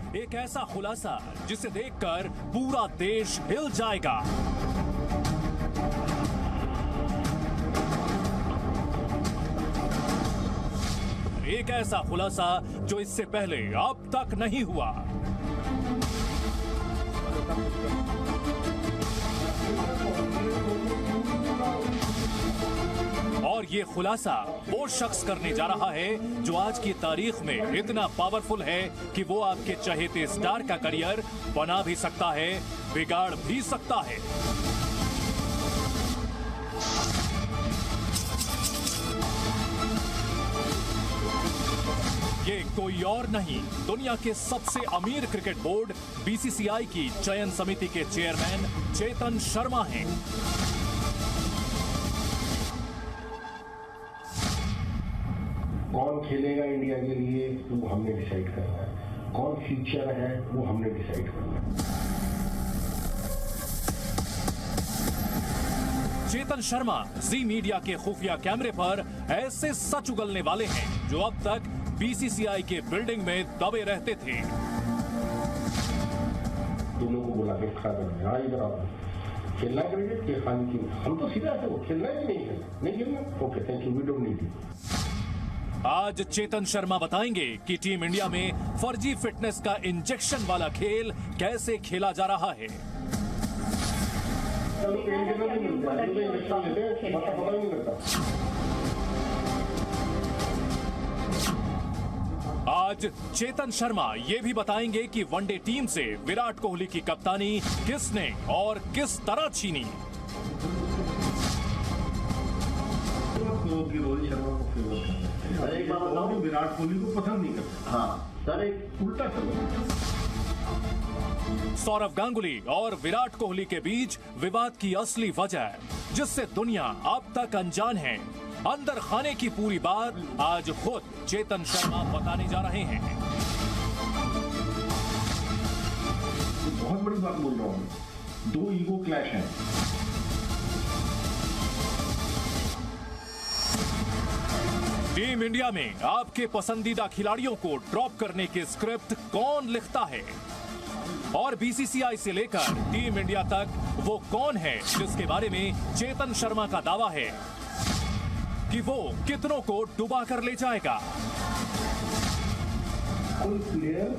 एक ऐसा खुलासा जिसे देखकर पूरा देश हिल जाएगा। एक ऐसा खुलासा जो इससे पहले अब तक नहीं हुआ। और ये खुलासा वो शख्स करने जा रहा है जो आज की तारीख में इतना पावरफुल है कि वो आपके चहेते स्टार का करियर बना भी सकता है, बिगाड़ भी सकता है। ये कोई और नहीं, दुनिया के सबसे अमीर क्रिकेट बोर्ड बीसीसीआई की चयन समिति के चेयरमैन चेतन शर्मा हैं। कौन खेलेगा इंडिया के लिए वो हमने डिसाइड करना है, कौन फ्यूचर है वो हमने डिसाइड करना है। चेतन शर्मा जी मीडिया के खुफिया कैमरे पर ऐसे सच उगलने वाले हैं जो अब तक बीसीसीआई के बिल्डिंग में दबे रहते थे। दोनों को बुला के खड़ा कर दिया, इधर आओ, खेलना है क्रिकेट के खाने की, हम तो सीधा थे, वो खेलना है कि नहीं खेलना, नहीं खेलना, okay thank you, we don't need you. आज चेतन शर्मा बताएंगे कि टीम इंडिया में फर्जी फिटनेस का इंजेक्शन वाला खेल कैसे खेला जा रहा है। आज चेतन शर्मा ये भी बताएंगे कि वनडे टीम से विराट कोहली की कप्तानी किसने और किस तरह छीनी। रोहित शर्मा को फेवर करते हैं, एक बार बताओ, विराट कोहली को पसंद नहीं करते। हाँ सर, एक उल्टा चलो। सौरव गांगुली और विराट कोहली के बीच विवाद की असली वजह जिससे दुनिया अब तक अनजान है, अंदर खाने की पूरी बात आज खुद चेतन शर्मा बताने जा रहे हैं। बहुत बड़ी बात बोल रहा हूँ, दो ईगो क्लैश है। टीम इंडिया में आपके पसंदीदा खिलाड़ियों को ड्रॉप करने की स्क्रिप्ट कौन लिखता है और बीसीसीआई से लेकर टीम इंडिया तक वो कौन है जिसके बारे में चेतन शर्मा का दावा है कि वो कितनों को डुबा कर ले जाएगा। कोई प्लेयर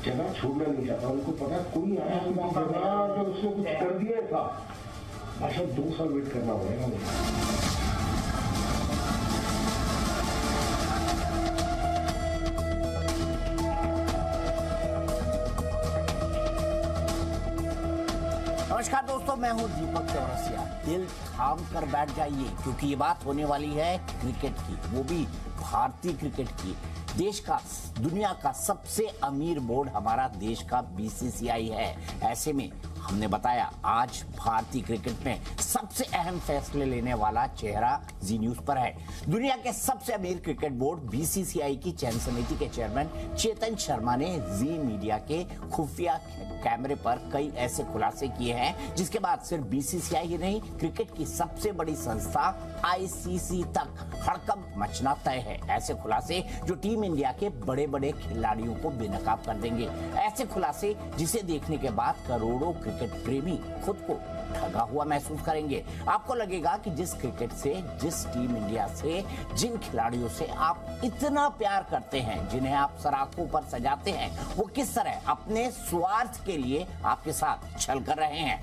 जगह छोड़ना नहीं चाहता, उनको पता कोई आया जब उसने कुछ कर दिया था, अच्छा 2 साल वेट करना पड़ेगा मुझे। नमस्कार दोस्तों, मैं हूं दीपक चौरसिया। दिल थाम कर बैठ जाइए क्योंकि ये बात होने वाली है क्रिकेट की, वो भी भारतीय क्रिकेट की। देश का, दुनिया का सबसे अमीर बोर्ड हमारा देश का बीसीसीआई है। ऐसे में हमने बताया आज भारतीय क्रिकेट में सबसे अहम फैसले लेने वाला चेहरा जी न्यूज पर है। दुनिया के सबसे अमीर क्रिकेट बोर्ड बीसीसीआई की चयन समिति के चेयरमैन चेतन शर्मा ने जी मीडिया के खुफिया कैमरे पर कई ऐसे खुलासे किए हैं जिसके बाद सिर्फ बीसीसीआई ही नहीं, क्रिकेट की सबसे बड़ी संस्था आईसीसी तक हड़कंप मचना तय है। ऐसे खुलासे जो टीम इंडिया के बड़े बड़े खिलाड़ियों को बेनकाब कर देंगे। ऐसे खुलासे जिसे देखने के बाद करोड़ों क्रिकेट प्रेमी खुद को ठगा हुआ महसूस करेंगे। आपको लगेगा कि जिस क्रिकेट से, जिस टीम इंडिया से, जिन खिलाड़ियों से आप इतना प्यार करते हैं, जिन्हें आप सराखों पर सजाते हैं, वो किस तरह अपने स्वार्थ के लिए आपके साथ छल कर रहे हैं।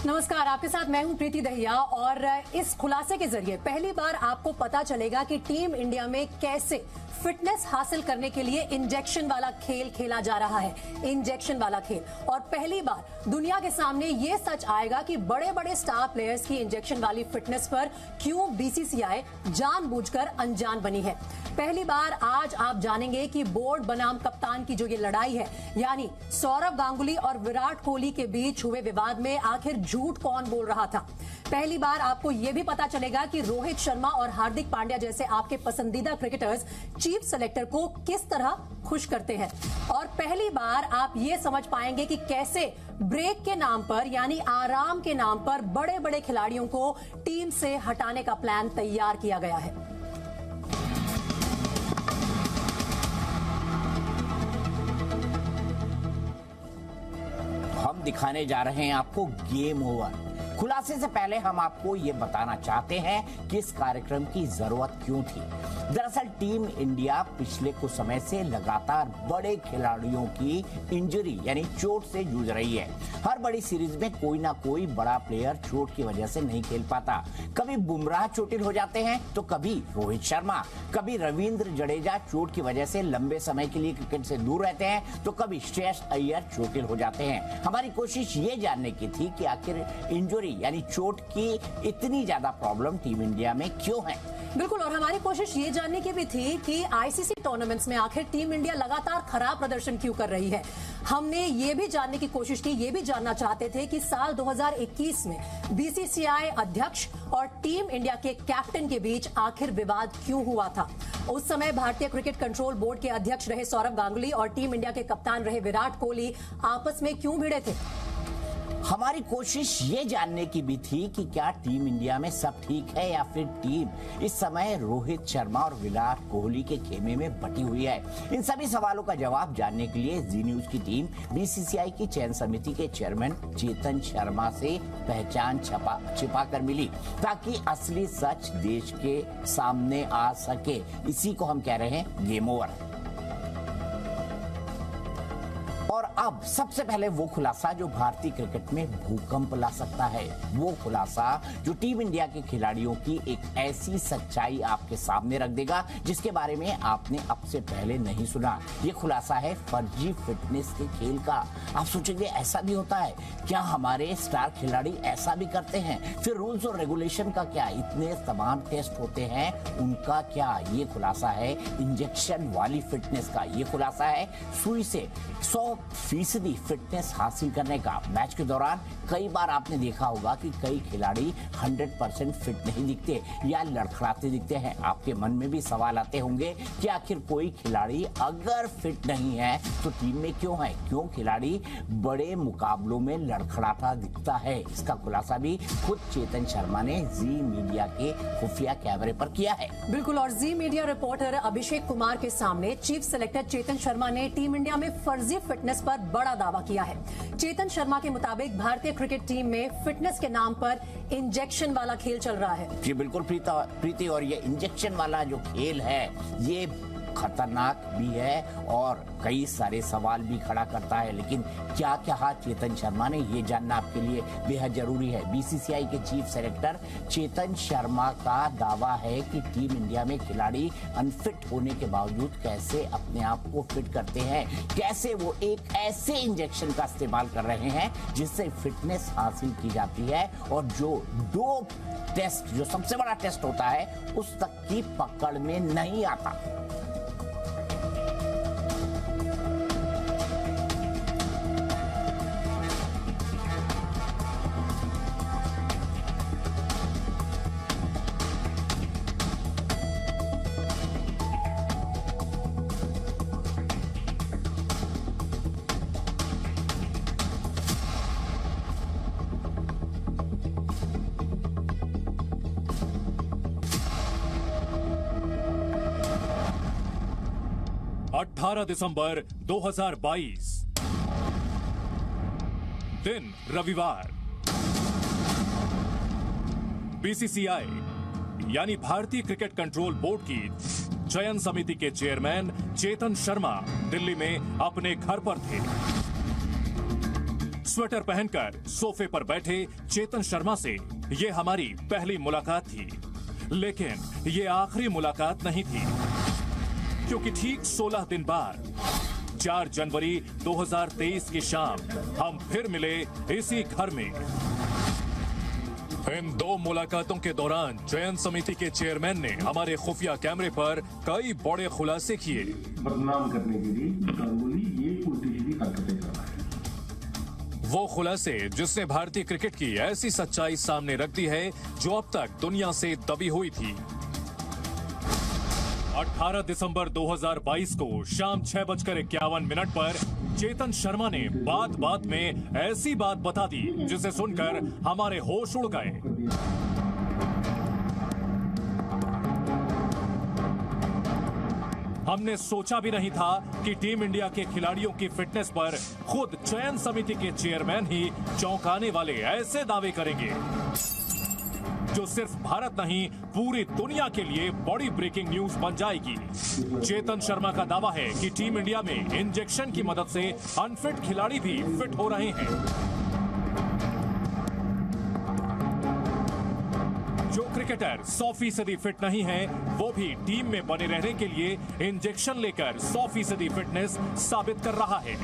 नमस्कार, आपके साथ मैं हूं प्रीति दहिया और इस खुलासे के जरिए पहली बार आपको पता चलेगा कि टीम इंडिया में कैसे फिटनेस हासिल करने के लिए इंजेक्शन वाला खेल खेला जा रहा है। इंजेक्शन वाला खेल, और पहली बार दुनिया के सामने ये सच आएगा कि बड़े बड़े स्टार प्लेयर्स की इंजेक्शन वाली फिटनेस पर क्यों बीसीसीआई जानबूझकर अनजान बनी है। पहली बार आज आप जानेंगे कि बोर्ड बनाम कप्तान की जो ये लड़ाई है, यानी सौरव गांगुली और विराट कोहली के बीच हुए विवाद में आखिर झूठ कौन बोल रहा था। पहली बार आपको यह भी पता चलेगा कि रोहित शर्मा और हार्दिक पांड्या जैसे आपके पसंदीदा क्रिकेटर्स चीफ सेलेक्टर को किस तरह खुश करते हैं। और पहली बार आप ये समझ पाएंगे कि कैसे ब्रेक के नाम पर, यानी आराम के नाम पर, बड़े बड़े खिलाड़ियों को टीम से हटाने का प्लान तैयार किया गया है। हम दिखाने जा रहे हैं आपको गेम ओवर। खुलासे से पहले हम आपको ये बताना चाहते हैं कि इस कार्यक्रम की जरूरत क्यों थी। दरअसल टीम इंडिया पिछले कुछ समय से लगातार बड़े खिलाड़ियों की इंजरी यानी चोट से जूझ रही है। हर बड़ी सीरीज में कोई ना कोई बड़ा प्लेयर चोट की वजह से नहीं खेल पाता। कभी बुमराह चोटिल हो जाते हैं तो कभी रोहित शर्मा, कभी रविंद्र जडेजा चोट की वजह से लंबे समय के लिए क्रिकेट से दूर रहते हैं तो कभी श्रेयस अय्यर चोटिल हो जाते हैं। हमारी कोशिश ये जानने की थी कि आखिर इंजरी यानी चोट की इतनी ज्यादा प्रॉब्लम टीम इंडिया में क्यों है। बिल्कुल, और हमारी कोशिश ये जानने की भी थी कि आईसीसी टूर्नामेंट्स में आखिर टीम इंडिया लगातार खराब प्रदर्शन क्यों कर रही है। हमने ये भी जानने की कोशिश की, ये भी जानना चाहते थे कि साल 2021 में बीसीसीआई अध्यक्ष और टीम इंडिया के कैप्टन के बीच आखिर विवाद क्यों हुआ था। उस समय भारतीय क्रिकेट कंट्रोल बोर्ड के अध्यक्ष रहे सौरव गांगुली और टीम इंडिया के कप्तान रहे विराट कोहली आपस में क्यों भिड़े थे। हमारी कोशिश ये जानने की भी थी कि क्या टीम इंडिया में सब ठीक है या फिर टीम इस समय रोहित शर्मा और विराट कोहली के खेमे में बटी हुई है। इन सभी सवालों का जवाब जानने के लिए जी न्यूज की टीम बीसीसीआई की चयन समिति के चेयरमैन चेतन शर्मा से पहचान छिपा कर मिली ताकि असली सच देश के सामने आ सके। इसी को हम कह रहे हैं गेम ओवर। और अब सबसे पहले वो खुलासा जो भारतीय क्रिकेट में भूकंप ला सकता है, वो खुलासा जो टीम इंडिया के खिलाड़ियों की एक ऐसी सच्चाई आपके सामने रख देगा जिसके बारे में आपने अब से पहले नहीं सुना। ये खुलासा है फर्जी फिटनेस के खेल का। आप सोचेंगे ऐसा भी होता है क्या, हमारे स्टार खिलाड़ी ऐसा भी करते हैं? फिर रूल्स और रेगुलेशन का क्या, इतने तमाम टेस्ट होते हैं उनका क्या? ये खुलासा है इंजेक्शन वाली फिटनेस का। ये खुलासा है सुई से 100% फिटनेस हासिल करने का। मैच के दौरान कई बार आपने देखा होगा कि कई खिलाड़ी 100% फिट नहीं दिखते या लड़खड़ाते दिखते हैं। आपके मन में भी सवाल आते होंगे कि आखिर कोई खिलाड़ी अगर फिट नहीं है तो टीम में क्यों है, क्यों खिलाड़ी बड़े मुकाबलों में लड़खड़ाता दिखता है। इसका खुलासा भी खुद चेतन शर्मा ने जी मीडिया के खुफिया कैमरे पर किया है। बिल्कुल, और जी मीडिया रिपोर्टर अभिषेक कुमार के सामने चीफ सेलेक्टर चेतन शर्मा ने टीम इंडिया में फर्जी फिटनेस पर बड़ा दावा किया है। चेतन शर्मा के मुताबिक भारतीय क्रिकेट टीम में फिटनेस के नाम पर इंजेक्शन वाला खेल चल रहा है। जी बिल्कुल प्रीति, और ये इंजेक्शन वाला जो खेल है ये खतरनाक भी है और कई सारे सवाल भी खड़ा करता है। लेकिन क्या कहा चेतन शर्मा ने, ये जानना आपके लिए बेहद जरूरी है। बीसीसीआई के चीफ सेलेक्टर चेतन शर्मा का दावा है कि टीम इंडिया में खिलाड़ी अनफिट होने के बावजूद कैसे अपने आप को फिट करते हैं, कैसे वो एक ऐसे इंजेक्शन का इस्तेमाल कर रहे हैं जिससे फिटनेस हासिल की जाती है और जो डोप टेस्ट, जो सबसे बड़ा टेस्ट होता है, उस तक की पकड़ में नहीं आता। दिसंबर 2022 दिन रविवार। बीसीसीआई यानी भारतीय क्रिकेट कंट्रोल बोर्ड की चयन समिति के चेयरमैन चेतन शर्मा दिल्ली में अपने घर पर थे। स्वेटर पहनकर सोफे पर बैठे चेतन शर्मा से ये हमारी पहली मुलाकात थी, लेकिन ये आखिरी मुलाकात नहीं थी, क्योंकि ठीक 16 दिन बाद 4 जनवरी 2023 की शाम हम फिर मिले इसी घर में। इन 2 मुलाकातों के दौरान चयन समिति के चेयरमैन ने हमारे खुफिया कैमरे पर कई बड़े खुलासे किए। बदनाम करने के लिए गांगुली ये उल्टी सीधी हरकतें कर रहा है। वो खुलासे जिसने भारतीय क्रिकेट की ऐसी सच्चाई सामने रख दी है जो अब तक दुनिया से दबी हुई थी। 18 दिसंबर 2022 को शाम 6:51 पर चेतन शर्मा ने बात में ऐसी बात बता दी जिसे सुनकर हमारे होश उड़ गए। हमने सोचा भी नहीं था कि टीम इंडिया के खिलाड़ियों की फिटनेस पर खुद चयन समिति के चेयरमैन ही चौंकाने वाले ऐसे दावे करेंगे जो सिर्फ भारत नहीं पूरी दुनिया के लिए बड़ी ब्रेकिंग न्यूज बन जाएगी। चेतन शर्मा का दावा है कि टीम इंडिया में इंजेक्शन की मदद से अनफिट खिलाड़ी भी फिट हो रहे हैं। जो क्रिकेटर 100% फिट नहीं है वो भी टीम में बने रहने के लिए इंजेक्शन लेकर 100% फिटनेस साबित कर रहा है।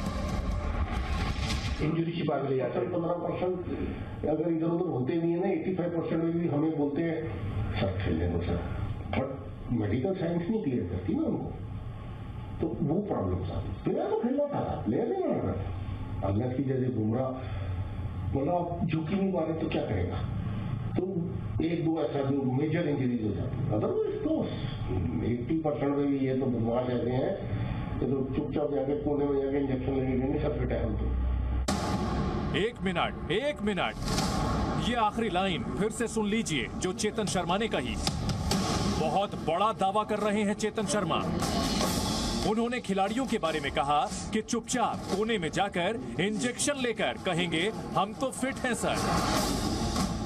इंजरी छिपा के ले जाते हैं 15% अगर इधर उधर होते नहीं है ना 85% में भी हमें बोलते हैं सर खेलने दो सर, बट मेडिकल साइंस नहीं क्लियर करती ना उनको, तो वो प्रॉब्लम आती। प्लेयर तो खेलना था, प्लेयर नहीं बना था। अल्लाह की जैसे बुमराह मतलब झुकी नहीं पा रहे तो क्या करेगा, तो एक दो ऐसा जो मेजर इंजरीज हो जाती है। अदरवाइज तो 80% में भी ये तो बीमार रहते हैं, ये तो चुपचाप जाके कोने में जाके इंजेक्शन लेने सब फिट है हम तो। एक मिनट, ये आखिरी लाइन फिर से सुन लीजिए जो चेतन शर्मा ने कही। बहुत बड़ा दावा कर रहे हैं चेतन शर्मा। उन्होंने खिलाड़ियों के बारे में कहा कि चुपचाप कोने में जाकर इंजेक्शन लेकर कहेंगे हम तो फिट हैं सर।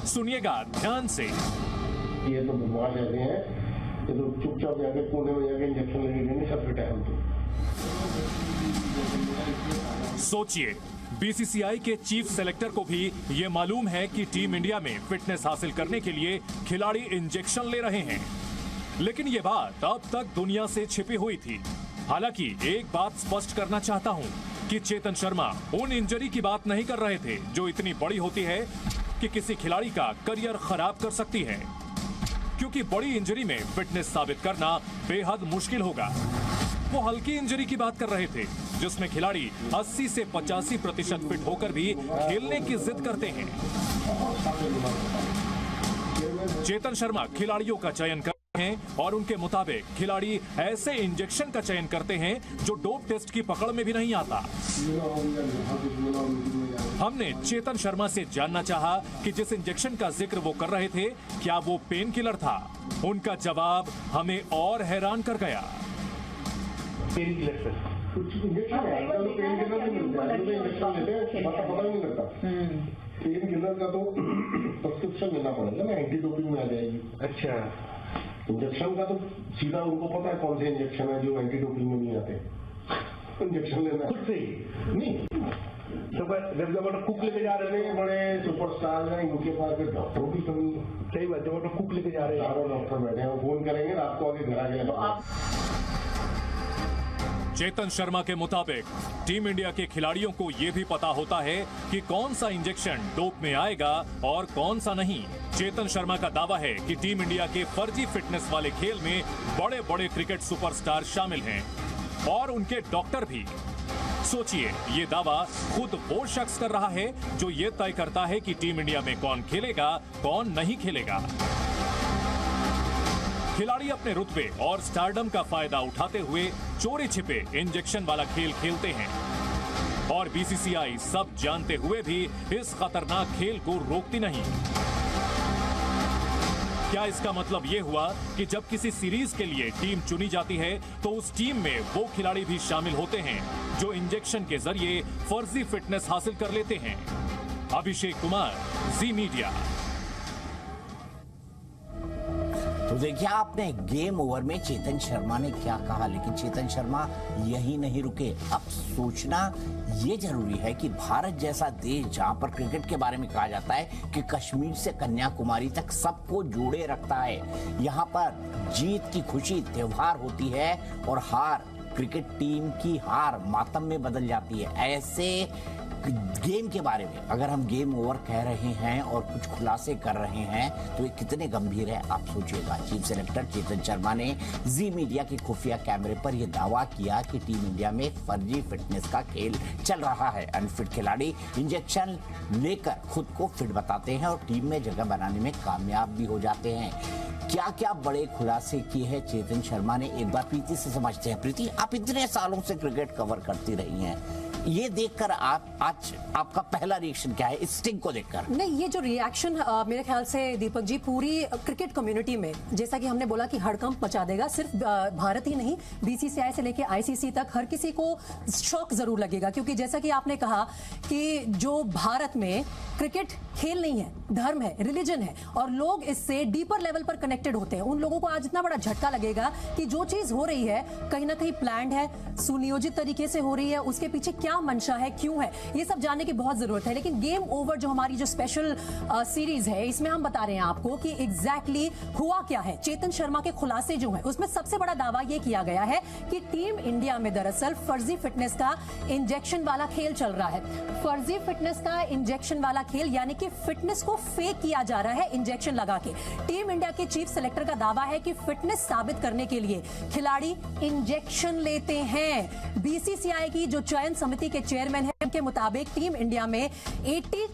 सुनिएगा ध्यान से। ये तो बीमार रहते हैं, ये तो चुपचाप जाके कोने में जाके इंजेक्शन लेने सब फिट है हम तो। सोचिए, बीसीसीआई के चीफ सेलेक्टर को भी ये मालूम है कि टीम इंडिया में फिटनेस हासिल करने के लिए खिलाड़ी इंजेक्शन ले रहे हैं, लेकिन ये बात अब तक दुनिया से छिपी हुई थी। हालांकि एक बात स्पष्ट करना चाहता हूं कि चेतन शर्मा उन इंजरी की बात नहीं कर रहे थे जो इतनी बड़ी होती है कि किसी खिलाड़ी का करियर खराब कर सकती है, क्योंकि बड़ी इंजरी में फिटनेस साबित करना बेहद मुश्किल होगा। वो हल्की इंजरी की बात कर रहे थे जिसमें खिलाड़ी 80 से 85% फिट होकर भी खेलने की जिद करते हैं। चेतन शर्मा खिलाड़ियों का चयन करते हैं और उनके मुताबिक खिलाड़ी ऐसे इंजेक्शन का चयन करते हैं जो डोप टेस्ट की पकड़ में भी नहीं आता। हमने चेतन शर्मा से जानना चाहा कि जिस इंजेक्शन का जिक्र वो कर रहे थे क्या वो पेन किलर था। उनका जवाब हमें और हैरान कर गया। पेन किलर कुछ इंजेक्शन है, पेन किलर नहीं मिलता है, इंजेक्शन लेते हैं पता नहीं लगता। पेन किलर का तो प्रिस्क्रिप्शन लेना पड़ेगा ना, एंटी डोपिंग में आ जाएगी। अच्छा, इंजेक्शन का तो सीधा उनको पता है कौन से इंजेक्शन है जो एंटी डोपिंग में नहीं आते। इंजेक्शन लेना खुद से ही नहीं, जब कुक लेके जा रहे हैं बड़े सुपरस्टार हैं, उनके पास डॉक्टरों की कमी है। सही बात, जब कुक लेके जा रहे हैं चारों डॉक्टर बैठे हैं, फोन करेंगे रात को आगे घर आ गए। चेतन शर्मा के मुताबिक टीम इंडिया के खिलाड़ियों को यह भी पता होता है कि कौन सा इंजेक्शन डोप में आएगा और कौन सा नहीं। चेतन शर्मा का दावा है कि टीम इंडिया के फर्जी फिटनेस वाले खेल में बड़े बड़े क्रिकेट सुपरस्टार शामिल हैं और उनके डॉक्टर भी। सोचिए, ये दावा खुद वो शख्स कर रहा है जो ये तय करता है कि टीम इंडिया में कौन खेलेगा कौन नहीं खेलेगा। खिलाड़ी अपने रुतबे और स्टारडम का फायदा उठाते हुए चोरी छिपे इंजेक्शन वाला खेल खेलते हैं और बीसीसीआई सब जानते हुए भी इस खतरनाक खेल को रोकती नहीं। क्या इसका मतलब ये हुआ कि जब किसी सीरीज के लिए टीम चुनी जाती है तो उस टीम में वो खिलाड़ी भी शामिल होते हैं जो इंजेक्शन के जरिए फर्जी फिटनेस हासिल कर लेते हैं? अभिषेक कुमार, जी मीडिया। तो देखिए आपने गेम ओवर में चेतन शर्मा ने क्या कहा, लेकिन चेतन शर्मा यही नहीं रुके। अब सोचना ये जरूरी है कि भारत जैसा देश जहां पर क्रिकेट के बारे में कहा जाता है कि कश्मीर से कन्याकुमारी तक सबको जोड़े रखता है, यहां पर जीत की खुशी त्योहार होती है और हार क्रिकेट टीम की हार मातम में बदल जाती है। ऐसे गेम के बारे में अगर हम गेम ओवर कह रहे हैं और कुछ खुलासे कर रहे हैं तो ये कितने गंभीर है आप सोचिएगा। चीफ सेलेक्टर चेतन शर्मा ने जी मीडिया के खुफिया कैमरे पर यह दावा किया कि टीम इंडिया में फर्जी फिटनेस का खेल चल रहा है। अनफिट खिलाड़ी इंजेक्शन लेकर खुद को फिट बताते हैं और टीम में जगह बनाने में कामयाब भी हो जाते हैं। क्या क्या बड़े खुलासे किए हैं चेतन शर्मा ने, एक बार प्रीति से समझते हैं। प्रीति, आप इतने सालों से क्रिकेट कवर करती रही हैं, ये देखकर आज आपका पहला रिएक्शन क्या है इस स्टिंग को देखकर? नहीं, ये जो रिएक्शन मेरे ख्याल से दीपक जी पूरी क्रिकेट कम्युनिटी में, जैसा कि हमने बोला कि हड़कंप मचा देगा। सिर्फ भारत ही नहीं, बीसीसीआई से लेके आईसीसी तक हर किसी को शॉक जरूर लगेगा, क्योंकि जैसा कि आपने कहा कि जो भारत में क्रिकेट खेल नहीं है, धर्म है, रिलीजन है, और लोग इससे डीपर लेवल पर कनेक्टेड होते हैं। उन लोगों को आज इतना बड़ा झटका लगेगा कि जो चीज हो रही है कहीं ना कहीं प्लान्ड है, सुनियोजित तरीके से हो रही है, उसके पीछे क्या मंशा है, क्यों है, ये सब जानने की बहुत जरूरत है। लेकिन गेम ओवर जो हमारी जो स्पेशल सीरीज है, इसमें हम बता रहे हैं आपको कि एग्जैक्टली हुआ क्या है। चेतन शर्मा के खुलासे जो है उसमें सबसे बड़ा दावा यह किया गया है कि टीम इंडिया में दरअसल फर्जी फिटनेस का इंजेक्शन वाला खेल चल रहा है। फर्जी फिटनेस का इंजेक्शन वाला खेल यानी कि फिटनेस को फेक किया जा रहा है इंजेक्शन लगा के। टीम इंडिया के चीफ सेलेक्टर का दावा है कि फिटनेस साबित करने के लिए खिलाड़ी इंजेक्शन लेते हैं। बीसीसीआई की जो चयन समिति के चेयरमैन है उनके मुताबिक टीम इंडिया में 80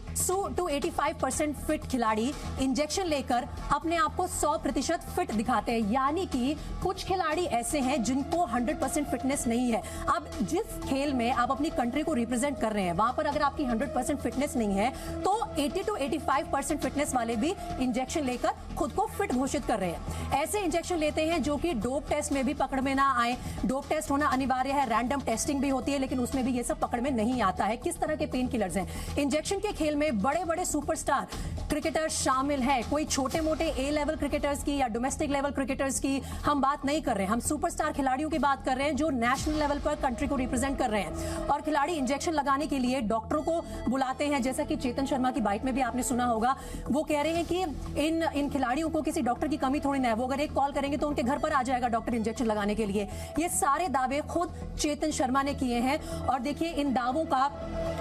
to 85% फिट खिलाड़ी इंजेक्शन लेकर अपने आप को 100% फिट दिखाते हैं। यानी कि कुछ खिलाड़ी ऐसे हैं जिनको 100% फिटनेस नहीं है। अब जिस खेल में आप अपनी कंट्री को रिप्रेजेंट कर रहे हैं, वहां पर अगर आपकी 100% फिटनेस नहीं है तो 80 to 85% फिटनेस वाले भी इंजेक्शन लेकर खुद को फिट घोषित कर रहे हैं। ऐसे इंजेक्शन लेते हैं जो कि डोप टेस्ट में भी पकड़ में ना आए। डोप टेस्ट होना अनिवार्य है, रैंडम टेस्टिंग भी होती है, लेकिन उसमें भी ये सब पकड़ में नहीं आता है। किस तरह के पेन किलर्स हैं इंजेक्शन के खेल में? बड़े बड़े सुपरस्टार क्रिकेटर्स शामिल हैं। कोई छोटे मोटे ए लेवल क्रिकेटर्स की या डोमेस्टिक लेवल क्रिकेटर्स की हम बात नहीं कर रहे हैं, हम सुपरस्टार खिलाड़ियों की बात कर रहे हैं जो नेशनल लेवल पर कंट्री को रिप्रेजेंट कर रहे हैं। और खिलाड़ी इंजेक्शन लगाने के लिए डॉक्टरों को बुलाते हैं, जैसा कि चेतन शर्मा की बाइट में भी आपने सुना होगा। वो कह रहे हैं कि इन खिलाड़ियों को किसी डॉक्टर की कमी थोड़ी ना है, वो अगर एक कॉल करेंगे तो उनके घर पर आ जाएगा डॉक्टर इंजेक्शन लगाने के लिए। ये सारे दावे खुद चेतन शर्मा ने किए हैं। और देखिए इन दावों का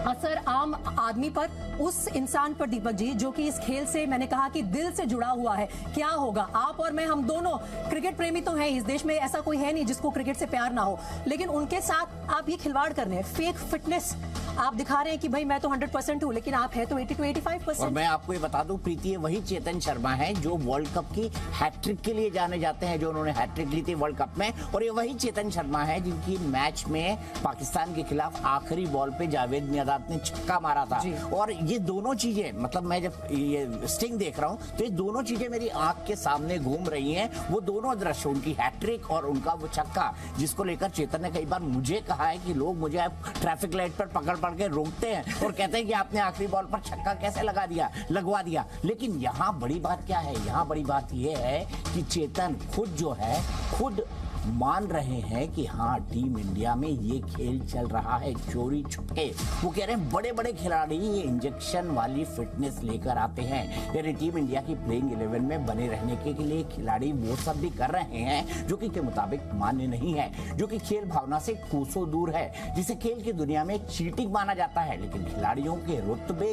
असर आम आदमी पर, उस इंसान पर दीपक जी जो कि इस खेल से मैंने कहा कि दिल से जुड़ा हुआ है, क्या होगा? आप और मैं, हम दोनों क्रिकेट प्रेमी तो हैं, इस देश में ऐसा कोई है नहीं जिसको क्रिकेट से प्यार ना हो, लेकिन उनके साथ आप ये खिलवाड़ कर रहे हैं। फेक फिटनेस आप दिखा रहे हैं कि भाई मैं तो 100% हूं, लेकिन आप है तो 80 to 85%। और मैं आपको ये बता दूं प्रीति, ये वही चेतन शर्मा है जो वर्ल्ड कप की हैट्रिक के लिए जाने जाते हैं, जो उन्होंने हैट्रिक ली थी वर्ल्ड कप में। और ये वही चेतन शर्मा है जिनकी मैच में पाकिस्तान के खिलाफ आखिरी बॉल पे जावेद मियांदाद ने छक्का मारा था। और ये दोनों चीजें, मतलब मैं जब ये स्टिंग देख रहा हूं तो ये दोनों चीजें मेरी आंख के सामने घूम रही हैं। वो दोनों दृश्य, उनकी हैट्रिक और उनका वो छक्का, जिसको लेकर चेतन ने कई बार मुझे कहा है कि लोग मुझे ट्रैफिक लाइट पर पकड़ के रोकते हैं और कहते हैं कि आपने आखिरी बॉल पर छक्का कैसे लगवा दिया। लेकिन यहाँ बड़ी बात क्या है? यहाँ बड़ी बात यह है कि चेतन खुद जो है खुद मान रहे हैं कि हाँ टीम इंडिया में ये खेल चल रहा है चोरी छुपके। वो कह रहे हैं बड़े बड़े खिलाड़ी ये इंजेक्शन वाली फिटनेस लेकर आते हैं, यानी टीम इंडिया की प्लेइंग 11 में बने रहने के लिए खिलाड़ी वो सब भी कर रहे हैं जो कि के मुताबिक मान्य नहीं है, जो कि खेल भावना से कोसों दूर है, जिसे खेल की दुनिया में चीटिंग माना जाता है। लेकिन खिलाड़ियों के रुतबे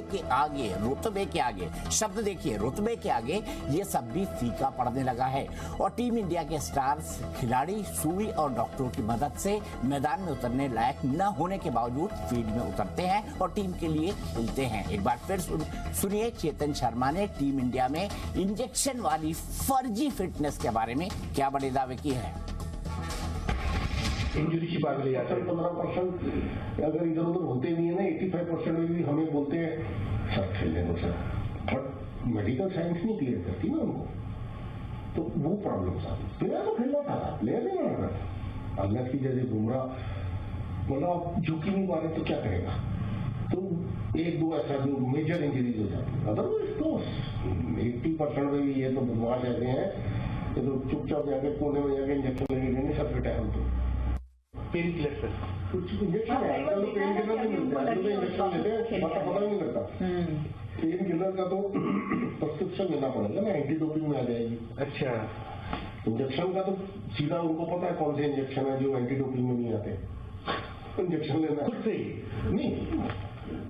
के आगे शब्द देखिए, रुतबे के आगे ये सब भी फीका पड़ने लगा है। और टीम इंडिया के स्टार्स खिलाड़ी सुई और डॉक्टरों की मदद से मैदान में उतरने लायक न होने के बावजूद फील्ड में उतरते हैं और टीम के लिए खेलते हैं। एक बार फिर सुनिए चेतन शर्मा ने टीम इंडिया में इंजेक्शन वाली फर्जी फिटनेस के बारे में क्या बड़े दावे किए हैं। इंजरी की बात ले जाते हैं 15% अगर इधर उधर होते भी है ना, 85% में भी हमें बोलते हैं सब खेलने को सर, बट मेडिकल साइंस नहीं क्लियर करती ना उनको, तो वो प्रॉब्लम था। प्लेयर तो खेलना था, प्लेयर नहीं बना था। अल्लाह की जैसे बुमराह मतलब झुक ही नहीं पा रहे तो क्या करेगा? तो एक दो ऐसा जो मेजर इंजरीज हो जाती है, अदरवाइज तो 80% में भी ये तो बदमाश ऐसे हैं कि तो चुपचाप जाके कोने में जाके इंजेक्शन लेने सब फिट है। हम तो पेन किलर सर कुछ इंजेक्शन है, पेन किलर नहीं मिलता है, इंजेक्शन लेते हैं पता ही नहीं लगता। पेन किलर का तो प्रिस्क्रिप्शन लेना पड़ेगा ना, एंटी डोपिंग में आ जाएगी। अच्छा, इंजेक्शन का तो सीधा उनको पता है कौन से इंजेक्शन है जो एंटी डोपिंग में नहीं आते। इंजेक्शन लेना खुद से नहीं,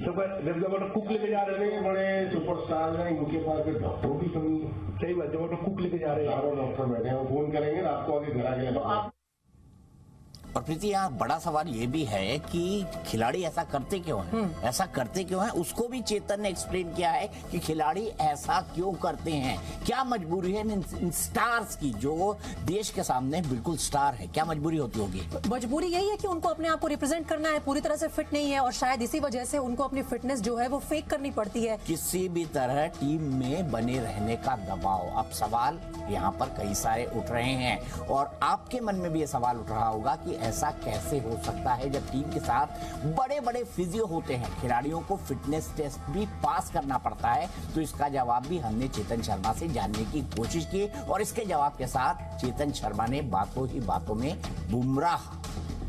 जब कुक लेके जा रहे हैं बड़े सुपरस्टार हैं, इनके पास डॉक्टरों की कमी है। सही बात, जब कुक लेके जा रहे हैं, डॉक्टर बैठे हैं, फोन करेंगे रात को आगे घर आ गए। और प्रीति, यहाँ बड़ा सवाल ये भी है कि खिलाड़ी ऐसा करते क्यों हैं? ऐसा करते क्यों हैं? उसको भी चेतन ने एक्सप्लेन किया है कि खिलाड़ी ऐसा क्यों करते हैं, क्या मजबूरी है इन स्टार्स की, जो देश के सामने बिल्कुल स्टार है, क्या मजबूरी होती होगी? मजबूरी यही है कि उनको अपने आप को रिप्रेजेंट करना है, पूरी तरह से फिट नहीं है और शायद इसी वजह से उनको अपनी फिटनेस जो है वो फेक करनी पड़ती है। किसी भी तरह टीम में बने रहने का दबाव। अब सवाल यहाँ पर कई सारे उठ रहे हैं और आपके मन में भी ये सवाल उठ रहा होगा कि ऐसा कैसे हो सकता है जब टीम के साथ बड़े बड़े फिजियो होते हैं, खिलाड़ियों को फिटनेस टेस्ट भी पास करना पड़ता है। तो इसका जवाब भी हमने चेतन शर्मा से जानने की कोशिश की और इसके जवाब के साथ चेतन शर्मा ने बातों ही बातों में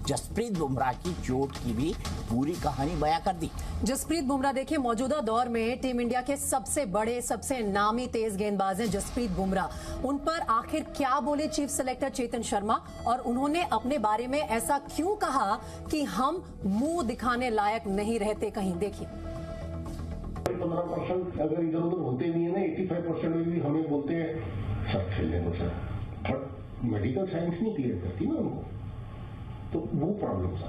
जसप्रीत बुमराह की चोट की भी पूरी कहानी बयां कर दी। जसप्रीत बुमराह देखिए, मौजूदा दौर में टीम इंडिया के सबसे बड़े, सबसे नामी तेज गेंदबाज हैं जसप्रीत बुमराह। उन पर आखिर क्या बोले चीफ सेलेक्टर चेतन शर्मा और उन्होंने अपने बारे में ऐसा क्यों कहा कि हम मुंह दिखाने लायक नहीं रहते कहीं? देखिए। 15% अगर इधर उधर होते भी है ना, 85% में भी हमें बोलते हैं सर खेलने को सर, बट मेडिकल साइंस नहीं क्लियर करती ना उनको, तो वो प्रॉब्लम आती है।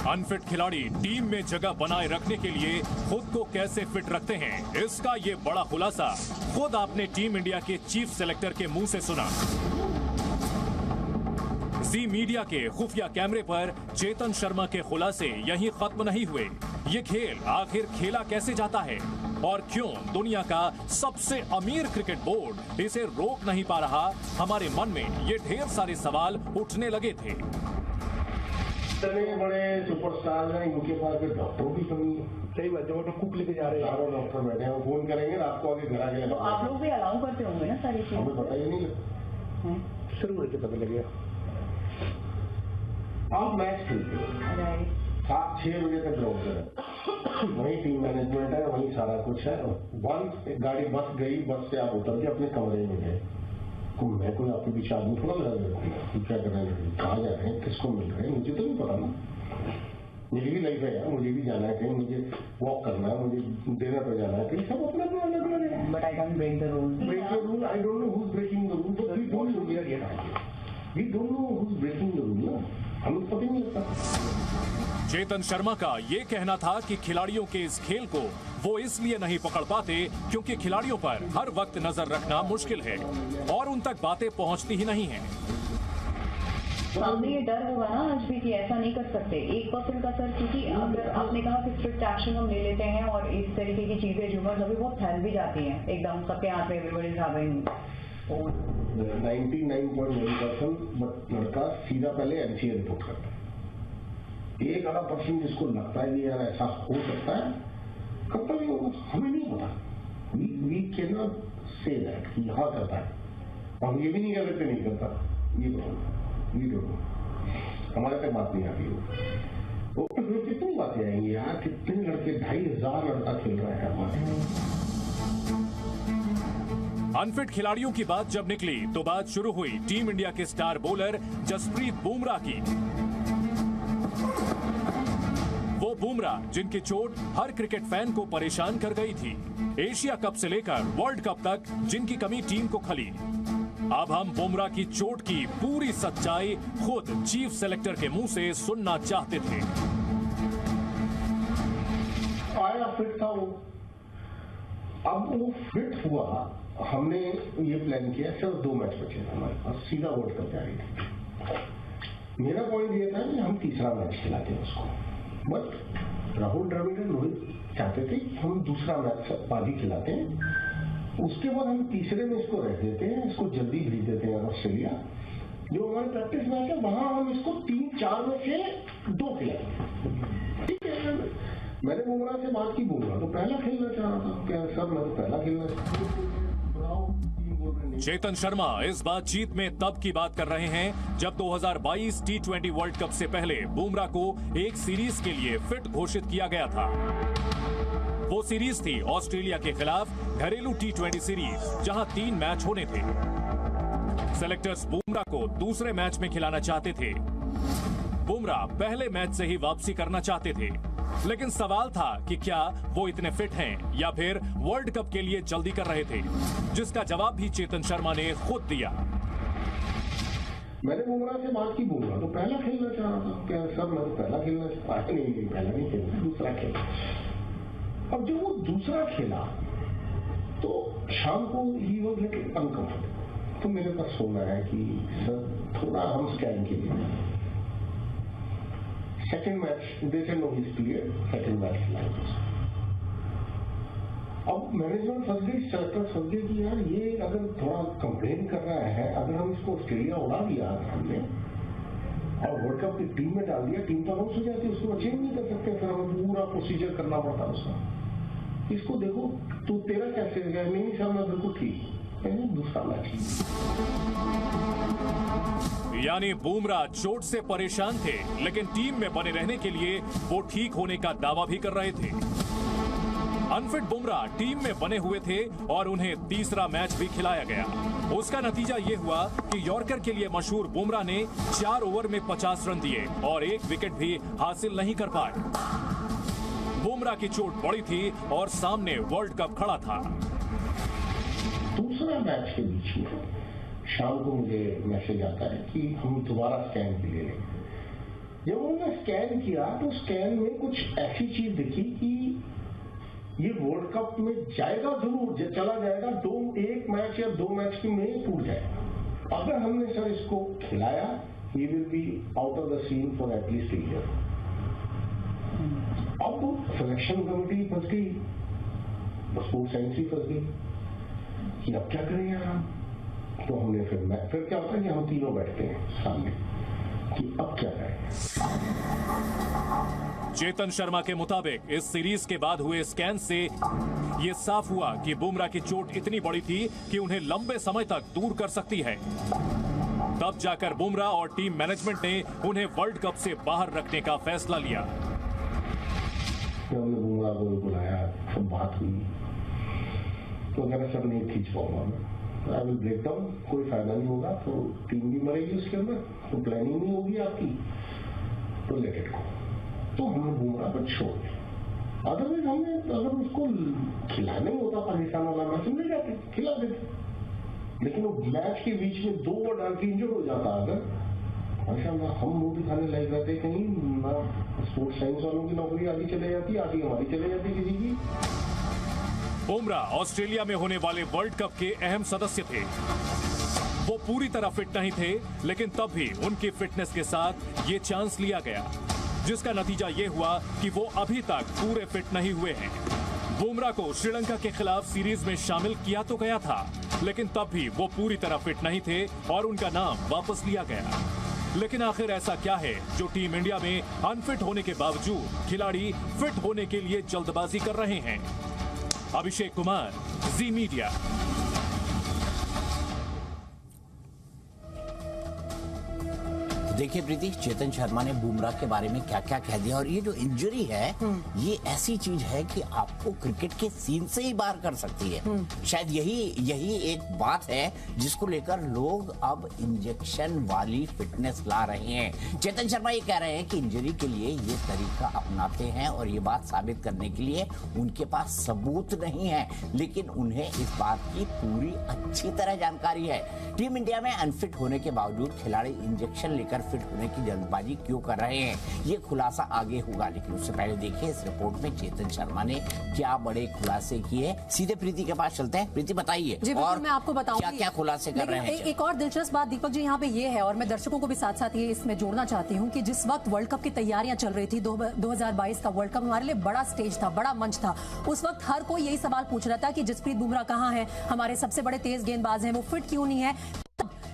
अनफिट खिलाड़ी टीम में जगह बनाए रखने के लिए खुद को कैसे फिट रखते हैं, इसका ये बड़ा खुलासा खुद आपने टीम इंडिया के चीफ सेलेक्टर के मुंह से सुना। जी मीडिया के खुफिया कैमरे पर चेतन शर्मा के खुलासे यहीं खत्म नहीं हुए। ये खेल आखिर खेला कैसे जाता है और क्यों दुनिया का सबसे अमीर क्रिकेट बोर्ड इसे रोक नहीं पा रहा, हमारे मन में ये ढेर सारे सवाल उठने लगे थे। इतने बड़े सुपरस्टार हैं, इनके पास डॉक्टरों की कमी है। सही बात है, वो तो कुक लेके जा रहे हैं, चारों डॉक्टर बैठे हैं, फोन करेंगे रात को आगे घर आके। तो आप लोग भी अलाउ करते होंगे ना सारी चीजें? हमें पता ही नहीं लगता, शुरू होने से पता लगेगा। आप मैच खेलते हो 7-6 बजे तक ग्राउंड पर, वही टीम मैनेजमेंट है, वही सारा कुछ है। वंस गाड़ी बस गई, बस से आप उतर के अपने कमरे में गए, तो मैं कोई आपके पीछे आदमी थोड़ा लगा रहा, क्या कर रहे हैं, कहाँ जा रहे हैं, किसको मिल रहे हैं, मुझे तो नहीं पता ना। मेरी भी लाइफ है यार, मुझे भी जाना है कहीं, मुझे वॉक करना है, मुझे डिनर पर जाना है कहीं, सब अपना अपना अलग अलग है। But I can break the rule. Break the rule, I don't know who is breaking the rule, but we don't know who is breaking the rule ना, हमें पता ही नहीं लगता। चेतन शर्मा का ये कहना था कि खिलाड़ियों के इस खेल को वो इसलिए नहीं पकड़ पाते क्योंकि खिलाड़ियों पर हर वक्त नजर रखना मुश्किल है और उन तक बातें पहुंचती ही नहीं हैं। सामने ये डर होगा ना आज भी कि ऐसा नहीं कर सकते 1% का सर, क्योंकि अगर आपने कहा कि स्ट्रिक्ट एक्शन हम ले लेते हैं और इस तरीके की चीजें जो अभी बहुत फैल भी जाती हैं एकदम सबके हाथ में, एवरीबॉडी इज हैविंग 99.9%, बट लड़का सीधा पहले एनसीए रिपोर्ट करता है। 1% जिसको लगता है कि यार ऐसा हो सकता है, कब तक होगा हमें नहीं पता। We can not say that कि हाँ करता है, हम ये भी नहीं कह सकते नहीं करता, ये हमारे तक बात नहीं आती वो। कितनी बातें आएंगी यार, कितने लड़के 2500 लड़का खेल रहा है हमारे। अनफिट खिलाड़ियों की बात जब निकली तो बात शुरू हुई टीम इंडिया के स्टार बॉलर जसप्रीत बुमराह की। वो बुमराह जिनकी चोट हर क्रिकेट फैन को परेशान कर गई थी, एशिया कप से लेकर वर्ल्ड कप तक जिनकी कमी टीम को खली। अब हम बुमराह की चोट की पूरी सच्चाई खुद चीफ सेलेक्टर के मुंह से सुनना चाहते थे। आया फिट था वो, अब वो फिट हुआ, हमने ये प्लान किया सिर्फ 2 मैच बचे थे हमारे पास, सीधा वर्ल्ड कप जा रही थी। मेरा पॉइंट ये था कि हम तीसरा मैच खिलाते उसको, बट राहुल द्रविड़ और रोहित चाहते थे कि हम दूसरा मैच बाजी खिलाते हैं, उसके बाद हम तीसरे में इसको रख देते हैं, इसको जल्दी भेज देते हैं ऑस्ट्रेलिया। जो हमारे प्रैक्टिस मैच है वहां हम इसको 3-4 में से 2 खिलाते। ठीक है, मैंने बुमराह से बात की, बुमराह तो पहला खेलना चाह रहा था, क्या सर मैं तो पहला खेलना चाहता। चेतन शर्मा इस बातचीत में तब की बात कर रहे हैं जब 2022 T20 वर्ल्ड कप से पहले बुमराह को एक सीरीज के लिए फिट घोषित किया गया था। वो सीरीज थी ऑस्ट्रेलिया के खिलाफ घरेलू T20 सीरीज, जहां 3 मैच होने थे। सेलेक्टर्स बुमराह को दूसरे मैच में खिलाना चाहते थे। बुमराह पहले मैच से ही वापसी करना चाहते थे। लेकिन सवाल था कि क्या वो इतने फिट हैं या फिर वर्ल्ड कप के लिए जल्दी कर रहे थे, जिसका जवाब भी चेतन शर्मा ने खुद दिया। मैंने बुमराह से बात की, बुमराह तो पहला खेलना चाह रहा था। क्या सर मैं तो पहला खेलना चाहता नहीं, पहला नहीं खेलना, दूसरा खेला। अब जब वो दूसरा खेला तो शाम को ही वो अनकंफर्टेबल, तो मेरे पास फोन आया कि सर थोड़ा हम स्कैन के लिए सेकंड मैच दे से know his clear, second match खिलाएंगे। अब मैनेजमेंट फंस गई, सेलेक्टर फंस गई कि यार ये अगर थोड़ा कंप्लेन कर रहा है, अगर हम इसको ऑस्ट्रेलिया उड़ा दिया हमने और वर्ल्ड कप की टीम में डाल दिया, टीम तो आउट हो जाती है, उसको चेंज नहीं कर सकते, फिर हमें पूरा प्रोसीजर करना पड़ता उसका। इसको देखो तू तेरा कैसे गया? नहीं सर मैं बिल्कुल ठीक, दूसरा मैच। यानी बुमराह चोट से परेशान थे, लेकिन टीम में बने रहने के लिए वो ठीक होने का दावा भी कर रहे थे। अनफिट बुमराह टीम में बने हुए थे और उन्हें तीसरा मैच भी खिलाया गया। उसका नतीजा ये हुआ कि यॉर्कर के लिए मशहूर बुमराह ने 4 ओवर में 50 रन दिए और 1 विकेट भी हासिल नहीं कर पाए। बुमराह की चोट बड़ी थी और सामने वर्ल्ड कप खड़ा था। दूसरा मैच के बीच में शाम को मुझे मैसेज आता है कि हम दोबारा स्कैन के लिए लेंगे। जब उन्होंने स्कैन किया तो स्कैन में कुछ ऐसी चीज दिखी कि ये वर्ल्ड कप में जाएगा जरूर, चला जाएगा, 1 मैच या 2 मैच में टूट जाएगा। अगर हमने सर इसको खिलाया, he will be out of the scene for at least 1 year. अब सिलेक्शन कमेटी फंस गई, स्पोर्ट्स साइंस भी फंस गई कि अब क्या करें यार हम। तो हमने फिर क्या होता है कि हम तीनों बैठते हैं सामने कि अब क्या करें। चेतन शर्मा के मुताबिक इस सीरीज के बाद हुए स्कैन से ये साफ हुआ कि बुमराह की चोट इतनी बड़ी थी कि उन्हें लंबे समय तक दूर कर सकती है। तब जाकर बुमराह और टीम मैनेजमेंट ने उन्हें वर्ल्ड कप से बाहर रखने का फैसला लिया। हमने बुमराह को बुलाया, सब बात हुई, तो अगर सर नहीं खींच पाऊंगा मैं, आई विल ब्रेक डाउन, कोई फायदा नहीं होगा, तो टीम भी मरेगी उसके अंदर, तो प्लानिंग नहीं होगी आपकी, तो लेट इट गो। तो हमने बुमराह को छोड़ दिया। अदरवाइज हमने अगर उसको खिलाना ही होता पाकिस्तान वाला मैच, हम ले जाते, खिला देते, लेकिन वो मैच के बीच में 2 ओवर डाल के इंजर्ड हो जाता अगर, अच्छा हम मुंह दिखाने लायक रहते कहीं ना, स्पोर्ट्स साइंस वालों की नौकरी आगे चले जाती, आगे हमारी चले जाती किसी की। बुमराह ऑस्ट्रेलिया में होने वाले वर्ल्ड कप के अहम सदस्य थे। वो पूरी तरह फिट नहीं थे, लेकिन तब भी उनकी फिटनेस के साथ ये चांस लिया गया, जिसका नतीजा ये हुआ कि वो अभी तक पूरे फिट नहीं हुए हैं। बुमराह को श्रीलंका के खिलाफ सीरीज में शामिल किया तो गया था, लेकिन तब भी वो पूरी तरह फिट नहीं थे और उनका नाम वापस लिया गया। लेकिन आखिर ऐसा क्या है जो टीम इंडिया में अनफिट होने के बावजूद खिलाड़ी फिट होने के लिए जल्दबाजी कर रहे हैं? अभिषेक कुमार, जी मीडिया। देखिए प्रीति, चेतन शर्मा ने बुमराह के बारे में क्या क्या कह दिया, और ये जो इंजरी है ये ऐसी चीज है कि आपको क्रिकेट के सीन से ही बाहर कर सकती है। शायद यही एक बात है जिसको लेकर लोग अब इंजेक्शन वाली फिटनेस ला रहे हैं। चेतन शर्मा ये कह रहे हैं कि इंजरी के लिए ये तरीका अपनाते हैं और ये बात साबित करने के लिए उनके पास सबूत नहीं है, लेकिन उन्हें इस बात की पूरी अच्छी तरह जानकारी है। टीम इंडिया में अनफिट होने के बावजूद खिलाड़ी इंजेक्शन लेकर फिट होने की जल्दबाजी क्यों कर रहे हैं, ये खुलासा आगे होगा, लेकिन उससे पहले देखिए इस रिपोर्ट में चेतन शर्मा ने क्या बड़े खुलासे किए। सीधे प्रीति के पास चलते हैं। प्रीति बताइए, और मैं आपको बताऊंगी क्या क्या खुलासे कर रहे हैं। एक और दिलचस्प बात दीपक जी यहाँ पे ये है, और मैं दर्शकों को भी साथ साथ ये इसमें जोड़ना चाहती हूँ कि जिस वक्त वर्ल्ड कप की तैयारियां चल रही थी, 2022 का वर्ल्ड कप हमारे लिए बड़ा स्टेज था, बड़ा मंच था। उस वक्त हर कोई यही सवाल पूछ रहा था कि जसप्रीत बुमराह कहाँ है, हमारे सबसे बड़े तेज गेंदबाज हैं, वो फिट क्यों नहीं है।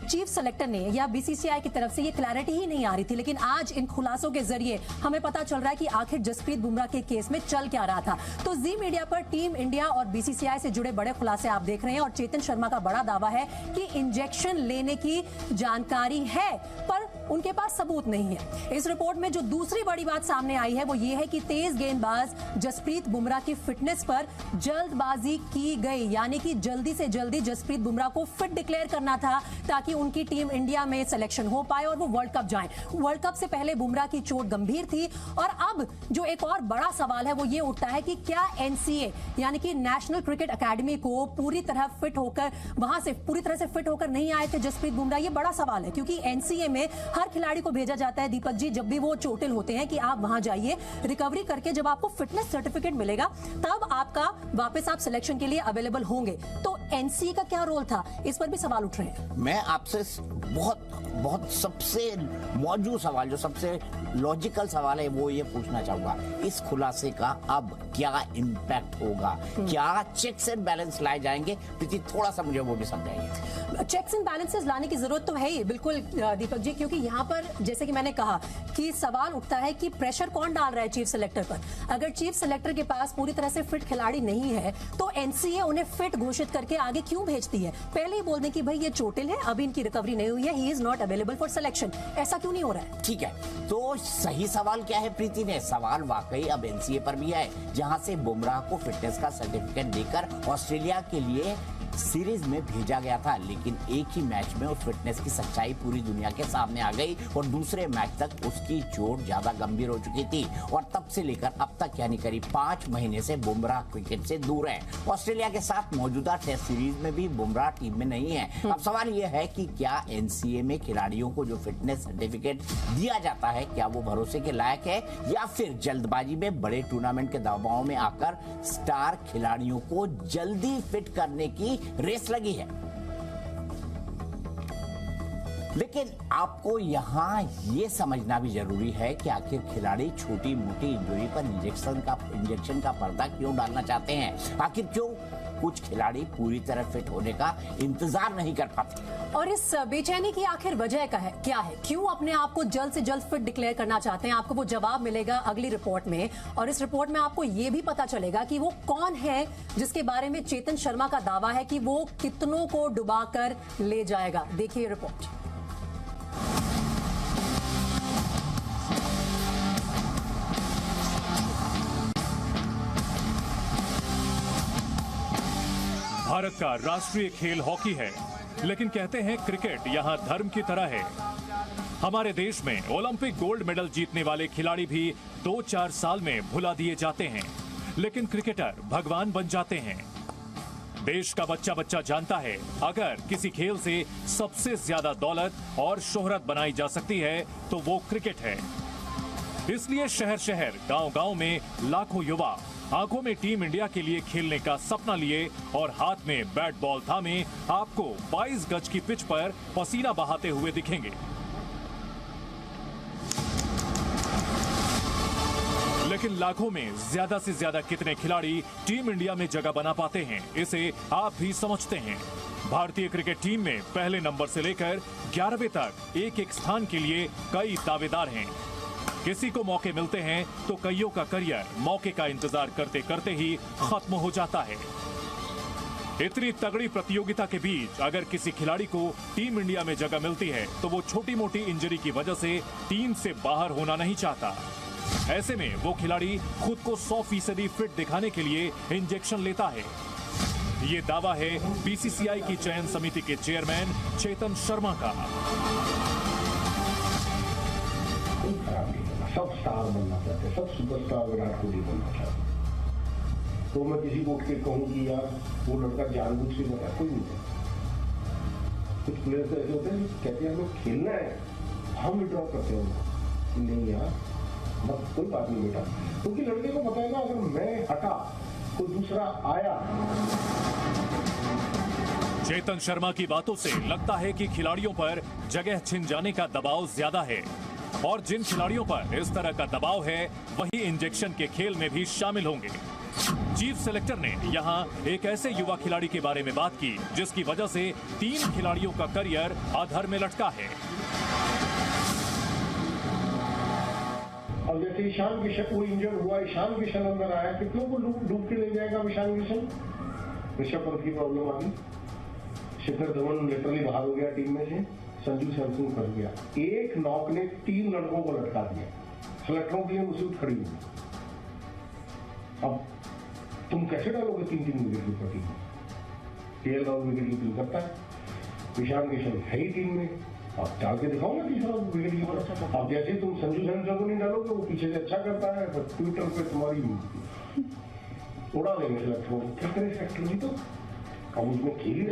चीफ सेलेक्टर ने या बीसीसीआई की तरफ से ये क्लैरिटी ही नहीं आ रही थी, लेकिन आज इन खुलासों के जरिए हमें पता चल रहा है कि आखिर जसप्रीत बुमराह के केस में चल क्या रहा था। तो जी मीडिया पर टीम इंडिया और बीसीसीआई से जुड़े बड़े खुलासे आप देख रहे हैं, और चेतन शर्मा का बड़ा दावा है कि इंजेक्शन लेने की जानकारी है, पर उनके पास सबूत नहीं है। इस रिपोर्ट में जो दूसरी बड़ी बात सामने आई है वो ये है कि तेज गेंदबाज जसप्रीत बुमराह की फिटनेस पर जल्दबाजी की गई, यानी कि जल्दी से जल्दी जसप्रीत बुमराह को फिट डिक्लेयर करना था ताकि उनकी टीम इंडिया में सिलेक्शन हो पाए और वो वर्ल्ड कप जाएं। वर्ल्ड कप से पहले बुमराह की चोट गंभीर थी और अब जो एक और बड़ा सवाल है वो ये उठता है कि क्या एनसीए यानी कि नेशनल क्रिकेट एकेडमी को पूरी तरह फिट होकर वहां से पूरी तरह से फिट होकर नहीं आए थे जसप्रीत बुमराह? ये बड़ा सवाल है क्योंकि एनसीए में हर खिलाड़ी को भेजा जाता है दीपक जी, जब भी वो चोटिल होते हैं कि आप वहां जाइए, रिकवरी करके जब आपको फिटनेस सर्टिफिकेट मिलेगा तब आपका वापस आप सिलेक्शन के लिए अवेलेबल होंगे। तो एनसीए का क्या रोल था, इस पर भी सवाल उठ रहे हैं। मैं आपसे बहुत सबसे मौजूद सवाल, जो सबसे लॉजिकल सवाल है वो ये पूछना चाहूंगा, इस खुलासे का अब क्या इम्पैक्ट होगा? क्या चेक्स एंड बैलेंस लाए जाएंगे? प्रीति थोड़ा सा मुझे वो भी समझाइए। चेक्स एंड बैलेंसेस लाने की जरूरत तो है ही बिल्कुल दीपक जी, क्योंकि यहाँ पर जैसे कि मैंने कहा कि सवाल उठता है कि प्रेशर कौन डाल रहा है चीफ सिलेक्टर पर। अगर चीफ सिलेक्टर के पास पूरी तरह से फिट खिलाड़ी नहीं है तो एनसीए उन्हें फिट घोषित करके आगे क्यों भेजती है? पहले ही बोल दें कि भाई ये चोटिल है, अभी इनकी रिकवरी नहीं हुई है, he is not available for selection. ऐसा क्यों नहीं हो रहा है? ठीक है, तो सही सवाल क्या है प्रीति ने? सवाल वाकई अब एनसीए पर भी है, जहां से बुमराह को फिटनेस का सर्टिफिकेट देकर ऑस्ट्रेलिया के लिए सीरीज में भेजा गया था, लेकिन एक ही मैच में उस फिटनेस की सच्चाई पूरी दुनिया के सामने आ गई और दूसरे मैच तक उसकी चोट ज्यादा गंभीर हो चुकी थी और तब से लेकर अब तक यानी करीब 5 महीने से बुमराह क्रिकेट से दूर है। ऑस्ट्रेलिया के साथ मौजूदा टेस्ट सीरीज में भी बुमराह टीम में नहीं है। अब सवाल यह है कि क्या एनसीए में खिलाड़ियों को जो फिटनेस सर्टिफिकेट दिया जाता है क्या वो भरोसे के लायक है, या फिर जल्दबाजी में बड़े टूर्नामेंट के दबाव में आकर स्टार खिलाड़ियों को जल्दी फिट करने की रेस लगी है? लेकिन आपको यहां यह समझना भी जरूरी है कि आखिर खिलाड़ी छोटी मोटी इंजरी पर इंजेक्शन का पर्दा क्यों डालना चाहते हैं? आखिर क्यों कुछ खिलाड़ी पूरी तरह फिट होने का इंतजार नहीं कर पाते? और इस बेचैनी की आखिर वजह क्या है? क्यों अपने आप को जल्द से जल्द फिट डिक्लेयर करना चाहते हैं? आपको वो जवाब मिलेगा अगली रिपोर्ट में, और इस रिपोर्ट में आपको ये भी पता चलेगा कि वो कौन है जिसके बारे में चेतन शर्मा का दावा है कि वो कितनों को डुबाकर ले जाएगा। देखिए रिपोर्ट। भारत का राष्ट्रीय खेल हॉकी है, लेकिन कहते हैं क्रिकेट यहाँ धर्म की तरह है। हमारे देश में ओलंपिक गोल्ड मेडल जीतने वाले खिलाड़ी भी 2-4 साल में भुला दिए जाते हैं, लेकिन क्रिकेटर भगवान बन जाते हैं। देश का बच्चा बच्चा जानता है, अगर किसी खेल से सबसे ज्यादा दौलत और शोहरत बनाई जा सकती है तो वो क्रिकेट है। इसलिए शहर शहर गांव गांव में लाखों युवा आंखों में टीम इंडिया के लिए खेलने का सपना लिए और हाथ में बैट बॉल थामे आपको 22 गज की पिच पर पसीना बहाते हुए दिखेंगे। लेकिन लाखों में ज्यादा से ज्यादा कितने खिलाड़ी टीम इंडिया में जगह बना पाते हैं, इसे आप भी समझते हैं। भारतीय क्रिकेट टीम में पहले नंबर से लेकर 11वें तक एक एक स्थान के लिए कई दावेदार हैं। किसी को मौके मिलते हैं तो कईयों का करियर मौके का इंतजार करते करते ही खत्म हो जाता है। इतनी तगड़ी प्रतियोगिता के बीच अगर किसी खिलाड़ी को टीम इंडिया में जगह मिलती है तो वो छोटी मोटी इंजरी की वजह से टीम से बाहर होना नहीं चाहता। ऐसे में वो खिलाड़ी खुद को 100% फिट दिखाने के लिए इंजेक्शन लेता है। ये दावा है बीसीसीआई की चयन समिति के चेयरमैन चेतन शर्मा का। सब स्टार बनना चाहते, सब सुपरस्टार विराट कोहली बनना चाहते। तो मैं किसी को उठ के कहूँ कि यार वो लड़का जानबूझ के बता, कोई नहीं कहता। कुछ प्लेयर्स ऐसे होते हैं कहते हैं हमें खेलना है, हम विड्रॉ करते हैं कि नहीं यार मत, कोई बात नहीं बेटा, क्योंकि लड़के को पता है ना अगर मैं हटा कोई दूसरा आया। चेतन शर्मा की बातों से लगता है कि खिलाड़ियों पर जगह छिन जाने का दबाव ज्यादा है, और जिन खिलाड़ियों पर इस तरह का दबाव है वही इंजेक्शन के खेल में भी शामिल होंगे। चीफ सेलेक्टर ने यहां एक ऐसे युवा खिलाड़ी के बारे में बात की जिसकी वजह से 3 खिलाड़ियों का करियर अधर में लटका है। अब जैसे ईशान किशन वो इंजर्ड हुआ, ईशान किशन अंदर आया, कितनों को डूब के ले जाएगा ईशान किशन? ऋषभ पंत की प्रॉब्लम आ गई, शिखर धवन लिटरली बाहर हो गया टीम में से, संजू सैमसन फंस गया। एक नॉक ने 3 लड़कों को लटका दिया, सेलेक्टरों के लिए मुसीबत खड़ी हुई। अब तुम कैसे डालोगे 3-3 विकेट कीपर टीम में? केएल राहुल विकेट कीपिंग करता है, ईशान किशन है ही टीम में, आप डाल के दिखाओ ना तीसरा विकेट कीपर। अब जैसे तुम संजू सैमसन को नहीं डालोगे, वो पीछे से अच्छा करता है, बस ट्विटर पे तुम्हारी उड़ा देंगे सेलेक्टरों को। क्या करें सेलेक्टर भी? तो अब उसमें खेल ही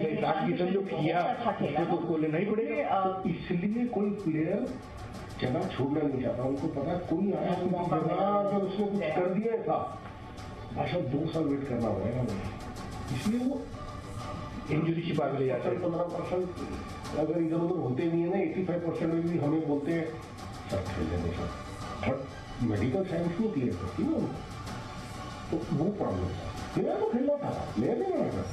ईशान किशन जो किया उसको तो को लेना ही पड़ेगा। तो इसलिए कोई प्लेयर जगह छोड़ना नहीं चाहता, उनको पता कोई आया अगर उसने कुछ कर दिया था, अच्छा 2 साल वेट करना पड़ेगा, इसलिए वो इंजरी की बात ले जाता है। 15% अगर इधर उधर होते नहीं है ना, 85% में भी हमें बोलते हैं सर खेल लेने सर, बट मेडिकल साइंस नहीं क्लियर करती ना, तो वो प्रॉब्लम था। मेरा तो खेलना था, मैं नहीं मना कर।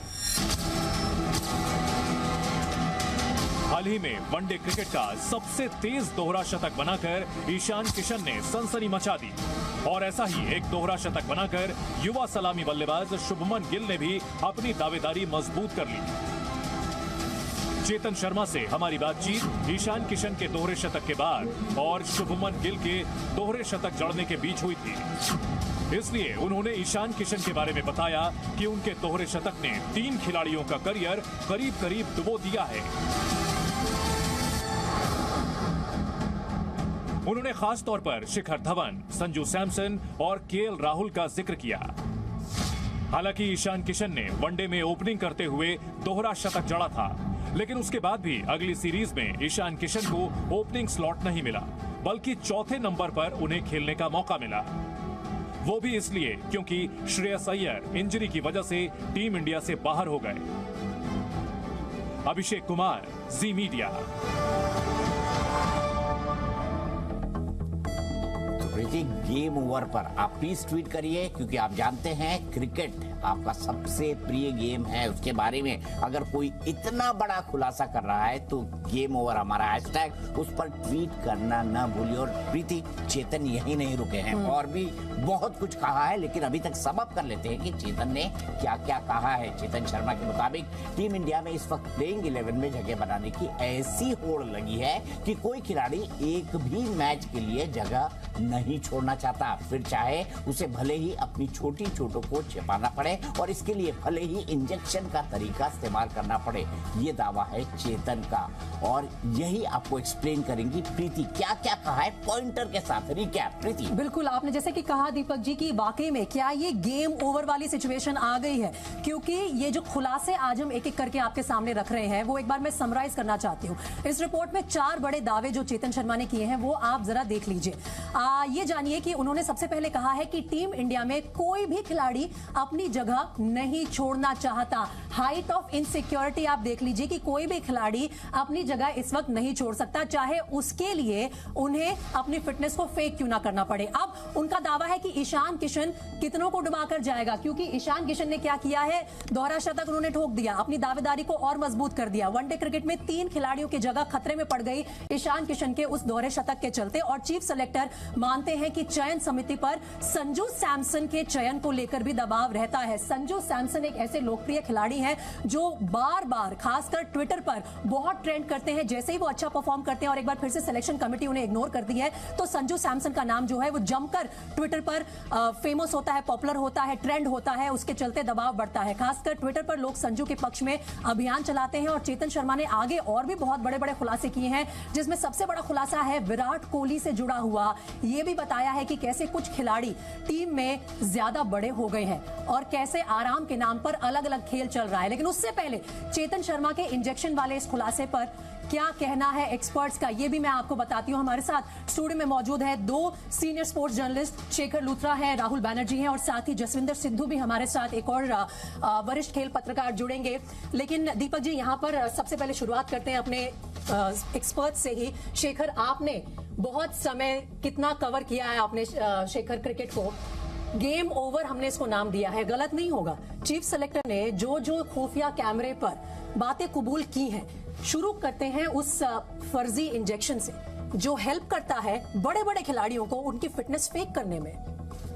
हाल ही में वनडे क्रिकेट का सबसे तेज दोहरा शतक बनाकर ईशान किशन ने सनसनी मचा दी, और ऐसा ही एक दोहरा शतक बनाकर युवा सलामी बल्लेबाज शुभमन गिल ने भी अपनी दावेदारी मजबूत कर ली। चेतन शर्मा से हमारी बातचीत ईशान किशन के दोहरे शतक के बाद और शुभमन गिल के दोहरे शतक जड़ने के बीच हुई थी। इसलिए उन्होंने ईशान किशन के बारे में बताया कि उनके दोहरे शतक ने 3 खिलाड़ियों का करियर करीब करीब डुबो दिया है। उन्होंने खास तौर पर शिखर धवन, संजू सैमसन और केएल राहुल का जिक्र किया। हालांकि ईशान किशन ने वनडे में ओपनिंग करते हुए दोहरा शतक जड़ा था, लेकिन उसके बाद भी अगली सीरीज में ईशान किशन को ओपनिंग स्लॉट नहीं मिला, बल्कि चौथे नंबर पर उन्हें खेलने का मौका मिला। वो भी इसलिए क्योंकि श्रेयस अय्यर इंजरी की वजह से टीम इंडिया से बाहर हो गए। अभिषेक कुमार, जी मीडिया। प्रीति, गेम ओवर पर आप प्लीज ट्वीट करिए, क्योंकि आप जानते हैं क्रिकेट आपका सबसे प्रिय गेम है। उसके बारे में अगर कोई इतना बड़ा खुलासा कर रहा है तो गेम ओवर हमारा हैशटैग, उस पर ट्वीट करना ना भूलिए। और प्रीति, चेतन यही नहीं रुके हैं, और भी बहुत कुछ कहा है, लेकिन अभी तक सम अप कर लेते हैं कि चेतन ने क्या क्या कहा है। चेतन शर्मा के मुताबिक टीम इंडिया में इस वक्त प्लेइंग 11 में जगह बनाने की ऐसी होड़ लगी है कि कोई खिलाड़ी एक भी मैच के लिए जगह नहीं छोड़ना चाहता, फिर चाहे उसे भले ही अपनी छोटी चोटों को छिपाना पड़े और इसके लिए भले ही इंजेक्शन का तरीका इस्तेमाल करना पड़े। ये दावा है चेतन का, और यही आपको एक्सप्लेन करेंगी प्रीति क्या क्या कहा है पॉइंटर के साथ। रिकैप प्रीति। बिल्कुल, आपने जैसे कि कहा दीपक जी की वाकई में क्या ये गेम ओवर वाली सिचुएशन आ गई है, क्योंकि ये जो खुलासे आज हम एक एक करके आपके सामने रख रहे हैं वो एक बार मैं समराइज करना चाहती हूँ। इस रिपोर्ट में 4 बड़े दावे जो चेतन शर्मा ने किए हैं वो आप जरा देख लीजिए। ये जानिए कि उन्होंने सबसे पहले कहा है कि टीम इंडिया में कोई भी खिलाड़ी अपनी जगह नहीं छोड़ना चाहता। हाइट ऑफ इनसिक्योरिटी आप देख लीजिए कि कोई भी खिलाड़ी अपनी जगह इस वक्त नहीं छोड़ सकता, चाहे उसके लिए उन्हें अपनी फिटनेस को फेक क्यों ना करना पड़े। अब उनका दावा है कि ईशान किशन कितनों को डुबाकर जाएगा, क्योंकि ईशान किशन ने क्या किया है, दोहरा शतक उन्होंने ठोक दिया, अपनी दावेदारी को और मजबूत कर दिया। वनडे क्रिकेट में 3 खिलाड़ियों की जगह खतरे में पड़ गई ईशान किशन के उस दोहरे शतक के चलते, और चीफ सेलेक्टर मानते हैं कि चयन समिति पर संजू सैमसन के चयन को लेकर भी दबाव रहता है। संजू सैमसन एक ऐसे लोकप्रिय खिलाड़ी हैं जो बार बार खासकर ट्विटर पर बहुत ट्रेंड करते हैं। जैसे ही वो अच्छा परफॉर्म करते हैं और एक बार फिर से सिलेक्शन कमेटी उन्हें इग्नोर करती है, तो संजू सैमसन का नाम जो है वो जमकर ट्विटर पर फेमस होता है, पॉपुलर होता है, ट्रेंड होता है, उसके चलते दबाव बढ़ता है। खासकर ट्विटर पर लोग संजू के पक्ष में अभियान चलाते हैं। और चेतन शर्मा ने आगे और भी बहुत बड़े बड़े खुलासे किए हैं, जिसमें सबसे बड़ा खुलासा है विराट कोहली से जुड़ा हुआ। ये भी बताया है कि कैसे कुछ खिलाड़ी टीम में ज्यादा बड़े हो गए हैं और कैसे आराम के नाम पर अलग अलग खेल चल रहा है। लेकिन उससे पहले चेतन शर्मा के इंजेक्शन वाले इस खुलासे पर क्या कहना है एक्सपर्ट्स का, ये भी मैं आपको बताती हूँ। हमारे साथ स्टूडियो में मौजूद है 2 senior sports journalist, Shekhar Luthra है, राहुल बैनर्जी हैं, और साथ ही जसविंदर सिद्धू भी हमारे साथ, एक और वरिष्ठ खेल पत्रकार जुड़ेंगे। लेकिन दीपक जी, यहाँ पर सबसे पहले शुरुआत करते हैं अपने एक्सपर्ट से ही। शेखर, आपने बहुत समय कितना कवर किया है आपने शेखर क्रिकेट को, गेम ओवर हमने इसको नाम दिया है, गलत नहीं होगा। चीफ सेलेक्टर ने जो जो खुफिया कैमरे पर बातें कबूल की हैं, शुरू करते हैं उस फर्जी इंजेक्शन से जो हेल्प करता है बड़े बड़े खिलाड़ियों को उनकी फिटनेस फेक करने में।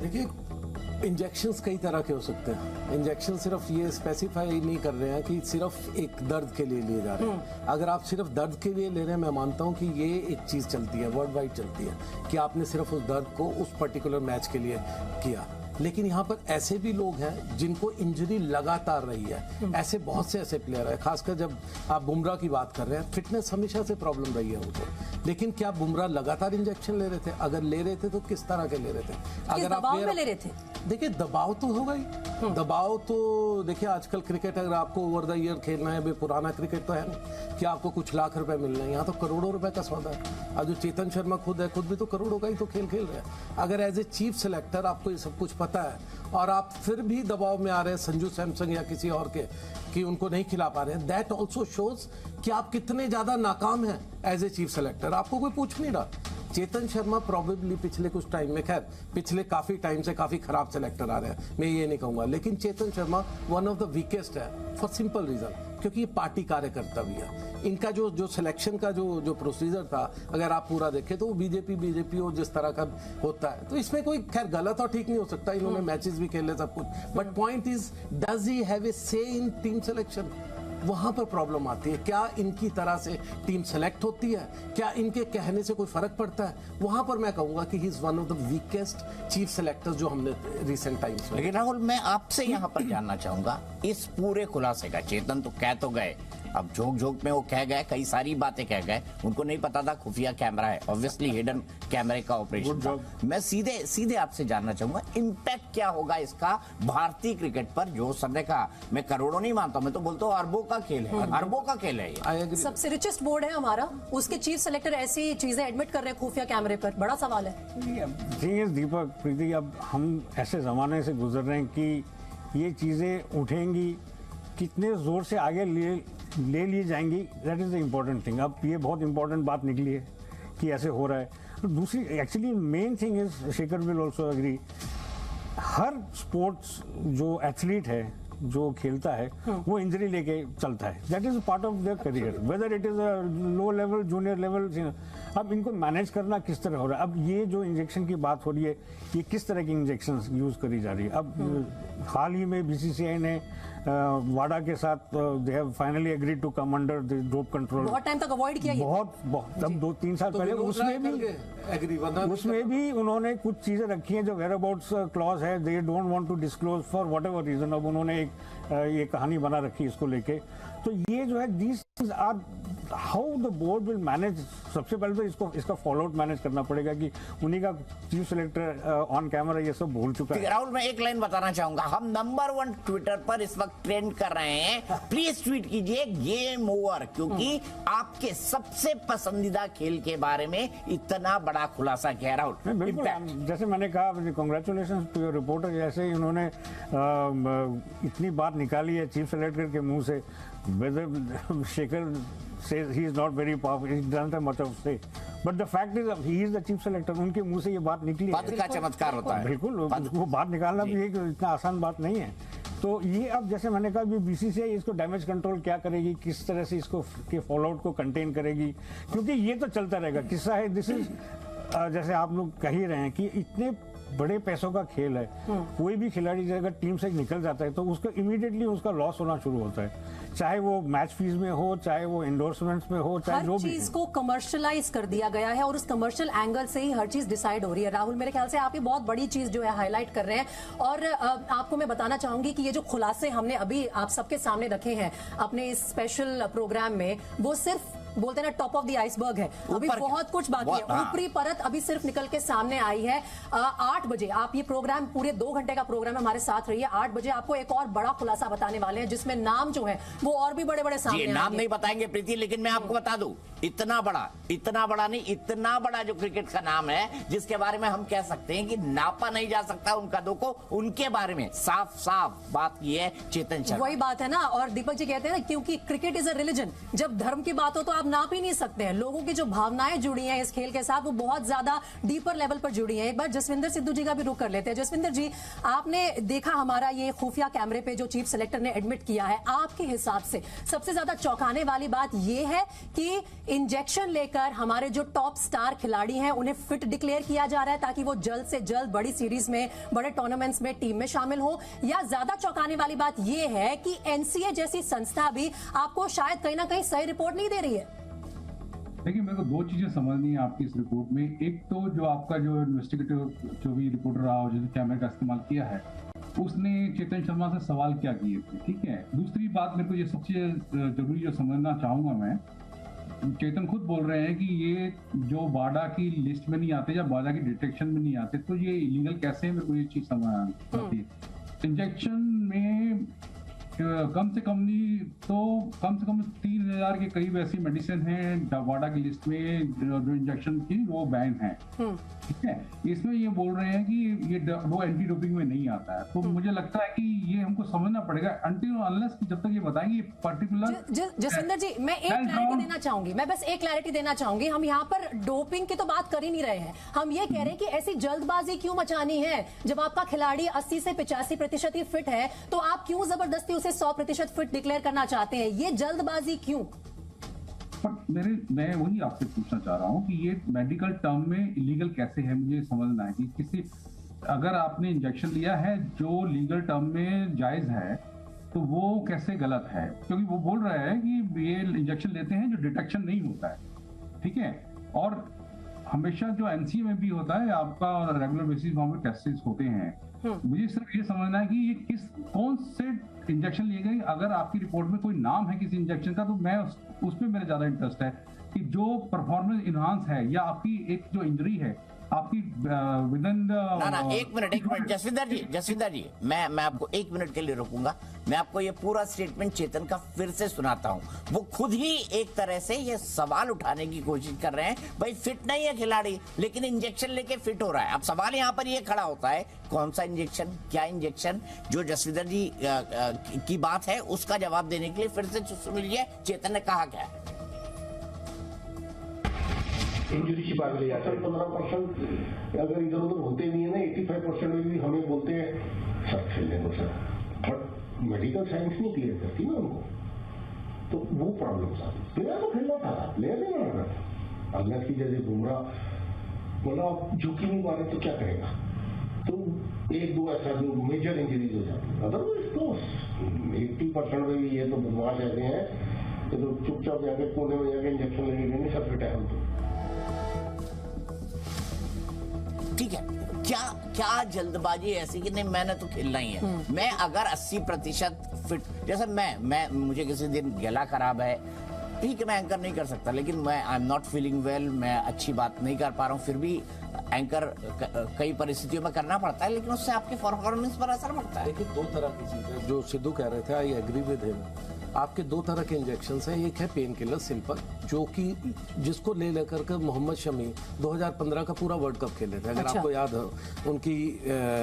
देखिए, इंजेक्शंस कई तरह के हो सकते हैं। इंजेक्शन सिर्फ ये स्पेसिफाई नहीं कर रहे हैं कि सिर्फ एक दर्द के लिए लिए जा रहे हैं। अगर आप सिर्फ दर्द के लिए ले रहे हैं, मैं मानता हूं कि ये एक चीज चलती है, वर्ल्ड वाइड चलती है कि आपने सिर्फ उस दर्द को उस पर्टिकुलर मैच के लिए किया। लेकिन यहाँ पर ऐसे भी लोग हैं जिनको इंजरी लगातार रही है। ऐसे बहुत से ऐसे प्लेयर हैं, खासकर जब आप बुमराह की बात कर रहे हैं, फिटनेस हमेशा से प्रॉब्लम रही है उनको। लेकिन क्या बुमराह लगातार इंजेक्शन ले रहे थे? अगर ले रहे थे तो किस तरह के ले रहे थे? अगर आप दबाव में ले रहे थे? देखिए, दबाव तो होगा ही। दबाव तो देखिए, आजकल क्रिकेट अगर आपको ओवर द ईयर खेलना है, पुराना क्रिकेट तो है नहीं कि आपको कुछ लाख रुपए मिल रहे हैं। यहाँ तो करोड़ों रुपए का सौदा है। और जो चेतन शर्मा खुद है, खुद भी तो करोड़ों का ही तो खेल खेल रहे हैं। अगर एज ए चीफ सेलेक्टर आपको ये सब कुछ पता है और आप फिर भी दबाव में आ रहे हैं संजू सैमसन या किसी और के कि उनको नहीं खिला पा रहे हैं, दैट ऑल्सो शोज कि आप कितने ज्यादा नाकाम हैं एज ए चीफ सेलेक्टर। आपको कोई पूछ नहीं रहा। चेतन शर्मा प्रोबेबली पिछले कुछ टाइम में, खैर पिछले काफी टाइम से काफी खराब सेलेक्टर आ रहे हैं, मैं ये नहीं कहूंगा, लेकिन Chetan Sharma one of the weakest है फॉर सिंपल रीजन, क्योंकि ये पार्टी कार्यकर्ता भी है। इनका जो सिलेक्शन का जो प्रोसीजर था, अगर आप पूरा देखें तो वो बीजेपी और जिस तरह का होता है, तो इसमें कोई खैर गलत और ठीक नहीं हो सकता। इन्होंने मैचेस भी खेले, सब कुछ, but point is does he have a से इन टीम सिलेक्शन? वहां पर प्रॉब्लम आती है। क्या इनकी तरह से टीम सेलेक्ट होती है? क्या इनके कहने से कोई फर्क पड़ता है? वहां पर मैं कहूंगा कि he is one of the weakest chief selectors जो हमने रिसेंट टाइम्स में। लेकिन राहुल, मैं आपसे यहाँ पर जानना चाहूंगा इस पूरे खुलासे का। चेतन तो कह तो गए, अब झोंक में वो कह गए, कई सारी बातें कह गए, उनको नहीं पता था खुफिया कैमरा है, ऑब्वियसली हिडन कैमरे का ऑपरेशन था। मैं सीधे आपसे जानना चाहूंगा इम्पैक्ट क्या होगा इसका भारतीय क्रिकेट पर? जो सर ने कहा, मैं करोड़ों नहीं मानता, मैं तो बोलता हूँ अरबों का खेल है, अरबों का खेल है ये। सबसे रिचेस्ट बोर्ड है हमारा, उसके चीफ सेलेक्टर ऐसी चीजें एडमिट कर रहे हैं खुफिया कैमरे पर, बड़ा सवाल है। दीपक, प्रीति, अब हम ऐसे जमाने से गुजर रहे हैं कि ये चीजें उठेंगी, कितने जोर से आगे ले लिए जाएंगी, that is the important thing. अब ये बहुत इंपॉर्टेंट बात निकली है कि ऐसे हो रहा है। दूसरी actually main thing is, Shekhar will also agree, हर स्पोर्ट्स जो एथलीट है, जो खेलता है, वो इंजरी लेके चलता है। That is part of their career, whether it is a low level, junior level. अब इनको मैनेज करना किस तरह हो रहा है? अब ये जो इंजेक्शन की बात हो रही है, ये किस तरह की इंजेक्शन यूज करी जा रही है? अब हाल ही में बीसीसीआई ने वाडा के साथ they have finally agreed to come under the dope control. बहुत टाइम तक अवॉइड किया, बहुत तब 2-3 साल पहले उसमें भी उन्होंने कुछ चीजें रखी हैं जो वेयर अबाउट्स क्लॉज है, they don't want to disclose for whatever reason. अब उन्होंने एक ये कहानी बना रखी इसको लेके। तो ये जो है, these things are how the board will manage. सबसे पहले तो इसका फॉलो आउट मैनेज करना पड़ेगा कि उन्हीं का चीफ सेलेक्टर ऑन कैमरा ये सब बोल चुका है। राहुल, मैं एक लाइन बताना चाहूंगा, हम नंबर 1 ट्विटर पर इस वक्त ट्रेंड कर रहे हैं, प्लीज ट्वीट कीजिए गेम ओवर, क्योंकि आपके सबसे पसंदीदा खेल के बारे में इतना बड़ा खुलासा किया है। राहुल, बिल्कुल, जैसे मैंने कहा, कांग्रेचुलेशन टू योर रिपोर्टर, जैसे इन्होंने इतनी बात निकाली है चीफ सेलेक्टर के मुंह से। Shekhar says he is not very powerful, he doesn't have much of say, but the fact is he is the chief selector, उनके मुंह से ये बात निकली है। पद का चमत्कार होता है। बिल्कुल, वो बात निकालना भी एक इतना आसान बात नहीं है। तो ये अब जैसे मैंने कहा, बीसीसीआई इसको डैमेज कंट्रोल क्या करेगी, किस तरह से इसको के फॉलो आउट को कंटेन करेगी, क्योंकि ये तो चलता रहेगा। किस्सा है, दिस इज जैसे आप लोग कह ही रहे हैं कि इतने बड़े पैसों का खेल है, कोई भी खिलाड़ी अगर टीम से निकल जाता है तो उसका इमीडिएटली उसका लॉस होना शुरू होता है, चाहे वो मैच फीस में हो, चाहे वो एंडोर्समेंट्स में हो, चाहे जो भी। हर चीज को कमर्शियलाइज कर दिया गया है और उस कमर्शियल एंगल से ही हर चीज डिसाइड हो रही है। राहुल, मेरे ख्याल से आप ये बहुत बड़ी चीज जो है हाईलाइट कर रहे हैं। और आपको मैं बताना चाहूंगी कि ये जो खुलासे हमने अभी आप सबके सामने रखे हैं अपने इस स्पेशल प्रोग्राम में, वो सिर्फ बोलते हैं ना टॉप ऑफ द आइसबर्ग है, अभी बहुत कुछ बाकी है। ऊपरी परत अभी सिर्फ निकल के सामने आई है। 8 बजे आप ये प्रोग्राम, पूरे 2 घंटे का प्रोग्राम हमारे साथ रहिए। 8 बजे आपको एक और बड़ा खुलासा बताने वाले हैं, जिसमें नाम जो है वो और भी बड़े बड़े सामने आएंगे। नाम नहीं बताएंगे प्रीति, लेकिन मैं आपको बता दूं, इतना बड़ा नहीं, इतना बड़ा जो क्रिकेट का नाम है, जिसके बारे में हम कह सकते हैं कि नापा नहीं जा सकता उन कदों को, उनके बारे में साफ साफ बात की है चेतन शर्मा। वही बात है ना, और दीपक जी कहते हैं ना, क्योंकि क्रिकेट इज अ रिलीजन, जब धर्म की बात हो तो आप आप नाप ही नहीं सकते हैं। लोगों की जो भावनाएं जुड़ी हैं इस खेल के साथ वो बहुत ज्यादा डीपर लेवल पर जुड़ी हैं। एक बार जसविंदर सिद्धू जी का भी रुख कर लेते हैं। जसविंदर जी, आपने देखा हमारा ये खुफिया कैमरे पे जो चीफ सेलेक्टर ने एडमिट किया है, आपके हिसाब से सबसे ज्यादा चौंकाने वाली बात ये है कि इंजेक्शन लेकर हमारे जो टॉप स्टार खिलाड़ी हैं उन्हें फिट डिक्लेयर किया जा रहा है ताकि वो जल्द से जल्द बड़ी सीरीज में, बड़े टूर्नामेंट्स में टीम में शामिल हो, या ज्यादा चौंकाने वाली बात ये है कि एनसीए जैसी संस्था भी आपको शायद कहीं ना कहीं सही रिपोर्ट नहीं दे रही है? देखिए, मेरे को दो चीजें समझनी है आपकी इस रिपोर्ट में। एक तो जो आपका जो इन्वेस्टिगेटिव जो भी रिपोर्टर रहा हो, जिसने कैमरे का इस्तेमाल किया है, उसने चेतन शर्मा से सवाल क्या किए थे, ठीक है। दूसरी बात मेरे को ये सबसे जरूरी जो समझना चाहूंगा मैं, चेतन खुद बोल रहे हैं कि ये जो वाडा की लिस्ट में नहीं आते या वाडा की डिटेक्शन में नहीं आते, तो ये इलीगल कैसे है, मेरे को ये चीज समझ आती है। इंजेक्शन में कम से कम नहीं तो कम से कम 3000 के करीब ऐसी मेडिसिन है वाडा की लिस्ट में जो इंजेक्शन की वो बैन है, ठीक है। इसमें ये बोल रहे हैं कि ये वो एंटी डोपिंग में नहीं आता है। तो मुझे लगता है कि ये हमको समझना पड़ेगा अनटिल अनलेस जब तक ये बताएंगे पर्टिकुलर। जसविंदर जी, मैं एक क्लैरिटी देना चाहूंगी, मैं बस एक क्लैरिटी देना चाहूंगी। हम यहाँ पर डोपिंग की तो बात कर ही नहीं रहे हैं, हम ये कह रहे हैं कि ऐसी जल्दबाजी क्यों मचानी है? जब आपका खिलाड़ी 80 से 85% ही फिट है तो आप क्यों जबरदस्ती 100% फिट डिक्लेयर करना चाहते हैं? ये जल्दबाजी क्यों? मैं वही आपसे पूछना चाह रहा हूँ कि ये मेडिकल टर्म में इलीगल कैसे है, मुझे समझना है कि किसी अगर आपने इंजेक्शन लिया है जो लीगल टर्म में जायज है तो वो कैसे गलत है? क्योंकि वो बोल रहा है कि ये इंजेक्शन लेते हैं जो डिटेक्शन नहीं होता है, ठीक है। और हमेशा जो एनसीए में भी होता है आपका रेगुलर बेसिस वहां पे टेस्ट होते हैं। मुझे सिर्फ ये समझना है कि ये कौन से इंजेक्शन लिए गए। अगर आपकी रिपोर्ट में कोई नाम है किसी इंजेक्शन का तो मैं उसमें मेरा ज्यादा इंटरेस्ट है कि जो परफॉर्मेंस इनहांस है या आपकी एक जो इंजरी है आपकी विद इन ना एक मिनट जसविंदर जी मैं आपको 1 मिनट के लिए रोकूंगा। मैं आपको ये पूरा स्टेटमेंट चेतन का फिर से सुनाता हूँ। वो खुद ही एक तरह से ये सवाल उठाने की कोशिश कर रहे हैं, भाई फिट नहीं है खिलाड़ी लेकिन इंजेक्शन लेके फिट हो रहा है। अब सवाल यहाँ पर ये खड़ा होता है, कौन सा इंजेक्शन, क्या इंजेक्शन? जो जसविंदर जी की बात है उसका जवाब देने के लिए फिर से सुन लीजिए चेतन ने कहा क्या है। इंजरी छिपा के ले जाते हैं। 15% अगर इधर उधर होते नहीं है ना, 85% में भी हमें बोलते हैं सर खेलने को सर, बट मेडिकल साइंस नहीं क्लियर करती ना उनको, तो वो प्रॉब्लम आती। प्लेयर तो खेलना था, प्लेयर नहीं बना था। अगला की जैसे बुमराह मतलब झुकी नहीं मारे तो क्या करेगा? तो 1-2 ऐसा जो मेजर इंजरीज हो जाती है। अदरवाइज तो 80% में भी ये तो बदमाश ऐसे हैं तो चुपचाप जाके कोने में जाके इंजेक्शन लेके देंगे, सब फिट है हम तो। ठीक है, क्या जल्दबाजी ऐसी कि नहीं मैंने तो खेलना ही है। मैं अगर 80% फिट, जैसे मैं मुझे किसी दिन गला खराब है, ठीक है मैं एंकर नहीं कर सकता, लेकिन मैं I am not feeling well, मैं अच्छी बात नहीं कर पा रहा हूँ, फिर भी एंकर कई परिस्थितियों में करना पड़ता है, लेकिन उससे आपके परफॉर्मेंस पर असर पड़ता है। देखिए 2 तरह की चीज है जो सिद्धू कह रहे थे, आई एग्री विद हिम। आपके 2 तरह के इंजेक्शन हैं। एक है पेन किलर सिंपल, जो कि जिसको ले लेकर के मोहम्मद शमी 2015 का पूरा वर्ल्ड कप खेले थे, अगर आपको याद हो। उनकी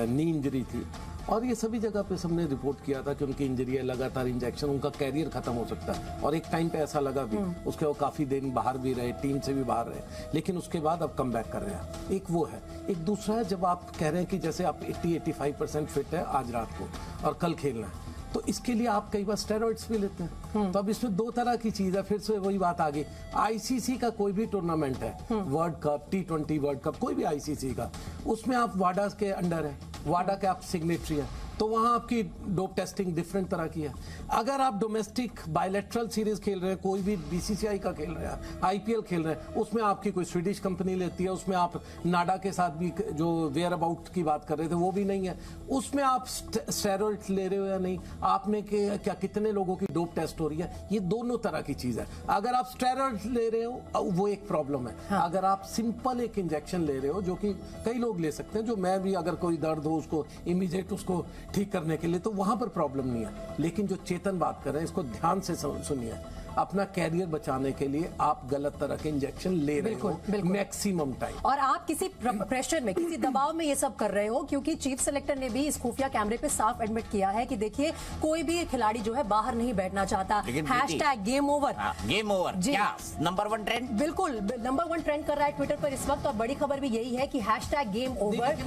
नी इंजरी थी और ये सभी जगह पे सबने रिपोर्ट किया था कि उनकी इंजरी है, लगातार इंजेक्शन, उनका कैरियर खत्म हो सकता है। और एक टाइम पे ऐसा लगा भी, उसके वो काफी दिन बाहर भी रहे, टीम से भी बाहर रहे, लेकिन उसके बाद अब कम बैक कर रहे हैं। एक वो है। एक दूसरा है जब आप कह रहे हैं कि जैसे आप 80-85% फिट है आज रात को और कल खेलना है, तो इसके लिए आप कई बार स्टेरॉइड्स भी लेते हैं। तो अब इसमें 2 तरह की चीज है। फिर से वही बात आ गई, आईसीसी का कोई भी टूर्नामेंट है, world cup, T20 world cup, कोई भी आईसीसी का, उसमें आप वाडा के अंडर है, वाडा के आप सिग्नेटरी है, तो वहां आपकी डोप टेस्टिंग डिफरेंट तरह की है। अगर आप डोमेस्टिक बायलैटरल सीरीज खेल रहे हैं, कोई भी बीसीसीआई का खेल रहे हैं, आईपीएल खेल रहे हैं, उसमें आपकी कोई स्वीडिश कंपनी लेती है, उसमें आप नाडा के साथ भी जो वेयर अबाउट की बात कर रहे थे वो भी नहीं है, उसमें आप स्टेरॉइड्स ले रहे हो या नहीं, आपने क्या कितने लोगों की डोप टेस्ट हो रही है, ये दोनों तरह की चीज है। अगर आप स्टेरॉइड्स ले रहे हो वो एक प्रॉब्लम है। अगर आप सिंपल एक इंजेक्शन ले रहे हो, जो कि कई लोग ले सकते हैं, जो मैं भी, अगर कोई दर्द हो उसको इमीडिएट उसको ठीक करने के लिए, तो वहां पर प्रॉब्लम नहीं है। लेकिन जो चेतन बात कर रहे हैं, इसको ध्यान से सुनिए। अपना कैरियर बचाने के लिए आप गलत तरह के इंजेक्शन ले रहे हो मैक्सिमम टाइम, और आप किसी प्रेशर में, किसी दबाव में ये सब कर रहे हो, क्योंकि चीफ सेलेक्टर ने भी इस खुफिया कैमरे पे साफ एडमिट किया है कि देखिए कोई भी खिलाड़ी जो है बाहर नहीं बैठना चाहता। Hashtag game over, game over क्या नंबर 1 ट्रेंड? बिल्कुल नंबर 1 ट्रेंड कर रहा है ट्विटर पर इस वक्त। और बड़ी खबर भी यही है कि हैशटैग गेम ओवर,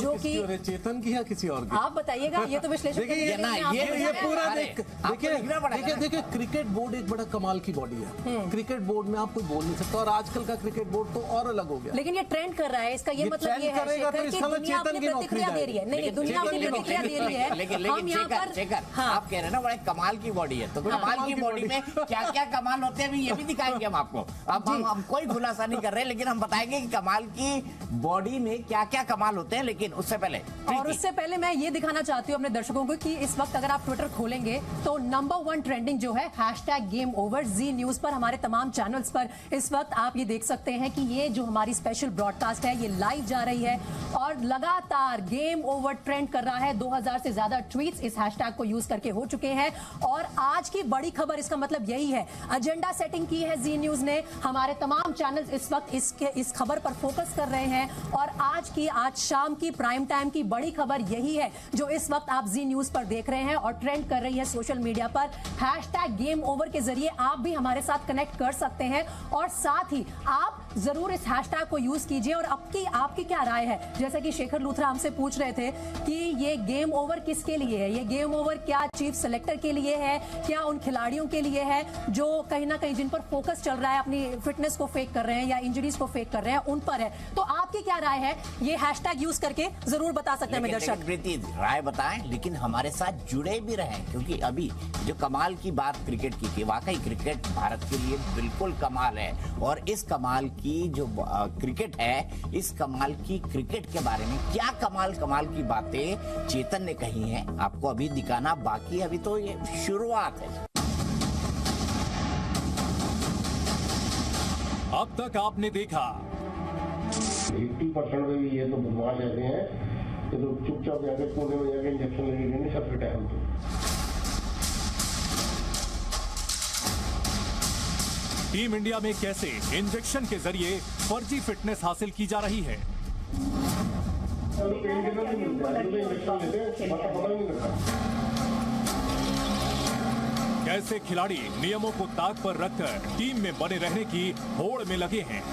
जो कि चेतन की या किसी और की, आप बताइएगा। ये तो विश्लेषण ये पूरा देखिए क्रिकेट बोर्ड एक बड़ा कमाल की बॉडी है। क्रिकेट बोर्ड में आप कोई बोल नहीं सकता, और आजकल का क्रिकेट बोर्ड तो और अलग हो गया। लेकिन ये ट्रेंड कर रहा है, इसका ये मतलब ये है कि दुनिया अपनी प्रतिक्रिया दे रही है। नहीं, दुनिया अपनी प्रतिक्रिया दे रही है। लेकिन आप कह रहे हैं ना बड़ा कमाल की बॉडी है, तो कमाल की बॉडी में क्या क्या कमाल होते हैं ये भी दिखाएंगे हम आपको। अब हम कोई खुलासा नहीं कर रहे, लेकिन हम बताएंगे कि कमाल की बॉडी में क्या क्या कमाल होते हैं। लेकिन उससे पहले मैं ये दिखाना चाहती हूँ अपने दर्शकों को कि इस वक्त अगर आप ट्विटर खोलेंगे तो नंबर 1 ट्रेंडिंग जो है हैशटैग गेम ओवर, जी न्यूज पर, हमारे तमाम चैनल्स पर इस वक्त आप ये देख सकते हैं कि ये जो हमारी स्पेशल ब्रॉडकास्ट है ये लाइव जा रही है और लगातार गेम ओवर ट्रेंड कर रहा है। 2000 से ज्यादा ट्वीट्स इस हैशटैग को यूज करके हो चुके हैं। और आज की बड़ी खबर, इसका मतलब यही है, एजेंडा सेटिंग की है जी न्यूज ने। हमारे तमाम चैनल्स इस वक्त इस खबर पर फोकस कर रहे हैं, और आज शाम की प्राइम टाइम की बड़ी खबर यही है जो इस वक्त आप जी न्यूज पर देख रहे हैं और ट्रेंड कर रही है सोशल मीडिया पर। हैशटैग गेम ओवर के जरिए आप भी हमारे साथ कनेक्ट कर सकते हैं, और साथ ही आप जरूर इस हैशटैग को यूज कीजिए। और आपकी क्या राय है? जैसे कि शेखर लूथरा हमसे पूछ रहे थे कि ये गेम ओवर किसके लिए है? ये गेम ओवर क्या चीफ सेलेक्टर के लिए है, क्या उन खिलाड़ियों के लिए है जो कहीं ना कहीं जिन पर फोकस चल रहा है, अपनी फिटनेस को फेक कर रहे हैं या इंजरीज को फेक कर रहे हैं, उन पर है? तो आपकी क्या राय है? ये हैशटैग यूज करके जरूर बता सकते हैं दर्शक। प्रीति राय बताएं, लेकिन हमारे साथ जुड़े भी रहें, क्योंकि अभी जो कमाल की बात क्रिकेट की थी, वाकई क्रिकेट भारत के लिए बिल्कुल कमाल है। और इस कमाल की जो क्रिकेट है, इस कमाल की क्रिकेट के बारे में क्या कमाल की बातें चेतन ने कही हैं, आपको अभी दिखाना बाकी है। अभी तो ये शुरुआत है। अब तक आपने देखा 80% में भी ये तो बदमाश ऐसे हैं कि तो चुपचाप जाके कोने में जाके इंजेक्शन लगेंगे नहीं सबके टाइम पे। टीम इंडिया में कैसे इंजेक्शन के जरिए फर्जी फिटनेस हासिल की जा रही है? पेन किलर नहीं मिलता, इंजेक्शन लेते हैं, पता ही नहीं लगता। कैसे खिलाड़ी नियमों को ताक पर रखकर टीम में बने रहने की होड़ में लगे हैं?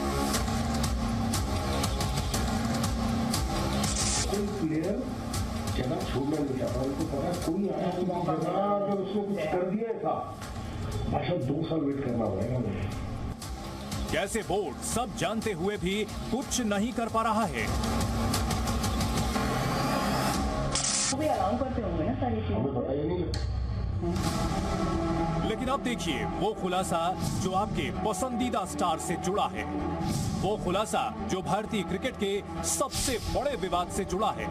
प्लेयर जगह छोड़ना नहीं चाहता, उनको पता कोई आया अगर उसने कुछ कर दिया था, अच्छा 2 साल वेट करना पड़ेगा मुझे। कैसे बोर्ड सब जानते हुए भी कुछ नहीं कर पा रहा है? वो भी अलाउ करते होंगे ना सारी चीजें, हमें पता ही नहीं लगता। लेकिन अब देखिए वो खुलासा जो आपके पसंदीदा स्टार से जुड़ा है, वो खुलासा जो भारतीय क्रिकेट के सबसे बड़े विवाद से जुड़ा है।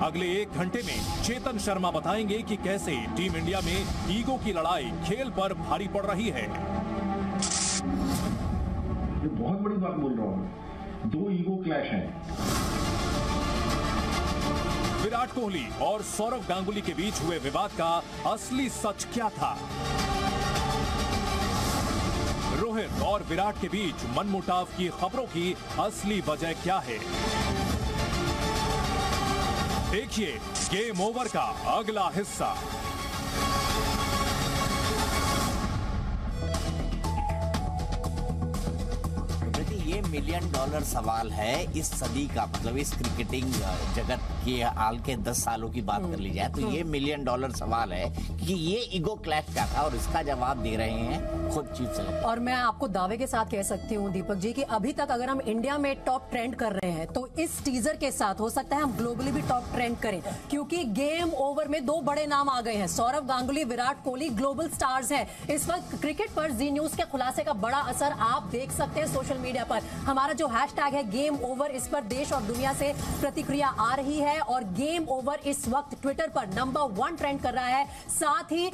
अगले 1 घंटे में चेतन शर्मा बताएंगे कि कैसे टीम इंडिया में ईगो की लड़ाई खेल पर भारी पड़ रही है। ये बहुत बड़ी बात बोल रहा हूँ, 2 ईगो क्लैश हैं। विराट कोहली और सौरव गांगुली के बीच हुए विवाद का असली सच क्या था? रोहित और विराट के बीच मनमुटाव की खबरों की असली वजह क्या है? देखिए गेम ओवर का अगला हिस्सा। ये $1 मिलियन सवाल है इस सदी का, मतलब इस क्रिकेटिंग जगत के हाल के 10 सालों की बात कर ली जाए तो ये $1 मिलियन सवाल है कि ये ईगो क्लैश क्या था, और इसका जवाब दे रहे हैं खुद चीफ सेलेक्टर। और मैं आपको दावे के साथ कह सकती हूँ दीपक जी कि अभी तक अगर हम इंडिया में टॉप ट्रेंड कर रहे हैं तो इस टीजर के साथ हो सकता है हम ग्लोबली भी टॉप ट्रेंड करें, क्योंकि गेम ओवर में 2 बड़े नाम आ गए हैं। सौरव गांगुली, विराट कोहली ग्लोबल स्टार्स हैं। इस वक्त क्रिकेट पर जी न्यूज के खुलासे का बड़ा असर आप देख सकते हैं सोशल मीडिया पर। हमारा जो हैशटैग है गेम ओवर, इस पर देश और दुनिया से प्रतिक्रिया आ रही है। है और गेम ओवर इस वक्त ट्विटर पर नंबर 1 ट्रेंड कर रहा है। साथ ही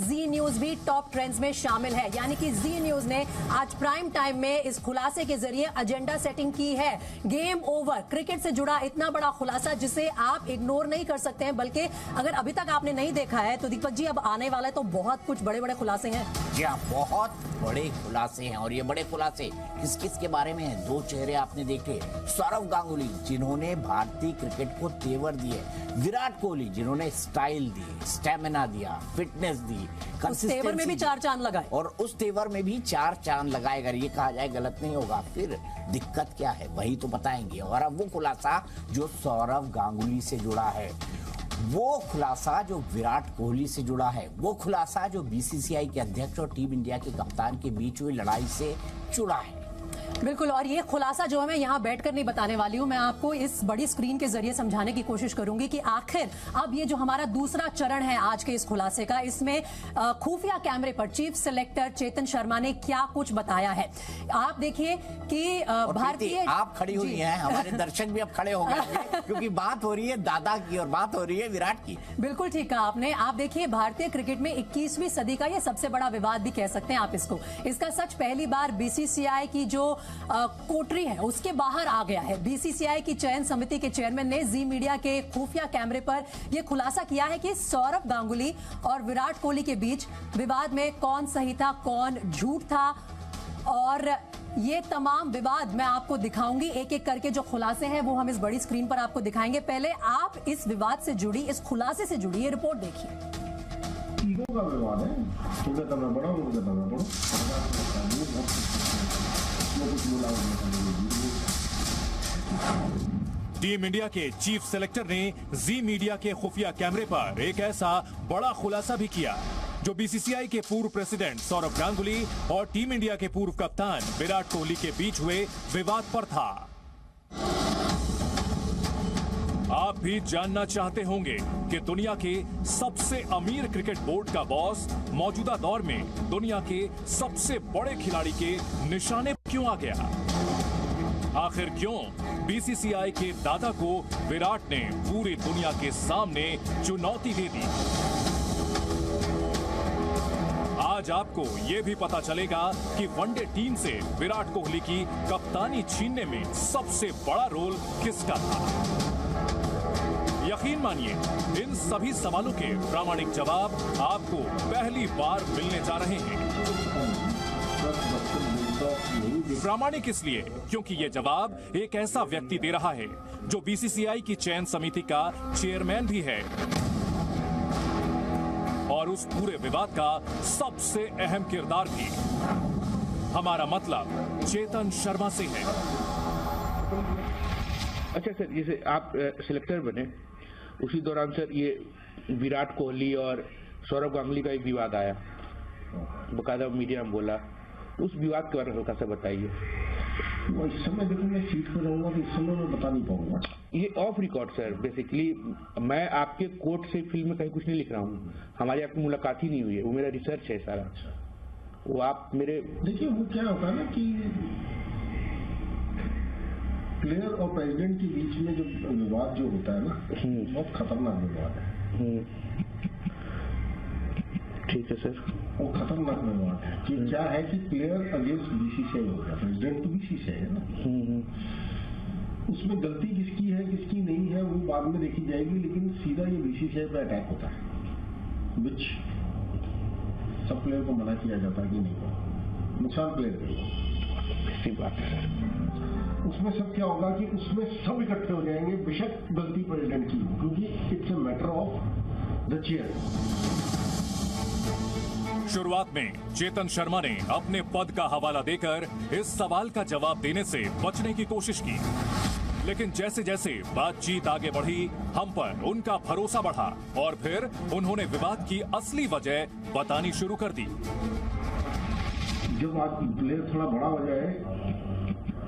#ZNews भी टॉप ट्रेंड्स में शामिल है। यानी कि जी न्यूज ने आज प्राइम टाइम में इस खुलासे के जरिए एजेंडा सेटिंग की है। गेम ओवर, क्रिकेट से जुड़ा इतना बड़ा खुलासा जिसे आप इग्नोर नहीं कर सकते हैं, बल्कि अगर अभी तक आपने नहीं देखा है तो दीपक जी अब आने वाला है तो बहुत कुछ बड़े बड़े खुलासे हैं। जी हाँ, बहुत बड़े खुलासे हैं और ये बड़े खुलासे किस किस के बारे में हैं? 2 चेहरे आपने देखे, सौरव गांगुली जिन्होंने भारतीय क्रिकेट को तेवर दिए, विराट कोहली जिन्होंने स्टाइल दी, स्टेमिना दिया, फिटनेस दी, उस तेवर में भी 4 चांद लगाए और उस तेवर में भी 4 चांद लगाए। अगर ये कहा जाए गलत नहीं होगा। फिर दिक्कत क्या है वही तो बताएंगे। और अब वो खुलासा जो सौरव गांगुली से जुड़ा है, वो खुलासा जो विराट कोहली से जुड़ा है, वो खुलासा जो बीसीसीआई के अध्यक्ष और टीम इंडिया के कप्तान के बीच हुई लड़ाई से जुड़ा है। बिल्कुल, और ये खुलासा जो है मैं यहाँ बैठकर नहीं बताने वाली हूँ, मैं आपको इस बड़ी स्क्रीन के जरिए समझाने की कोशिश करूंगी कि आखिर अब ये जो हमारा दूसरा चरण है आज के इस खुलासे का, इसमें खुफिया कैमरे पर चीफ सिलेक्टर चेतन शर्मा ने क्या कुछ बताया है। आप देखिए कि भारतीय, आप खड़ी हुई हैं, हमारे दर्शक भी अब खड़े हो गए क्योंकि बात हो रही है दादा की और बात हो रही है विराट की। बिल्कुल ठीक कहा आपने। आप देखिए भारतीय क्रिकेट में 21वीं सदी का ये सबसे बड़ा विवाद भी कह सकते हैं आप इसको। इसका सच पहली बार बीसीसीआई की जो कोटरी है उसके बाहर आ गया है। बीसीसीआई की चयन समिति के चेयरमैन ने जी मीडिया के खुफिया कैमरे पर यह खुलासा किया है कि सौरव गांगुली और विराट कोहली के बीच विवाद में कौन सही था, कौन झूठ था, और ये तमाम विवाद मैं आपको दिखाऊंगी एक एक करके। जो खुलासे हैं वो हम इस बड़ी स्क्रीन पर आपको दिखाएंगे। पहले आप इस विवाद से जुड़ी, इस खुलासे से जुड़ी ये रिपोर्ट देखिए। ईगो का विवाद है, तुम्हें करना पड़ा, मुझे करना पड़ा। टीम इंडिया के चीफ सेलेक्टर ने जी मीडिया के खुफिया कैमरे पर एक ऐसा बड़ा खुलासा भी किया जो बीसीसीआई के पूर्व प्रेसिडेंट सौरव गांगुली और टीम इंडिया के पूर्व कप्तान विराट कोहली के बीच हुए विवाद पर था। आप भी जानना चाहते होंगे कि दुनिया के सबसे अमीर क्रिकेट बोर्ड का बॉस मौजूदा दौर में दुनिया के सबसे बड़े खिलाड़ी के निशाने क्यों आ गया? आखिर क्यों बीसीसीआई के दादा को विराट ने पूरी दुनिया के सामने चुनौती दे दी? आज आपको यह भी पता चलेगा कि वनडे टीम से विराट कोहली की कप्तानी छीनने में सबसे बड़ा रोल किसका था। यकीन मानिए इन सभी सवालों के प्रामाणिक जवाब आपको पहली बार मिलने जा रहे हैं। प्रामाणिक इसलिए क्योंकि ये जवाब एक ऐसा व्यक्ति दे रहा है जो बीसीसीआई की चयन समिति का चेयरमैन भी है और उस पूरे विवाद का सबसे अहम किरदार भी। हमारा मतलब चेतन शर्मा से है। अच्छा सर, जैसे आप सिलेक्टर बने उसी दौरान सर ये विराट कोहली और सौरव गांगुली का एक विवाद आया, बकायदा मीडिया में बोला, उस विवाद के बारे में हल्का सा बताइए। इस समय देखो मैं सीट पर रहूंगा तो इस समय मैं बता नहीं पाऊंगा। ये ऑफ रिकॉर्ड सर, बेसिकली मैं आपके कोर्ट से फिल्म में कहीं कुछ नहीं लिख रहा हूँ, हमारी आपकी मुलाकात ही नहीं हुई है, वो मेरा रिसर्च है सारा। वो आप मेरे देखिए वो क्या होता है ना कि प्लेयर और प्रेसिडेंट के बीच में जो विवाद जो होता है ना, बहुत खतरनाक विवाद है। ठीक है सर। वो खतरनाक विवाद है कि क्या है कि प्लेयर अगेंस्ट बीसीसीआई हो गया, प्रेसिडेंट तो बीसीसीआई है ना, उसमें गलती किसकी है किसकी नहीं है वो बाद में देखी जाएगी, लेकिन सीधा ये बीसीसीआई पे अटैक होता है, विच सब प्लेयर को मना किया जाता है कि नहीं हो, नुकसान प्लेयर को। ऐसी बात है सर। उसमें सब क्या होगा कि उसमें सब इकट्ठे हो जाएंगे, बेशक गलती प्रेसिडेंट की, क्योंकि it's a matter of the chair. शुरुआत में चेतन शर्मा ने अपने पद का हवाला देकर इस सवाल का जवाब देने से बचने की कोशिश की, लेकिन जैसे जैसे बातचीत आगे बढ़ी हम पर उनका भरोसा बढ़ा और फिर उन्होंने विवाद की असली वजह बतानी शुरू कर दी। जब आज प्लेयर थोड़ा बड़ा हो जाए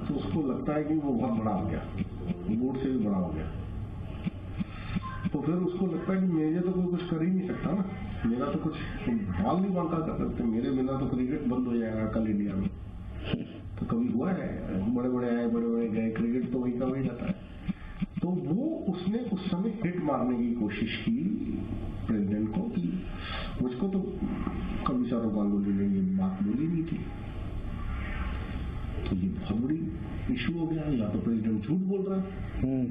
तो उसको लगता है कि वो बहुत बड़ा हो गया, बोर्ड से भी बड़ा हो गया, तो फिर उसको लगता है कि मेरे तो कोई कुछ कर ही नहीं सकता ना, मेरा तो कुछ बाल नहीं बनता कर सकते, मेरे बिना तो क्रिकेट बंद हो जाएगा कल इंडिया में। तो कभी हुआ है, बड़े बड़े आए बड़े बड़े गए, क्रिकेट तो वही का वही रहता है। तो तो वो उसने उस समय हिट मारने की कोशिश की प्रेसिडेंट को कि मुझको तो कभी सौरव गांगुली ने ये बात बोली नहीं थी। तो ये बहुत बड़ी इशू हो गया, या तो प्रेसिडेंट झूठ बोल रहा है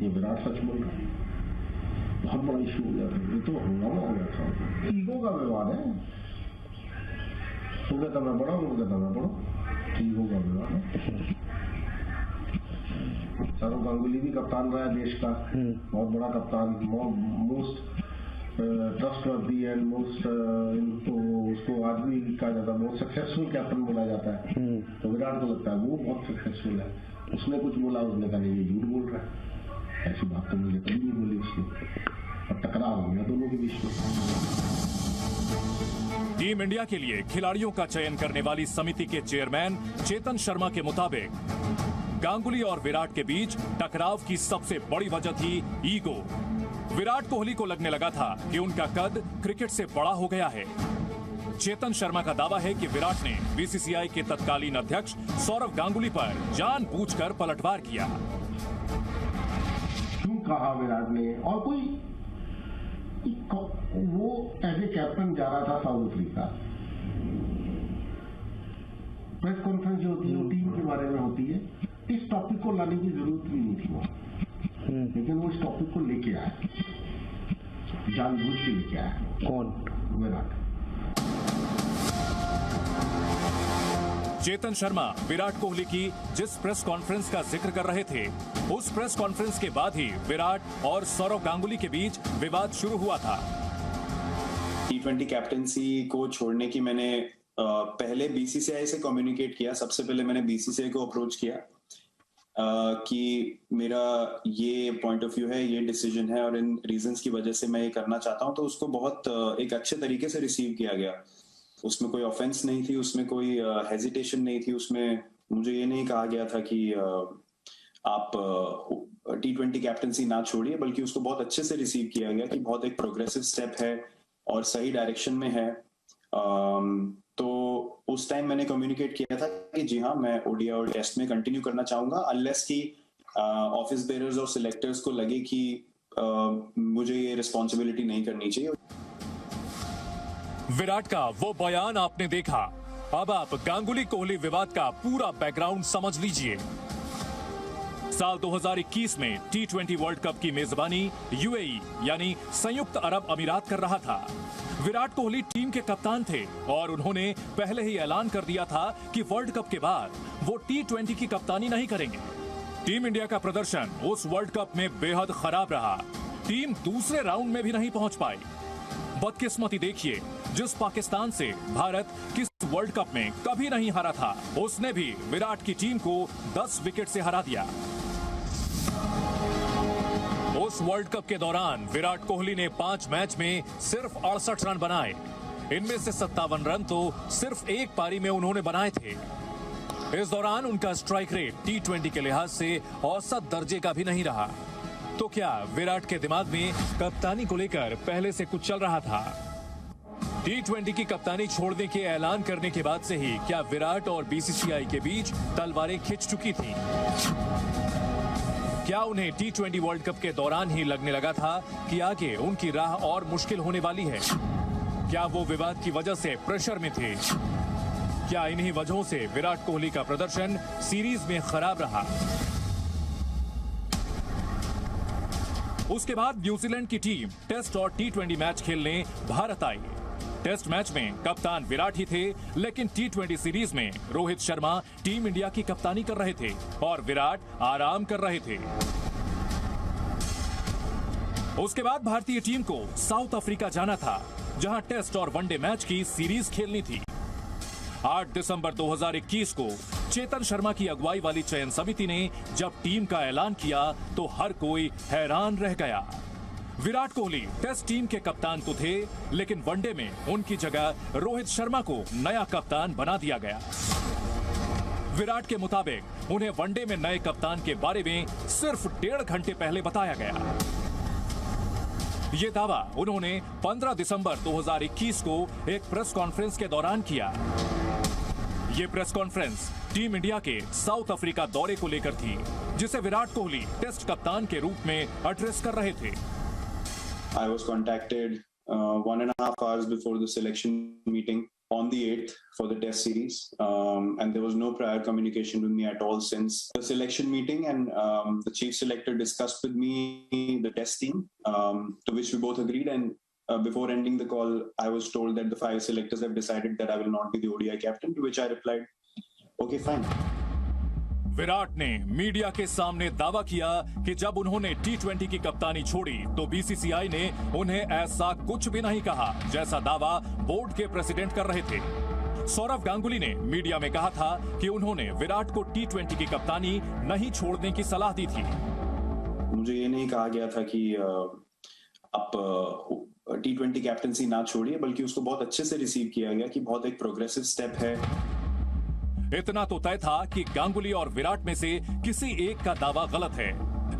या विराट सच बोल रहा है। बहुत बड़ा इशू हो गया था, ये तो हंगामा हो गया था। ईगो का विवाद है, तू कहता मैं बड़ा हूँ, कहता मैं बड़ा, ईगो का विवाद है। सौरव गांगुली भी कप्तान रहा है देश का, बहुत बड़ा कप्तान, मोस्ट ट्रस्टवर्दी एंड मोस्ट, उसको आज भी कहा जाता है बहुत सक्सेसफुल कैप्टन बोला जाता है। तो विराट को लगता है वो बहुत सक्सेसफुल है। उसने कुछ बोला, उसने कहा नहीं ये झूठ बोल रहा है, ऐसी बात तो मुझे कभी नहीं बोली उसने, और टकराव हो गया दोनों के बीच में। टीम इंडिया के लिए खिलाड़ियों का चयन करने वाली समिति के चेयरमैन चेतन शर्मा के मुताबिक गांगुली और विराट के बीच टकराव की सबसे बड़ी वजह थी ईगो। विराट कोहली को लगने लगा था कि उनका कद क्रिकेट से बड़ा हो गया है। चेतन शर्मा का दावा है कि विराट ने बीसीसीआई के तत्कालीन अध्यक्ष सौरव गांगुली पर जानबूझकर पलटवार किया। क्यों कहा विराट ने, और कोई वो एज ए कैप्टन जा रहा था साउथ अफ्रीका, प्रेस कॉन्फ्रेंस जो होती है वो टीम के बारे में होती है, इस टॉपिक को लाने की जरूरत भी नहीं थी वहां, लेकिन वो इस टॉपिक को लेके आया, जानबूझ के लेके आया। कौन? विराट। चेतन शर्मा विराट कोहली की जिस प्रेस कॉन्फ्रेंस का जिक्र कर रहे थे, उस प्रेस कॉन्फ्रेंस के बाद ही विराट और सौरव गांगुली के बीच विवाद शुरू हुआ था। T20 कैप्टेंसी को छोड़ने की मैंने पहले बीसीसीआई से कम्युनिकेट किया। सबसे पहले मैंने बीसीसीआई को अप्रोच किया कि मेरा ये पॉइंट ऑफ व्यू है, ये डिसीजन है और इन रीजंस की वजह से मैं ये करना चाहता हूं। तो उसको बहुत एक अच्छे तरीके से रिसीव किया गया। उसमें कोई ऑफेंस नहीं थी, उसमें कोई हेजिटेशन नहीं थी, उसमें मुझे ये नहीं कहा गया था कि आप T20 कैप्टेंसी ना छोड़िए, बल्कि उसको बहुत अच्छे से रिसीव किया गया कि बहुत एक प्रोग्रेसिव स्टेप है और सही डायरेक्शन में है। तो उस टाइम मैंने कम्युनिकेट किया था कि जी हाँ, मैं ओडीआई और टेस्ट में कंटिन्यू करना चाहूंगा, अनलेस कि ऑफिस बेयरर्स और सिलेक्टर्स को लगे कि मुझे ये रिस्पॉन्सिबिलिटी नहीं करनी चाहिए। विराट का वो बयान आपने देखा। अब आप गांगुली कोहली विवाद का पूरा बैकग्राउंड समझ लीजिए। साल 2021 में T20 वर्ल्ड कप की मेजबानी यूएई यानी संयुक्त अरब अमीरात कर रहा था। विराट कोहली टीम के कप्तान थे और उन्होंने पहले ही ऐलान कर दिया था कि वर्ल्ड कप के बाद वो T20 की कप्तानी नहीं करेंगे। टीम इंडिया का प्रदर्शन उस वर्ल्ड कप में बेहद खराब रहा। टीम दूसरे राउंड में भी नहीं पहुंच पाई। बदकिस्मती देखिए, जिस पाकिस्तान से भारत किस वर्ल्ड कप में कभी नहीं हारा था, उसने भी विराट की टीम को 10 विकेट से हरा दिया। उस वर्ल्ड कप के दौरान विराट कोहली ने 5 मैच में सिर्फ 68 रन बनाए। इनमें से 57 रन तो सिर्फ एक पारी में उन्होंने बनाए थे। इस दौरान उनका स्ट्राइक रेट T20 के लिहाज से औसत दर्जे का भी नहीं रहा। तो क्या विराट के दिमाग में कप्तानी को लेकर पहले से कुछ चल रहा था? T20 की कप्तानी छोड़ने के ऐलान करने के बाद से ही क्या विराट और बीसीसीआई के बीच तलवारें खिंच चुकी थीं? क्या उन्हें T20 वर्ल्ड कप के दौरान ही लगने लगा था कि आगे उनकी राह और मुश्किल होने वाली है? क्या वो विवाद की वजह से प्रेशर में थे? क्या इन्हीं वजहों से विराट कोहली का प्रदर्शन सीरीज में खराब रहा? उसके बाद न्यूजीलैंड की टीम टेस्ट और T20 मैच खेलने भारत आई। टेस्ट मैच में कप्तान विराट ही थे, लेकिन T20 सीरीज में रोहित शर्मा टीम इंडिया की कप्तानी कर रहे थे और विराट आराम कर रहे थे। उसके बाद भारतीय टीम को साउथ अफ्रीका जाना था, जहां टेस्ट और वनडे मैच की सीरीज खेलनी थी। 8 दिसंबर 2021 को चेतन शर्मा की अगुवाई वाली चयन समिति ने जब टीम का ऐलान किया तो हर कोई हैरान रह गया। विराट कोहली टेस्ट टीम के कप्तान तो थे, लेकिन वनडे में उनकी जगह रोहित शर्मा को नया कप्तान बना दिया गया। विराट के मुताबिक उन्हें वनडे में नए कप्तान के बारे में सिर्फ 1.5 घंटे पहले बताया गया। ये दावा उन्होंने 15 दिसंबर 2021 को एक प्रेस कॉन्फ्रेंस के दौरान किया। ये प्रेस कॉन्फ्रेंस टीम इंडिया के साउथ अफ्रीका दौरे को लेकर थी, जिसे विराट कोहली टेस्ट कप्तान के रूप में एड्रेस कर रहे थे। I was contacted 1.5 hours before the selection meeting on the 8th for the test series, and there was no prior communication with me at all since the selection meeting, and the chief selector discussed with me the test team, to which we both agreed, and before ending the call I was told that the 5 selectors have decided that I will not be the ODI captain, to which I replied, okay fine. Virat ने media के सामने दावा किया कि जब उन्होंने T20 की कप्तानी छोड़ी तो बीसीसीआई ने उन्हें ऐसा कुछ भी नहीं कहा, जैसा दावा बोर्ड के प्रेसिडेंट कर रहे थे। सौरव गांगुली ने मीडिया में कहा था कि उन्होंने विराट को T20 की कप्तानी नहीं छोड़ने की सलाह दी थी। मुझे ये नहीं कहा गया था कि आप T20 कैप्टनसी ना छोड़िए, बल्कि उसको बहुत अच्छे से रिसीव किया गया कि बहुत एक प्रोग्रेसिव स्टेप है। इतना तो तय था कि गांगुली और विराट में से किसी एक का दावा गलत है,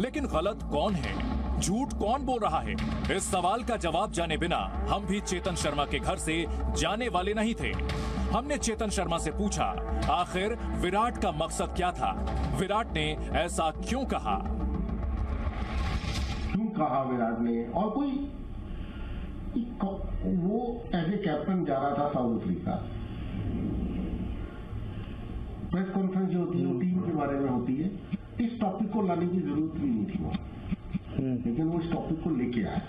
लेकिन गलत कौन है, झूठ कौन बोल रहा है, इस सवाल का जवाब जाने बिना हम भी चेतन शर्मा के घर से जाने वाले नहीं थे। हमने चेतन शर्मा से पूछा, आखिर विराट का मकसद क्या था, विराट ने ऐसा क्यों कहा विराट ने, और कोई वो एज ए कैप्टन जा रहा था साउथ अफ्रीका। प्रेस कॉन्फ्रेंस जो होती है वो टीम के बारे में होती है, इस टॉपिक को लाने की जरूरत भी नहीं थी वहां, लेकिन वो इस टॉपिक को लेके आया,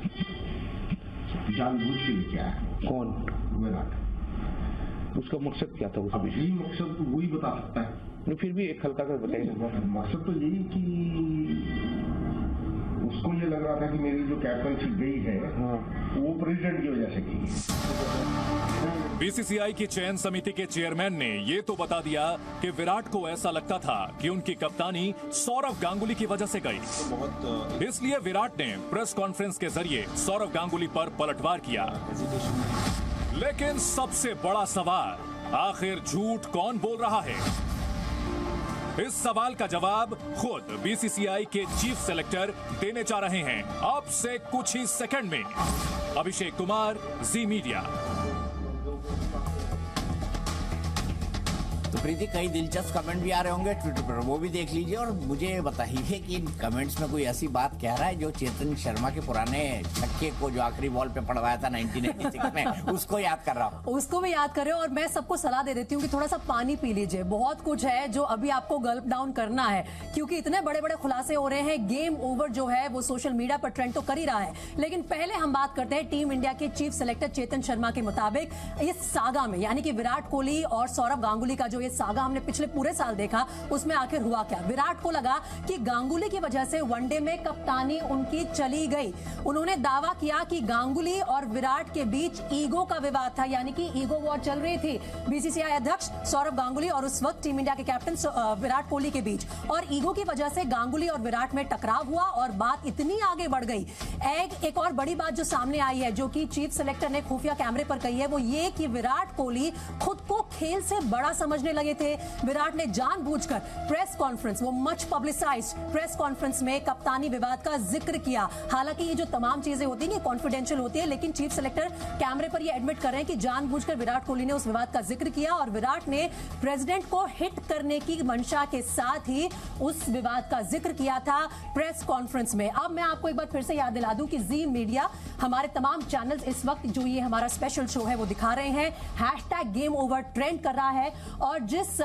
जानबूझ के लेके आया। कौन? विराट। उसका मकसद क्या था? अब यही मकसद वही बता सकता है। फिर भी एक हल्का कर बताइए। मकसद तो यही कि उसको ये लग रहा था कि मेरी जो कैप्टनशिप गई है वो प्रेसिडेंट की वजह से गई। बीसीसीआई की चयन समिति के चेयरमैन ने ये तो बता दिया कि विराट को ऐसा लगता था कि उनकी कप्तानी सौरव गांगुली की वजह से गई, इसलिए विराट ने प्रेस कॉन्फ्रेंस के जरिए सौरव गांगुली पर पलटवार किया। लेकिन सबसे बड़ा सवाल, आखिर झूठ कौन बोल रहा है? इस सवाल का जवाब खुद बीसीसीआई के चीफ सेलेक्टर देने जा रहे हैं अब से कुछ ही सेकंड में। अभिषेक कुमार, जी मीडिया। तो प्रीति, कई दिलचस्प कमेंट भी आ रहे होंगे ट्विटर पर, वो भी देख लीजिए और मुझे बताइए कि इन कमेंट्स में कोई ऐसी बात कह रहा है जो चेतन शर्मा के पुराने छक्के को जो आखिरी बॉल पे पड़वाया था 1986 में, उसको याद कर रहा हूँ। उसको भी याद कर रहे हो, और मैं सबको सलाह दे देती हूँ कि थोड़ा सा पानी पी लीजिए। बहुत कुछ है जो अभी आपको गल्प डाउन करना है, क्योंकि इतने बड़े बड़े खुलासे हो रहे हैं। गेम ओवर जो है वो सोशल मीडिया पर ट्रेंड तो कर ही रहा है, लेकिन पहले हम बात करते हैं टीम इंडिया के चीफ सेलेक्टर चेतन शर्मा के मुताबिक इस सागा में, यानी कि विराट कोहली और सौरव गांगुली का जो ये सागा हमने पिछले पूरे साल देखा, उसमें आखिर हुआ क्या। विराट को लगा कि गांगुली की वजह से वनडे में कप्तानी उनकी चली गई। उन्होंने दावा किया कि गांगुली और विराट के बीच ईगो का विवाद था, यानी कि ईगो वॉर चल रही थी बीसीसीआई अध्यक्ष सौरव गांगुली और उस वक्त टीम इंडिया के कैप्टन विराट कोहली के बीच, और ईगो की वजह से गांगुली और विराट में टकराव हुआ और बात इतनी आगे बढ़ गई। एक और बड़ी बात जो सामने आई है, जो कि चीफ सेलेक्टर ने खुफिया कैमरे पर कही है, वो ये कि विराट कोहली खुद को खेल से बड़ा समझने लगे थे। विराट ने जानबूझकर प्रेस कॉन्फ्रेंस, वो मच पब्लिसाइज्ड प्रेस कॉन्फ्रेंस में कप्तानी विवाद का जिक्र किया। हालांकि ये जो तमाम चीजें होती हैं कॉन्फिडेंशियल होती है, लेकिन चीफ सेलेक्टर कैमरे पर ये एडमिट कर रहे हैं कि जानबूझकर विराट कोहली ने उस विवाद का जिक्र किया और विराट ने प्रेसिडेंट को हिट करने की मंशा के साथ ही उस विवाद का जिक्र किया था प्रेस कॉन्फ्रेंस में। अब मैं आपको एक बार फिर से याद दिला दूं कि जी मीडिया, हमारे तमाम चैनल्स इस वक्त जो ये हमारा स्पेशल शो है वो दिखा रहे हैं। हैशटैग गेम ओवर ट्रेंड कर रहा है, और जिस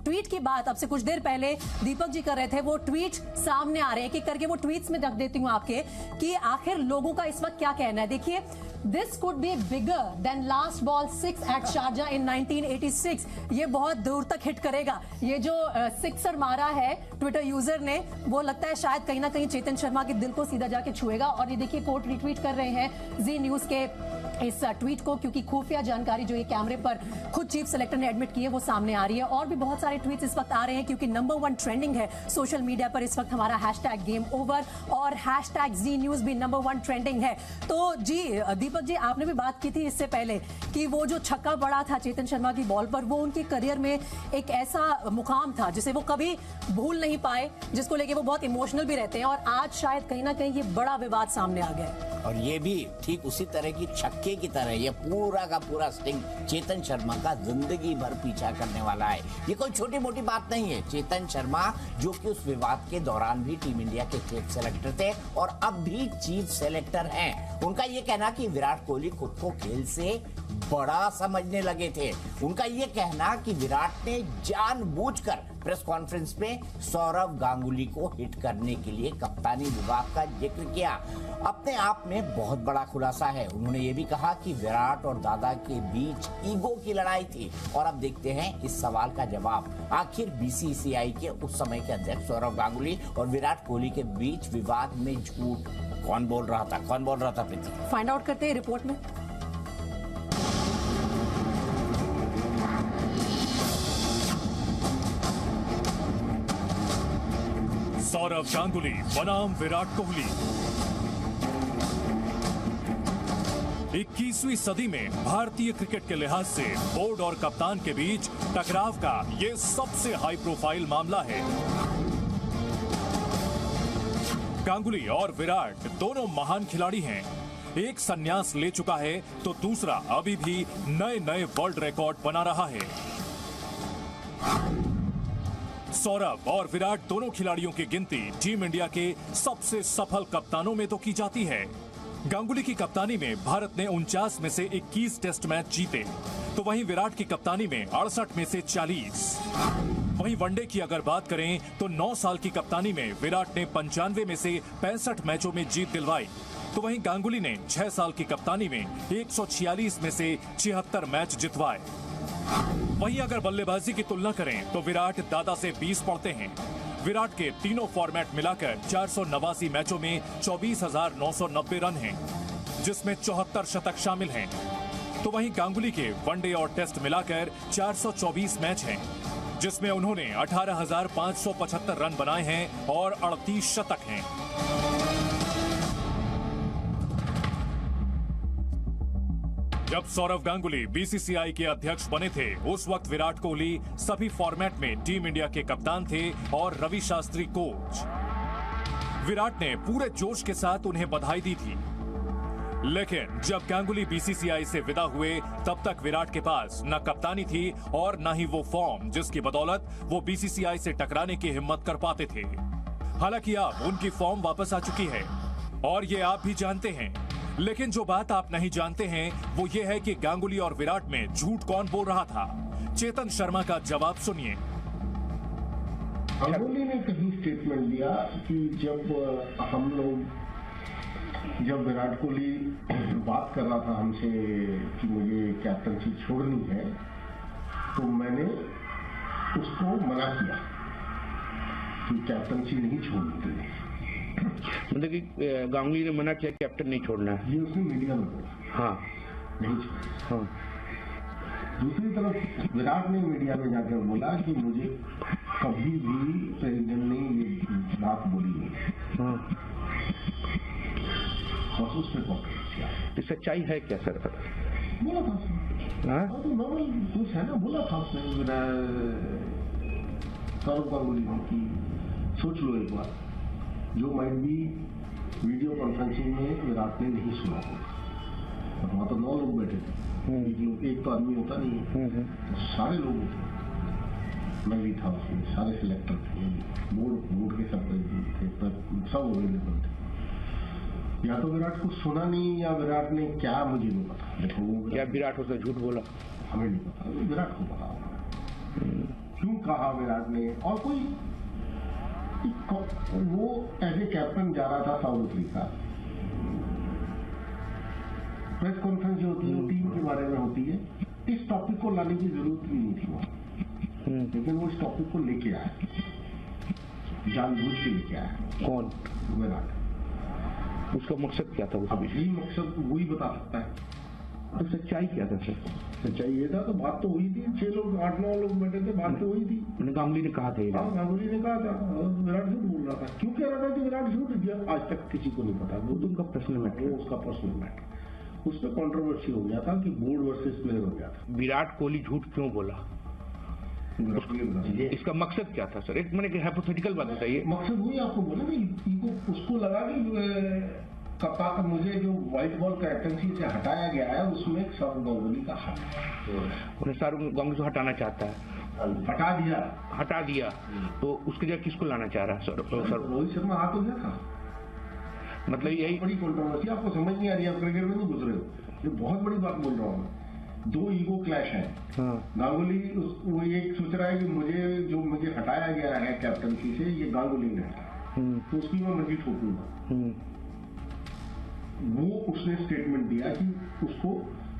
ट्वीट की बात अब से कुछ देर पहले दीपक जी कर रहे थे, वो ट्वीट सामने आ रहे हैं। एक एक करके वो ट्वीट्स में रख देती हूं आपके कि आखिर लोगों का इस वक्त क्या कहना है। देखिए, this could be bigger than last ball 6 at Sharjah in 1986। ये बहुत दूर तक हिट करेगा। ये जो सिक्सर मारा है ट्विटर यूजर ने, वो लगता है शायद कहीं ना कहीं चेतन शर्मा के दिल को सीधा जाके छुएगा। और ये देखिए, कोर्ट रिट्वीट कर रहे हैं जी न्यूज के इस ट्वीट को, क्योंकि खुफिया जानकारी जो ये कैमरे पर खुद चीफ सेलेक्टर ने एडमिट की है वो सामने आ रही है। और भी बहुत सारे ट्वीट्स इस वक्त आ रहे हैं, क्योंकि नंबर 1 ट्रेंडिंग है सोशल मीडिया पर इस वक्त हमारा हैशटैग गेम ओवर, और हैशटैग जी न्यूज भी नंबर 1 ट्रेंडिंग है। तो जी दीपक जी, आपने भी बात की थी इससे पहले कि वो जो छक्का पड़ा था चेतन शर्मा की बॉल पर, वो उनके करियर में एक ऐसा मुकाम था जिसे वो कभी भूल नहीं पाए, जिसको लेके वो बहुत इमोशनल भी रहते हैं, और आज शायद कहीं ना कहीं ये बड़ा विवाद सामने आ गया। और ये भी ठीक उसी तरह की छक्के टीके की तरह ये पूरा का पूरा स्टिंग चेतन शर्मा का जिंदगी भर पीछा करने वाला है। ये कोई छोटी मोटी बात नहीं है। चेतन शर्मा जो कि उस विवाद के दौरान भी टीम इंडिया के चीफ सेलेक्टर थे और अब भी चीफ सेलेक्टर हैं, उनका ये कहना कि विराट कोहली खुद को खेल से बड़ा समझने लगे थे। उनका ये कहना कि विराट ने जानबूझकर प्रेस कॉन्फ्रेंस में सौरव गांगुली को हिट करने के लिए कप्तानी विभाग का जिक्र किया, अपने आप में बहुत बड़ा खुलासा है। उन्होंने ये भी कहा कि विराट और दादा के बीच ईगो की लड़ाई थी। और अब देखते हैं इस सवाल का जवाब। आखिर बीसीसीआई के उस समय के अध्यक्ष सौरव गांगुली और विराट कोहली के बीच विवाद में झूठ कौन बोल रहा था प्रीति? फाइंड आउट करते हैं रिपोर्ट में। सौरव गांगुली बनाम विराट कोहली। 21वीं सदी में भारतीय क्रिकेट के लिहाज से बोर्ड और कप्तान के बीच टकराव का ये सबसे हाई प्रोफाइल मामला है। गांगुली और विराट दोनों महान खिलाड़ी हैं। एक संन्यास ले चुका है तो दूसरा अभी भी नए नए वर्ल्ड रिकॉर्ड बना रहा है। सौरभ और विराट दोनों खिलाड़ियों की गिनती टीम इंडिया के सबसे सफल कप्तानों में तो की जाती है। गांगुली की कप्तानी में भारत ने 49 में से 21 टेस्ट मैच जीते, तो वहीं विराट की कप्तानी में 68 में से 40। वहीं वनडे की अगर बात करें तो 9 साल की कप्तानी में विराट ने 95 में से 65 मैचों में जीत दिलवाई, तो वहीं गांगुली ने 6 साल की कप्तानी में 146 में से 76 मैच जितवाए। वहीं अगर बल्लेबाजी की तुलना करें तो विराट दादा से 20 पड़ते हैं। विराट के तीनों फॉर्मेट मिलाकर 489 मैचों में 24,990 रन हैं, जिसमें 74 शतक शामिल हैं। तो वहीं गांगुली के वनडे और टेस्ट मिलाकर 424 मैच हैं, जिसमें उन्होंने 18,575 रन बनाए हैं और 38 शतक हैं। जब सौरव गांगुली बीसीसीआई के अध्यक्ष बने थे, उस वक्त विराट कोहली सभी फॉर्मेट में टीम इंडिया के कप्तान थे और रवि शास्त्री कोच। विराट ने पूरे जोश के साथ उन्हें बधाई दी थी, लेकिन जब गांगुली बीसीसीआई से विदा हुए तब तक विराट के पास न कप्तानी थी और न ही वो फॉर्म जिसकी बदौलत वो बीसीसीआई से टकराने की हिम्मत कर पाते थे। हालांकि अब उनकी फॉर्म वापस आ चुकी है और ये आप भी जानते हैं, लेकिन जो बात आप नहीं जानते हैं वो ये है कि गांगुली और विराट में झूठ कौन बोल रहा था। चेतन शर्मा का जवाब सुनिए। गांगुली ने कहीं स्टेटमेंट दिया कि जब विराट कोहली बात कर रहा था हमसे कि मुझे कैप्टनसी छोड़नी है, तो मैंने उसको मना किया कि कैप्टनसी नहीं छोड़नी चाहिए। मतलब कि गांगुली ने मना किया कैप्टन नहीं छोड़ना है, ये उसने मीडिया में बोला। हाँ नहीं छोड़ना। हाँ। दूसरी तरफ विराट ने मीडिया में जाकर बोला कि मुझे कभी भी प्रेसिडेंट ने ये बात बोली नहीं। हाँ। बस उस पर कॉन्फ्रेंस किया। सच्चाई है क्या सर? बोला था नॉर्मल कुछ है ना, बोला था उसने सौरव गांगुली ने कि सोच लो एक बार, जो माइट भी वीडियो कॉन्फ्रेंसिंग में विराट ने नहीं सुना होगा। वहां तो 9 लोग बैठे थे, एक तो आदमी होता नहीं है, सारे लोग थे। मैं भी था उसमें, सारे सिलेक्टर थे, बोर्ड के सब थे, सब अवेलेबल थे। या तो विराट को सुना नहीं या विराट ने क्या, मुझे नहीं पता। देखो क्या विराट उसने झूठ बोला? हमें नहीं पता, विराट को पता क्यों कहा विराट ने। और कोई वो एज ए कैप्टन जा रहा था साउथ अफ्रीका, प्रेस कॉन्फ्रेंस जो होती है टीम के बारे में होती है, इस टॉपिक को लाने की जरूरत भी नहीं थी वहां, लेकिन वो इस टॉपिक को लेके आया, जानबूझ के लेके आया। कौन? विराट। उसका मकसद क्या था? अब यही मकसद वही बता सकता है। तो सच्चाई क्या था सर? सच्चाई ये था, तो बात तो हुई थी, 6 लोग 8-9 लोग बैठे थे, बात तो हुई थी। गांगुली ने कहा था, गांगुली ने कहा था, विराट झूठ बोल रहा था। क्यों कह रहा था कि विराट झूठ किया, आज तक किसी को नहीं पता। वो तो उनका पर्सनल मैटर, वो उसका पर्सनल मैटर। उसमें कंट्रोवर्सी हो गया था कि बोर्ड वर्सेस प्लेयर हो गया था। विराट कोहली झूठ क्यों बोला? इसका मकसद क्या था सर? एक मैंने हाइपोथेटिकल बात बताइए। मकसद वही आपको बोला कि उसको लगा कि मुझे जो व्हाइट बॉल कैप्टनसी से हटाया गया है उसमें सौरव गांगुली का हाथ है। उन्हें सौरव गांगुली को हटाना चाहता है, हटा दिया तो उसकी जगह किसको लाना चाह रहा है? रोहित शर्मा हाथ हो गया था, मतलब यही बड़ी कंट्रोवर्सी। आपको समझ नहीं आ रही, आप क्रिकेट में नहीं घुस रहे हो, ये बहुत बड़ी बात बोल रहा हूँ मैं। दो ईगो क्लैश है। गांगुली वो ये सोच रहा है कि मुझे हटाया गया है कैप्टनसी से, ये गांगुली ने हटाया तो उसकी मैं मर्जी ठोकूंगा। वो उसने स्टेटमेंट दिया कि उसको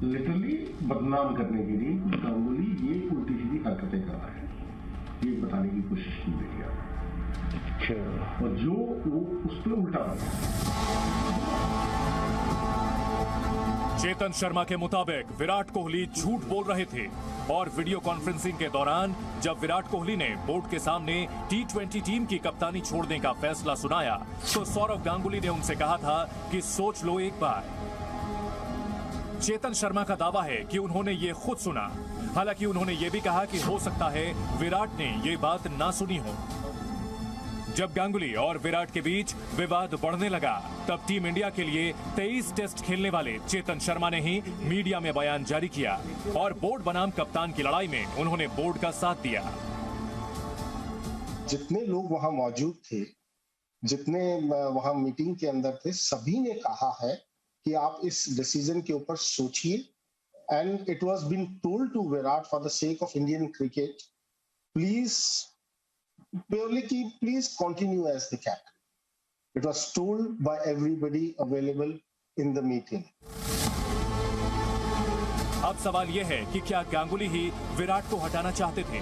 लिटरली बदनाम करने के लिए कि गांगुली ये उल्टी सीधी हरकतें कर रहा है, ये बताने की कोशिश की गई है। और जो वो उस पर उल्टा चेतन शर्मा के मुताबिक विराट कोहली झूठ बोल रहे थे और वीडियो कॉन्फ्रेंसिंग के दौरान जब विराट कोहली ने बोर्ड के सामने T20 टीम की कप्तानी छोड़ने का फैसला सुनाया तो सौरव गांगुली ने उनसे कहा था कि सोच लो एक बार। चेतन शर्मा का दावा है कि उन्होंने ये खुद सुना, हालांकि उन्होंने ये भी कहा कि हो सकता है विराट ने ये बात ना सुनी हो। जब गांगुली और विराट के बीच विवाद बढ़ने लगा तब टीम इंडिया के लिए 23 टेस्ट खेलने वाले चेतन शर्मा ने ही मीडिया में बयान जारी किया और बोर्ड बनाम कप्तान की लड़ाई में उन्होंने बोर्ड का साथ दिया। जितने लोग वहां मौजूद थे, जितने वहां मीटिंग के अंदर थे, सभी ने कहा है कि आप इस डिसीजन के ऊपर सोचिए। And it was been told to Virat for the sake of Indian cricket, please purely please continue as the captain. It was told by everybody available in the meeting. अब सवाल यह है कि क्या गांगुली ही विराट को हटाना चाहते थे?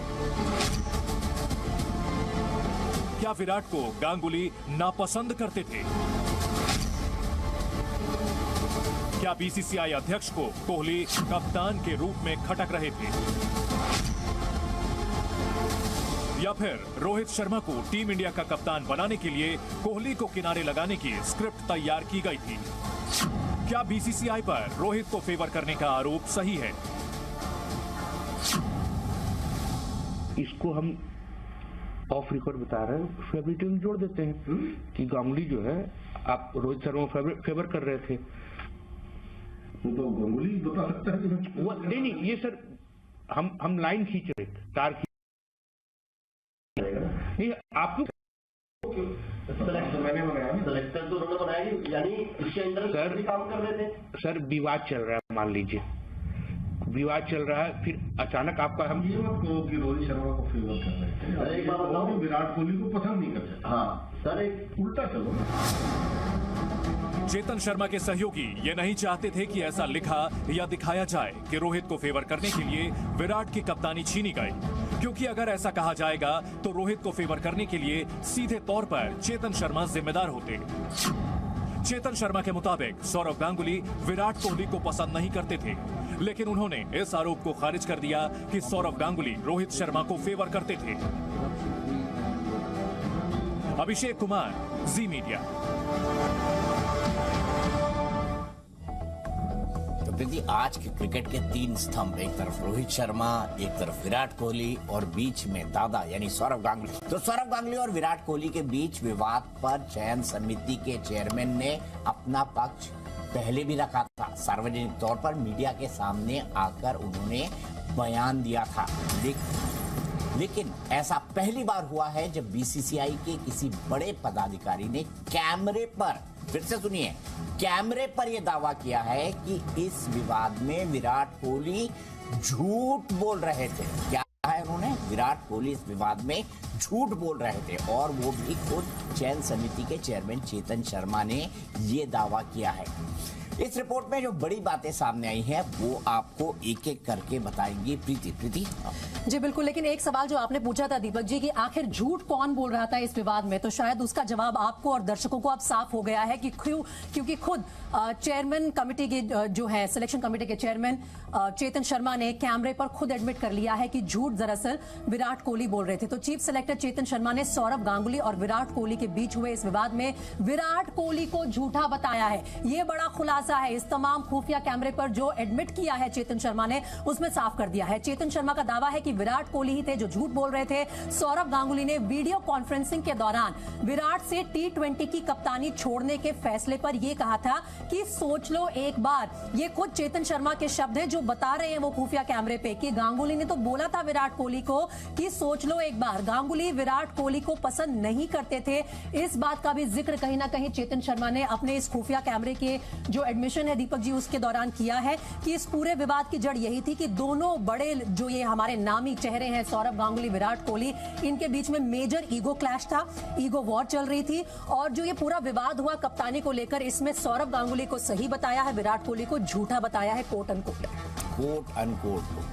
क्या विराट को गांगुली नापसंद करते थे? क्या बीसीसीआई अध्यक्ष को कोहली कप्तान के रूप में खटक रहे थे? या फिर रोहित शर्मा को टीम इंडिया का कप्तान बनाने के लिए कोहली को किनारे लगाने की स्क्रिप्ट तैयार की गई थी? क्या बीसीसीआई पर रोहित को फेवर करने का आरोप सही है? इसको हम ऑफ रिकॉर्ड बता रहे हैं, फेवरेटिज्म में जोड़ देते हैं कि गांगुली जो है आप रोहित शर्मा फेवर कर रहे थे। तो गांगुली बता सकता है नहीं, ये सर हम लाइन खींच रहे थे, तार नहीं, आप मैंने बनाया, सेलेक्टर तो उन्होंने बनाया, यानी इसके अंदर सर काम कर रहे थे। सर विवाद चल रहा है, मान लीजिए विवाद चल रहा है, फिर अचानक आपका हम ये मत कहो कि रोहित शर्मा को फेवर कर रहे थे। अरे एक बात बताओ, विराट कोहली को पसंद नहीं करते। हाँ सर, एक उल्टा चलो। चेतन शर्मा के सहयोगी ये नहीं चाहते थे कि ऐसा लिखा या दिखाया जाए कि रोहित को फेवर करने के लिए विराट की कप्तानी छीनी गई, क्योंकि अगर ऐसा कहा जाएगा तो रोहित को फेवर करने के लिए सीधे तौर पर चेतन शर्मा जिम्मेदार होते। चेतन शर्मा के मुताबिक सौरव गांगुली विराट कोहली को पसंद नहीं करते थे, लेकिन उन्होंने इस आरोप को खारिज कर दिया कि सौरव गांगुली रोहित शर्मा को फेवर करते थे। अभिषेक कुमार, जी मीडिया। प्रीति, आज के क्रिकेट के तीन स्तंभ, एक तरफ रोहित शर्मा, एक तरफ विराट कोहली और बीच में दादा यानी सौरव गांगुली। तो सौरव गांगुली और विराट कोहली के बीच विवाद पर चयन समिति के चेयरमैन ने अपना पक्ष पहले भी रखा था। सार्वजनिक तौर पर मीडिया के सामने आकर उन्होंने बयान दिया था। लेकिन ऐसा पहली बार हुआ है जब बीसीसीआई के किसी बड़े पदाधिकारी ने कैमरे पर, फिर से सुनिए, कैमरे पर यह दावा किया है कि इस विवाद में विराट कोहली झूठ बोल रहे थे। क्या है उन्होंने? विराट कोहली इस विवाद में झूठ बोल रहे थे और वो भी खुद चयन समिति के चेयरमैन चेतन शर्मा ने ये दावा किया है। इस रिपोर्ट में जो बड़ी बातें सामने आई हैं वो आपको एक एक करके बताएंगी प्रीति। जी बिल्कुल, लेकिन एक सवाल जो आपने पूछा था दीपक जी कि आखिर झूठ कौन बोल रहा था इस विवाद में, तो शायद उसका जवाब आपको और दर्शकों को अब साफ हो गया है कि क्योंकि खुद चेयरमैन कमेटी के जो है सिलेक्शन कमेटी के चेयरमैन चेतन शर्मा ने कैमरे पर खुद एडमिट कर लिया है कि झूठ दरअसल विराट कोहली बोल रहे थे। तो चीफ सेलेक्टर चेतन शर्मा ने सौरव गांगुली और विराट कोहली के बीच हुए इस विवाद में विराट कोहली को झूठा बताया है। ये बड़ा खुलासा खुलासा है इस तमाम खुफिया कैमरे पर जो एडमिट किया है चेतन शर्मा ने, उसमें साफ कर दिया है। चेतन शर्मा का दावा है कि विराट कोहली ही थे जो झूठ बोल रहे थे। सौरव गांगुली ने वीडियो कॉन्फ्रेंसिंग के दौरान विराट से T20 की कप्तानी छोड़ने के फैसले पर यह कहा था कि सोच लो एक बार। ये खुद चेतन शर्मा के शब्द हैं जो बता रहे हैं वो खुफिया कैमरे पे कि गांगुली ने तो बोला था विराट कोहली को कि सोच लो एक बार। गांगुली विराट कोहली को पसंद नहीं करते थे। इस बात का भी जिक्र कहीं ना कहीं चेतन शर्मा ने अपने इस खुफिया कैमरे के जो एडमिशन है दीपक जी उसके दौरान किया है कि इस पूरे विवाद की जड़ यही थी कि दोनों बड़े जो ये हमारे नामी चेहरे हैं सौरव गांगुली विराट कोहली, इनके बीच में मेजर ईगो क्लैश था, ईगो वॉर चल रही थी। और जो ये पूरा विवाद हुआ कप्तानी को लेकर, इसमें सौरव गांगुली को सही बताया है, विराट कोहली को झूठा बताया है, कोट अनकोट।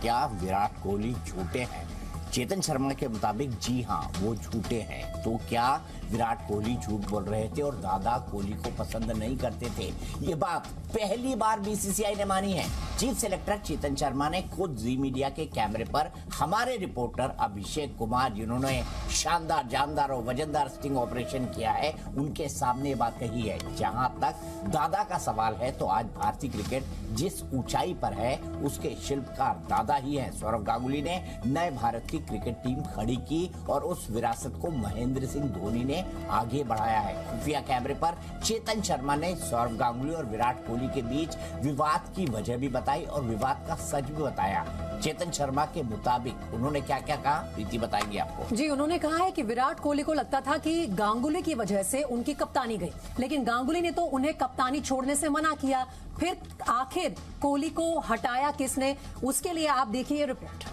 क्या विराट कोहली झूठे हैं? चेतन शर्मा के मुताबिक जी हां, वो झूठे हैं। तो क्या विराट कोहली झूठ बोल रहे थे और दादा कोहली को पसंद नहीं करते थे? ये बात पहली बार बीसीसीआई ने मानी है। चीफ सेलेक्टर चेतन शर्मा ने खुद जी मीडिया के कैमरे पर हमारे रिपोर्टर अभिषेक कुमार, जिन्होंने शानदार, जानदार और वजनदार स्टिंग ऑपरेशन किया है, उनके सामने बात कही है। जहां तक दादा का सवाल है तो आज भारतीय क्रिकेट जिस ऊंचाई पर है उसके शिल्पकार दादा ही हैं। सौरव गांगुली ने नए भारत की क्रिकेट टीम खड़ी की और उस विरासत को महेंद्र सिंह धोनी ने आगे बढ़ाया है। खुफिया कैमरे पर चेतन शर्मा ने सौरव गांगुली और विराट कोहली के बीच विवाद की वजह भी बताई और विवाद का सच भी बताया। चेतन शर्मा के मुताबिक उन्होंने क्या क्या कहा, प्रीति बताएंगे आपको। जी, उन्होंने कहा है कि विराट कोहली को लगता था कि गांगुली की वजह से उनकी कप्तानी गई, लेकिन गांगुली ने तो उन्हें कप्तानी छोड़ने से मना किया। फिर आखिर कोहली को हटाया किसने, उसके लिए आप देखिए रिपोर्ट।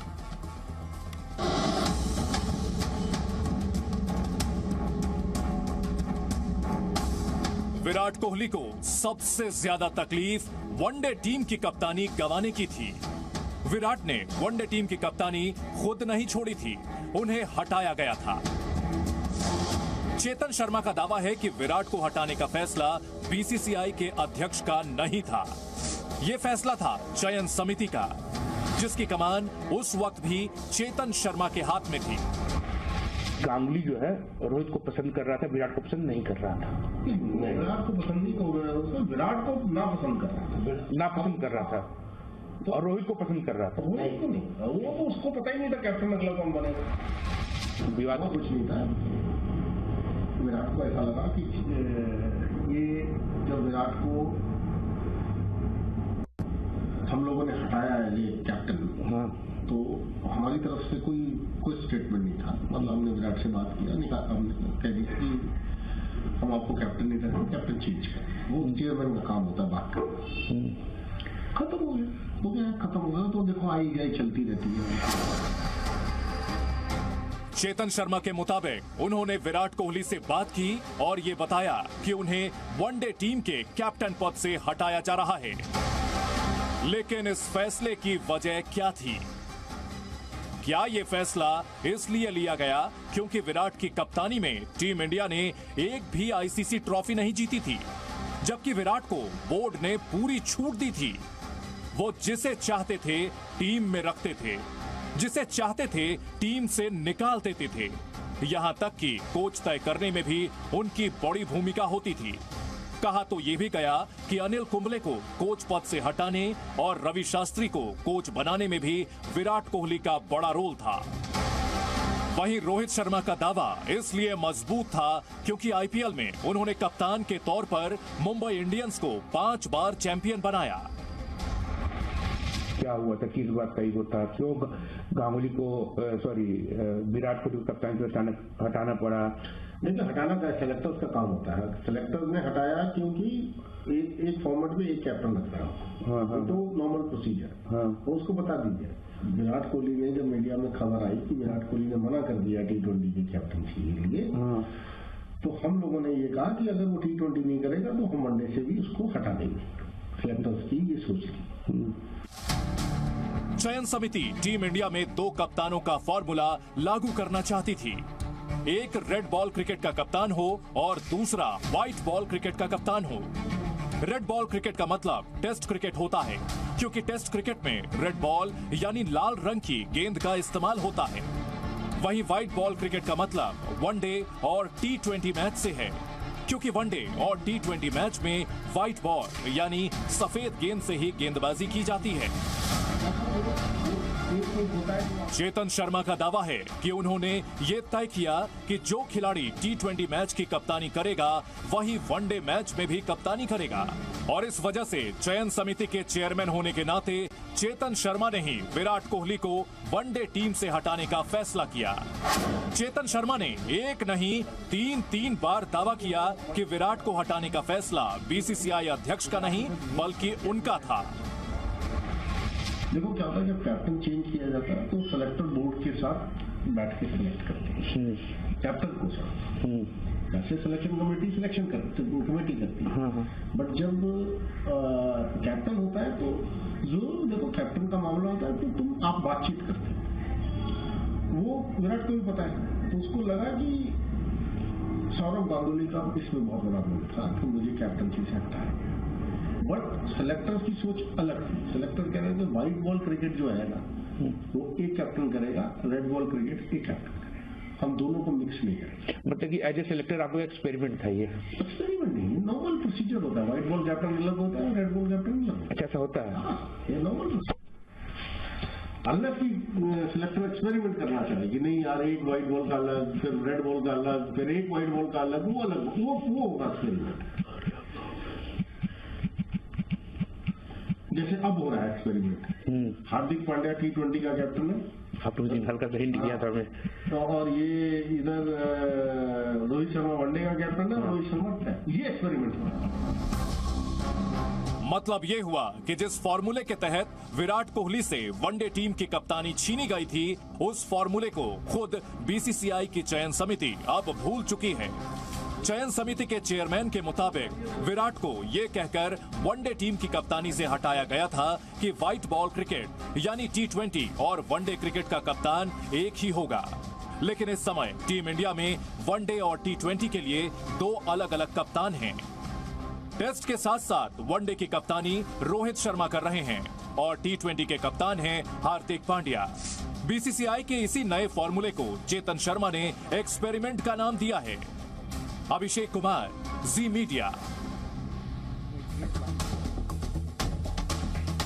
विराट कोहली को सबसे ज्यादा तकलीफ वनडे टीम की कप्तानी गंवाने की थी। विराट ने वनडे टीम की कप्तानी खुद नहीं छोड़ी थी, उन्हें हटाया गया था। चेतन शर्मा का दावा है कि विराट को हटाने का फैसला बीसीसीआई के अध्यक्ष का नहीं था। यह फैसला था चयन समिति का, जिसकी कमान उस वक्त भी चेतन शर्मा के हाथ में थी। गांगुली जो है रोहित को पसंद कर रहा था, विराट को पसंद नहीं कर रहा था। विराट को पसंद नहीं कर रहा था, विराट को नापसंद कर रहा था, नापसंद कर रहा था और रोहित को पसंद कर रहा था। रोहित को नहीं, वो तो उसको पता ही नहीं था कैप्टन अगला कौन बनेगा। विवाद कुछ नहीं था। विराट को ऐसा लगा कि ये जब विराट को हम लोगों ने हटाया है ये कैप्टन, तो हमारी तरफ से कोई स्टेटमेंट नहीं था। मतलब हमने विराट से बात किया, हमने कह दी कि हम आपको कैप्टन नहीं करेंगे, कैप्टन चेंज करें। वो चेयरमैन का काम होता है बात करना। खत्म हो गया, खत्म हो गया। तो देखो आई गई चलती रहती है। चेतन शर्मा के मुताबिक उन्होंने विराट कोहली से बात की और ये बताया कि उन्हें वनडे टीम के कैप्टन पद से हटाया जा रहा है। लेकिन इस फैसले की वजह क्या थी? क्या ये फैसला इसलिए लिया गया क्योंकि विराट की कप्तानी में टीम इंडिया ने एक भी आईसीसी ट्रॉफी नहीं जीती थी, जबकि विराट को बोर्ड ने पूरी छूट दी थी। वो जिसे चाहते थे टीम में रखते थे, जिसे चाहते थे टीम से निकाल देते थे। यहां तक कि कोच तय करने में भी उनकी बड़ी भूमिका होती थी। कहा तो ये भी गया कि अनिल कुंबले को कोच पद से हटाने और रवि शास्त्री को कोच बनाने में भी विराट कोहली का बड़ा रोल था। वहीं रोहित शर्मा का दावा इसलिए मजबूत था क्योंकि आईपीएल में उन्होंने कप्तान के तौर पर मुंबई इंडियंस को 5 बार चैंपियन बनाया। क्या हुआ था, किस बात का ईगो था, क्यों गांगुली को विराट कोहली को कप्तान से हटाना पड़ा? नहीं तो हटाना का सेलेक्टर्स का काम होता है। सेलेक्टर्स ने हटाया क्योंकि एक फॉर्मेट में एक कैप्टन रखता है, तो नॉर्मल प्रोसीजर तो उसको बता दीजिए। विराट कोहली ने जब मीडिया में खबर आई कि विराट कोहली ने मना कर दिया T20 की कैप्टनसी के लिए, तो हम लोगों ने ये कहा कि अगर वो T20 नहीं करेगा तो हम वनडे से भी उसको हटा देंगे। सेलेक्टर्स की ये सोच थी। चयन समिति टीम इंडिया में 2 कप्तानों का फॉर्मूला लागू करना चाहती थी। एक रेड बॉल क्रिकेट का कप्तान हो और दूसरा व्हाइट बॉल क्रिकेट का कप्तान हो। रेड बॉल क्रिकेट का मतलब टेस्ट क्रिकेट होता है, क्योंकि टेस्ट क्रिकेट में रेड बॉल यानी लाल रंग की गेंद का इस्तेमाल होता है। वहीं व्हाइट बॉल क्रिकेट का मतलब वनडे और T20 मैच से है। क्योंकि वनडे और टी20 मैच में व्हाइट बॉल यानी सफेद गेंद से ही गेंदबाजी की जाती है। चेतन शर्मा का दावा है कि उन्होंने ये तय किया कि जो खिलाड़ी टी20 मैच की कप्तानी करेगा वही वनडे मैच में भी कप्तानी करेगा और इस वजह से चयन समिति के चेयरमैन होने के नाते चेतन शर्मा ने ही विराट कोहली को वनडे टीम से हटाने का फैसला किया। चेतन शर्मा ने एक नहीं तीन बार दावा किया कि विराट को हटाने का फैसला बीसीसीआई अध्यक्ष का नहीं बल्कि उनका था। देखो क्या होता है, जब कैप्टन चेंज किया जाता है तो सेलेक्टर बोर्ड के साथ बैठ के सिलेक्ट करते हैं कैप्टन को साथ। वैसे सिलेक्शन कमेटी सिलेक्शन कमेटी करती है, बट जब कैप्टन होता है तो जो देखो कैप्टन का मामला होता है तो आप बातचीत करते हो। वो विराट को भी पता है, तो उसको लगा कि सौरभ गांगुली का इसमें बहुत बड़ा रोल था कि मुझे कैप्टनसी से हटाया। बट सेलेक्टर की सोच अलग थी। सेलेक्टर कह रहे थे व्हाइट बॉल क्रिकेट जो है ना वो एक कैप्टन करेगा, रेड बॉल क्रिकेट एक कैप्टन करेगा, हम दोनों को मिक्स नहीं करेंगे। मतलब कि एज ए सेलेक्टर आपको एक्सपेरिमेंट था ये? एक्सपेरिमेंट नहीं, नॉर्मल प्रोसीजर होता है। व्हाइट बॉल कैप्टन अलग होता है, रेड बॉल कैप्टन अलग होता है। अच्छा, ऐसा होता है? ये नॉर्मल अलग की सिलेक्टर एक्सपेरिमेंट करना चाहिए कि नहीं यार एक व्हाइट बॉल का अलग, फिर रेड बॉल का अलग, फिर एक व्हाइट बॉल का अलग, वो अलग, वो होगा एक्सपेरिमेंट। जैसे अब हो रहा है एक्सपेरिमेंट। हार्दिक पांड्या टी20 का कैप्टन है, आपने उस दिन हल्का सा हिंट दिया था हमें। और ये इधर रोहित शर्मा वनडे का कैप्टन है, रोहित शर्मा ये एक्सपेरिमेंट हो रहा है। मतलब ये हुआ कि जिस फॉर्मूले के तहत विराट कोहली से वनडे टीम की कप्तानी छीनी गई थी, उस फॉर्मूले को खुद बीसीसीआई की चयन समिति अब भूल चुकी है। चयन समिति के चेयरमैन के मुताबिक विराट को ये कहकर वनडे टीम की कप्तानी से हटाया गया था कि व्हाइट बॉल क्रिकेट यानी टी20 और वनडे क्रिकेट का कप्तान एक ही होगा। लेकिन इस समय टीम इंडिया में वनडे और टी20 के लिए दो अलग अलग कप्तान हैं। टेस्ट के साथ साथ वनडे की कप्तानी रोहित शर्मा कर रहे हैं और टी20 के कप्तान हैं हार्दिक पांड्या। बीसीसीआई के इसी नए फॉर्मूले को चेतन शर्मा ने एक्सपेरिमेंट का नाम दिया है। अभिषेक कुमार, जी मीडिया।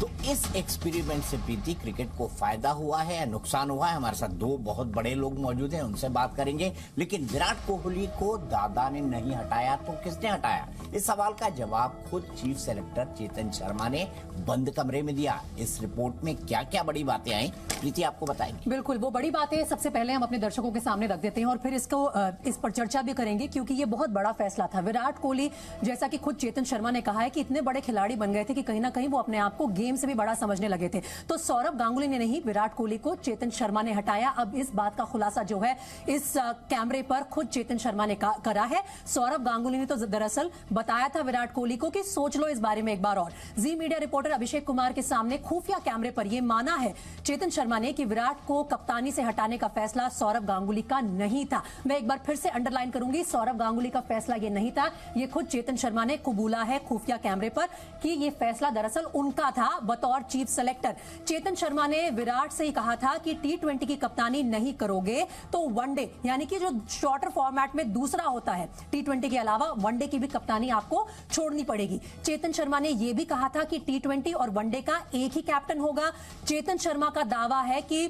तो इस एक्सपेरिमेंट से प्रीति क्रिकेट को फायदा हुआ है या नुकसान हुआ है? हमारे साथ दो बहुत बड़े लोग मौजूद हैं, उनसे बात करेंगे। लेकिन विराट कोहली को दादा ने नहीं हटाया तो किसने हटाया? इस सवाल का जवाब खुद चीफ सेलेक्टर चेतन शर्मा ने बंद कमरे में दिया। इस रिपोर्ट में क्या क्या बड़ी बातें आई, प्रीति आपको बताएंगे। बिल्कुल, वो बड़ी बातें सबसे पहले हम अपने दर्शकों के सामने रख देते हैं और फिर इसको इस पर चर्चा भी करेंगे, क्योंकि ये बहुत बड़ा फैसला था। विराट कोहली, जैसा कि खुद चेतन शर्मा ने कहा है कि इतने बड़े खिलाड़ी बन गए थे कि कहीं ना कहीं वो अपने आप को गेम से भी बड़ा समझने लगे थे। तो सौरभ गांगुली ने नहीं, विराट कोहली को चेतन शर्मा ने हटाया। अब इस बात का खुलासा जो है इस कैमरे पर खुद चेतन शर्मा ने करा है। सौरभ गांगुली ने तो दरअसल बताया था विराट कोहली को कि सोच लो इस बारे में एक बार और। जी मीडिया रिपोर्टर अभिषेक कुमार के सामने खुफिया कैमरे पर यह माना है चेतन शर्मा ने कि विराट को कप्तानी से हटाने का फैसला सौरभ गांगुली का नहीं था। मैं एक बार फिर से अंडरलाइन करूंगी, सौरभ गांगुली का फैसला ये नहीं था। ये खुद चेतन शर्मा ने कबूला है खुफिया कैमरे पर कि ये फैसला दरअसल उनका था बतौर चीफ सेलेक्टर। चेतन शर्मा ने विराट से ही कहा था कि टी20 की कप्तानी नहीं करोगे तो वनडे यानी कि जो शॉर्टर फॉर्मेट में दूसरा होता है टी20 के अलावा वनडे की भी कप्तानी आपको छोड़नी पड़ेगी। चेतन शर्मा ने यह भी कहा था कि टी20 और वनडे का एक ही कैप्टन होगा। चेतन शर्मा का दावा है कि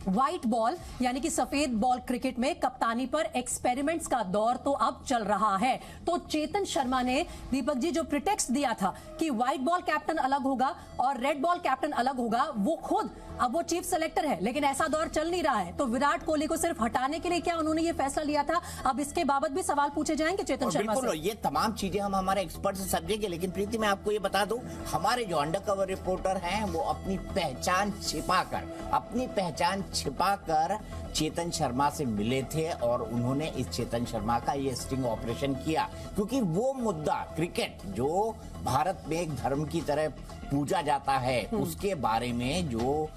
व्हाइट बॉल यानी कि सफेद बॉल क्रिकेट में कप्तानी पर एक्सपेरिमेंट्स का दौर तो अब चल रहा है। तो चेतन शर्मा ने, दीपक जी, जो प्रिटेक्स्ट दिया था कि व्हाइट बॉल कैप्टन अलग होगा और रेड बॉल कैप्टन अलग होगा, वो खुद अब वो चीफ सेलेक्टर है, लेकिन ऐसा दौर चल नहीं रहा है। तो विराट कोहली को सिर्फ हटाने के लिए क्या उन्होंने ये फैसला लिया था? अब इसके बाबत भी सवाल पूछे जाएंगे चेतन शर्मा से। ये तमाम चीजें हम हमारे एक्सपर्ट से समझेंगे, लेकिन प्रीति मैं आपको ये बता दूं, हमारे जो अंडरकवर रिपोर्टर हैं वो अपनी पहचान छिपाकर चेतन शर्मा से मिले थे और उन्होंने इस चेतन शर्मा का ये स्टिंग ऑपरेशन किया, क्योंकि वो मुद्दा क्रिकेट जो भारत में एक धर्म की तरह पूजा जाता है उसके बारे में जो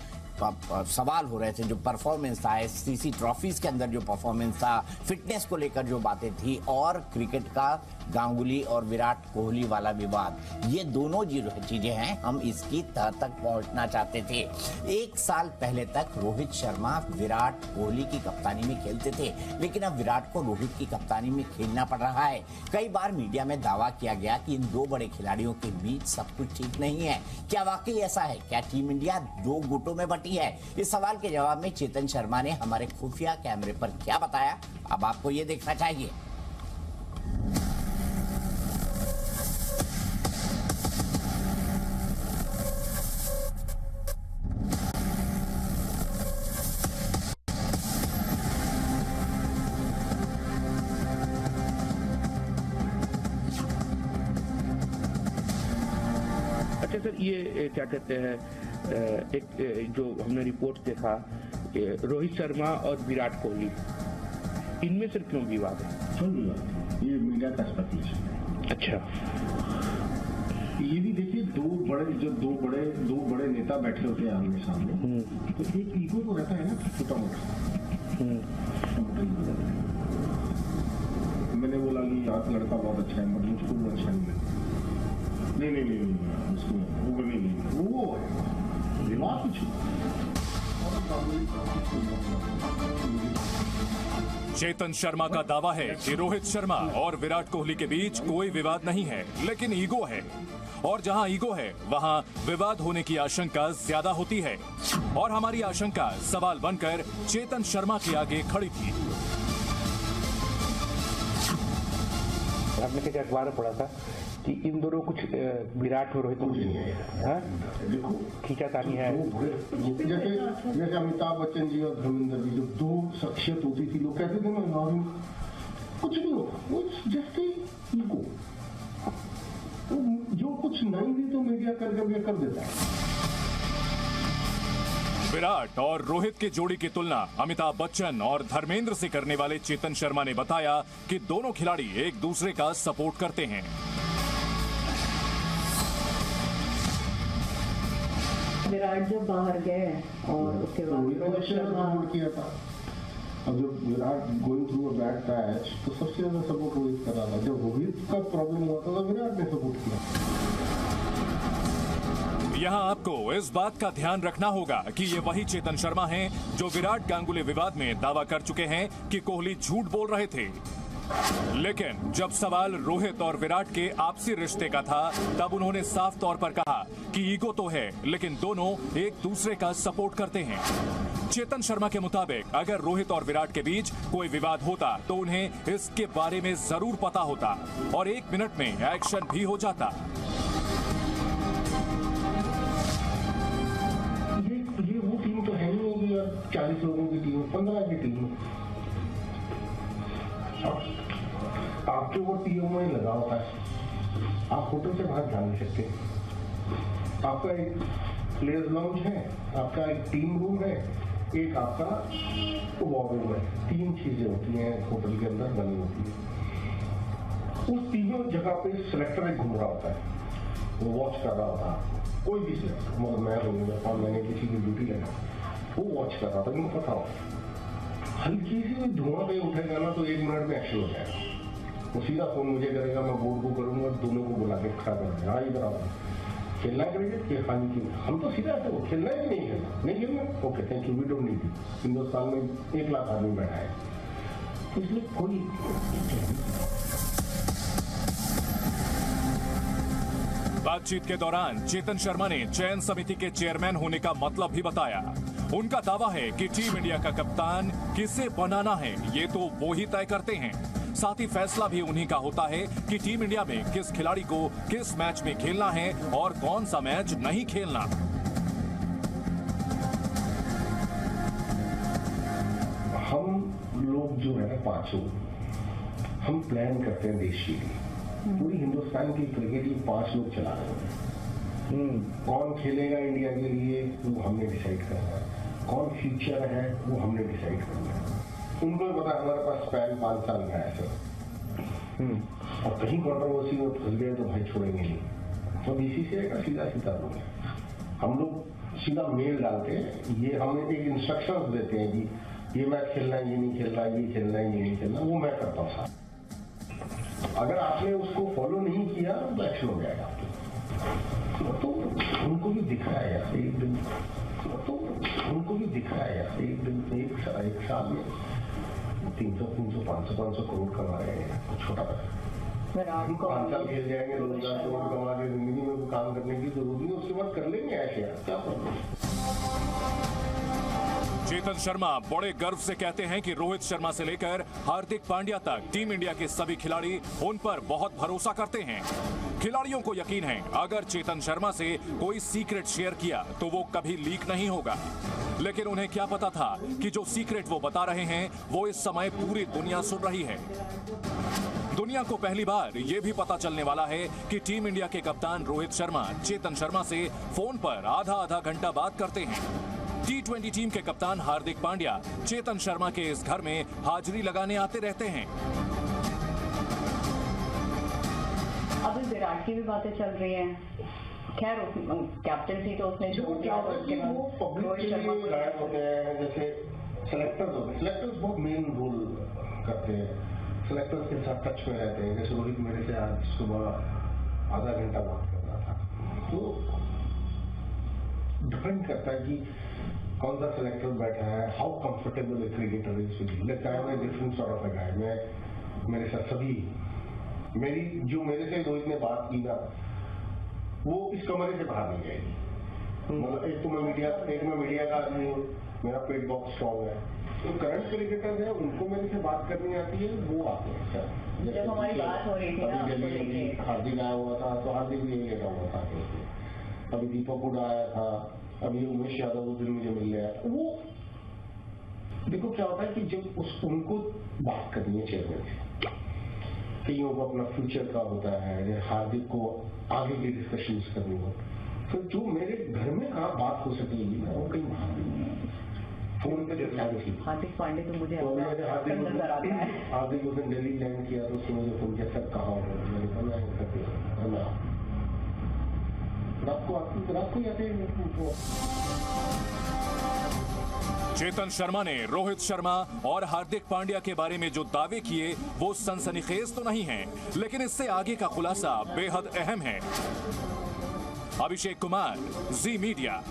सवाल हो रहे थे, जो परफॉर्मेंस था, एससीसी ट्रॉफीज के अंदर जो परफॉर्मेंस था, फिटनेस को लेकर जो बातें थी, और क्रिकेट का गांगुली और विराट कोहली वाला विवाद, ये दोनों जो चीजें हैं, हम इसकी तह तक पहुंचना चाहते थे। एक साल पहले तक रोहित शर्मा विराट कोहली की कप्तानी में खेलते थे, लेकिन अब विराट को रोहित की कप्तानी में खेलना पड़ रहा है। कई बार मीडिया में दावा किया गया कि इन दो बड़े खिलाड़ियों के बीच सब कुछ ठीक नहीं है। क्या वाकई ऐसा है? क्या टीम इंडिया दो गुटों में बटी है? इस सवाल के जवाब में चेतन शर्मा ने हमारे खुफिया कैमरे पर क्या बताया, अब आपको ये देखना चाहिए। अच्छा सर, ये क्या कहते हैं, एक जो हमने रिपोर्ट देखा, रोहित शर्मा और विराट कोहली, इनमें सिर्फ क्यों विवाद है? ये मीडिया का स्पेकुलेशन है। अच्छा, ये भी देखिए, दो बड़े नेता बैठे होते हैं आमने सामने, तो एक ईगो तो रहता है ना, छोटा मोटा। मैंने बोला कि आप लड़का बहुत अच्छा है, मतलब मुझको वो अच्छा नहीं लगता। नहीं, उसमें वो नहीं, वो विवाद कुछ। चेतन शर्मा का दावा है कि रोहित शर्मा और विराट कोहली के बीच कोई विवाद नहीं है, लेकिन ईगो है, और जहां ईगो है वहां विवाद होने की आशंका ज्यादा होती है। और हमारी आशंका सवाल बनकर चेतन शर्मा के आगे खड़ी थी। आपने क्या अखबार में पढ़ा था कि इन दोनों कुछ विराट और रोहित देखो खींचातानी है। जैसे अमिताभ बच्चन जी और धर्मेंद्र जी, जो दो शख्सियत होती थी, लोग कहते थे ना, कुछ नहीं होगा, जस्ट ईगो, जो कुछ नहीं भी तो मीडिया कर देता है। विराट और रोहित की जोड़ी की तुलना अमिताभ बच्चन और धर्मेंद्र से करने वाले चेतन शर्मा ने बताया कि दोनों खिलाड़ी एक दूसरे का सपोर्ट करते हैं। विराट जब बाहर गए और उसके बाद रोहित शर्मा किया था, अब जब Virat going through a bad patch, तो सबसे ज्यादा सपोर्ट रोहित कर रहा था। जब रोहित का प्रॉब्लम हुआ था तो विराट ने सपोर्ट किया। यहाँ आपको इस बात का ध्यान रखना होगा कि ये वही चेतन शर्मा हैं जो विराट गांगुली विवाद में दावा कर चुके हैं कि कोहली झूठ बोल रहे थे। लेकिन जब सवाल रोहित और विराट के आपसी रिश्ते का था, तब उन्होंने साफ तौर पर कहा कि ईगो तो है, लेकिन दोनों एक दूसरे का सपोर्ट करते हैं। चेतन शर्मा के मुताबिक अगर रोहित और विराट के बीच कोई विवाद होता तो उन्हें इसके बारे में जरूर पता होता और 1 मिनट में एक्शन भी हो जाता। ये वो टीम तो है नहीं होगी, 40 लोगों की टीम, 15 की टीम। आपके वो टीम में लगा होता है, आप होटल से बाहर जा नहीं सकते। आपका एक प्लेयर्स लाउंज है, आपका एक टीम रूम है, एक आपका वॉर रूम है। 3 चीजें होती हैं होटल के अंदर बनी होती है। उस तीनों जगह पे सिलेक्टर एक घूम रहा होता है, वो वॉच कर रहा होता है। कोई भी सिलेक्टर, मतलब मैं होंगे और मैंने किसी की ड्यूटी लगा, वो वॉच कर रहा था। मुझे पता हो हल्की सी धुआं पे उठेगा ना तो 1 मिनट में एक्शन हो जाएगा। वो सीधा फोन मुझे करेगा, मैं बोर्ड को करूंगा, दोनों को बुला के खड़ा कर देगा। हाँ, इधर आओ, खेलना है क्रिकेट के? हाँ जी, हम तो सीधा ऐसे हो, खेलना है कि नहीं खेलना? नहीं खेलना, okay thank you, we don't need you. Hindustan में 1 लाख आदमी बैठा है, इसलिए कोई। बातचीत के दौरान चेतन शर्मा ने चयन समिति के चेयरमैन होने का मतलब भी बताया। उनका दावा है कि टीम इंडिया का कप्तान किसे बनाना है ये तो वो ही तय करते हैं। साथ ही फैसला भी उन्हीं का होता है कि टीम इंडिया में किस खिलाड़ी को किस मैच में खेलना है और कौन सा मैच नहीं खेलना। हम लोग जो है ना 5 हम प्लान करते हैं देश के लिए। पूरी हिंदुस्तान की क्रिकेट ये 5 लोग चला रहे हैं। कौन खेलेगा इंडिया के लिए वो हमने डिसाइड करना है, कौन फ्यूचर है वो हमने डिसाइड करना है। उनको भी पता है हमारे पास स्पैन 5 साल का है सर, और कहीं कंट्रोवर्सी में फंस गए तो भाई छोड़ेंगे नहीं। तो बीसीसीआई का सीधा रूल है, हम लोग सीधा मेल डालते हैं, ये हमें एक इंस्ट्रक्शंस देते हैं कि ये मैच खेलना है, ये नहीं खेलना, ये खेलना है, ये नहीं खेलना, वो मैं करता हूँ साहब। अगर आपने उसको फॉलो नहीं किया तो एक्शन हो जाएगा। तो उनको भी दिख रहा है यार एक दिन, तो उनको भी दिख रहा है यार एक दिन, एक साल में 300, 500 करोड़ कमा रहे हैं, छोटा पैसा। 5 साल खेल जाएंगे, 2000 करोड़ कमा के जिंदगी में काम करने की जरूरत नहीं, उसके बाद कर लेंगे ऐसे यार, क्या प्रॉब्लम। चेतन शर्मा बड़े गर्व से कहते हैं कि रोहित शर्मा से लेकर हार्दिक पांड्या तक टीम इंडिया के सभी खिलाड़ी उन पर बहुत भरोसा करते हैं। खिलाड़ियों को यकीन है अगर चेतन शर्मा से कोई सीक्रेट शेयर किया तो वो कभी लीक नहीं होगा। लेकिन उन्हें क्या पता था कि जो सीक्रेट वो बता रहे हैं वो इस समय पूरी दुनिया सुन रही है। दुनिया को पहली बार ये भी पता चलने वाला है कि टीम इंडिया के कप्तान रोहित शर्मा चेतन शर्मा से फोन पर आधा घंटा बात करते हैं। T20 टीम के कप्तान हार्दिक पांड्या चेतन शर्मा के इस घर में हाजिरी लगाने आते रहते हैं। अभी विराट की भी बातें चल रही हैं। खैर कैप्टनसी तो उसने छोड़ दिया, वो पब्लिक के लिए गायब होते हैं, जैसे सेलेक्टर्स होते हैं, सेलेक्टर्स बहुत मेन रोल करते हैं, सेलेक्टर्स के साथ टच में रहते हैं। जैसे रोहित मेरे से आज सुबह आधा घंटा बात कर रहा था, तो डिपेंड करता है कि कौन सा सेलेक्टर बैठा है, how comfortable a cricketer is with let's I am a different sort of a guy. मैं मेरे साथ सभी मेरी जो मेरे से रोहित ने बात की ना, वो इस कमरे से बाहर नहीं जाएगी। मतलब एक तो मैं मीडिया का आदमी हूँ, मेरा पेट बहुत स्ट्रॉन्ग है। तो करंट क्रिकेटर्स हैं, उनको मेरे से बात करनी आती है, वो आते हैं सर। जब हमारी बात हो रही थी ना, दिल्ली हार्दिक आया हुआ था, तो हार्दिक भी यही लेता हुआ था। अभी दीपक हुडा आया था, अभी उमेश यादव उस दिन मुझे मिल गया। वो देखो क्या होता है कि जब उनको बात करनी है चेयरमैन से, कईयों को अपना फ्यूचर का होता है, हार्दिक को आगे की डिस्कशंस करनी हो, तो जो मेरे घर में कहाँ बात हो सकेगी ना, वो कहीं बाहर नहीं है। फोन पे हार्दिक पांड्या तो मुझे हार्दिक उस दिन दिल्ली लैंड किया तो उसने मुझे फोन किया, सर कहाँ हो, मैंने कहा मैं रात को आते हैं। चेतन शर्मा ने रोहित शर्मा और हार्दिक पांड्या के बारे में जो दावे किए वो सनसनीखेज तो नहीं हैं, लेकिन इससे आगे का खुलासा बेहद अहम है। अभिषेक कुमार, जी मीडिया।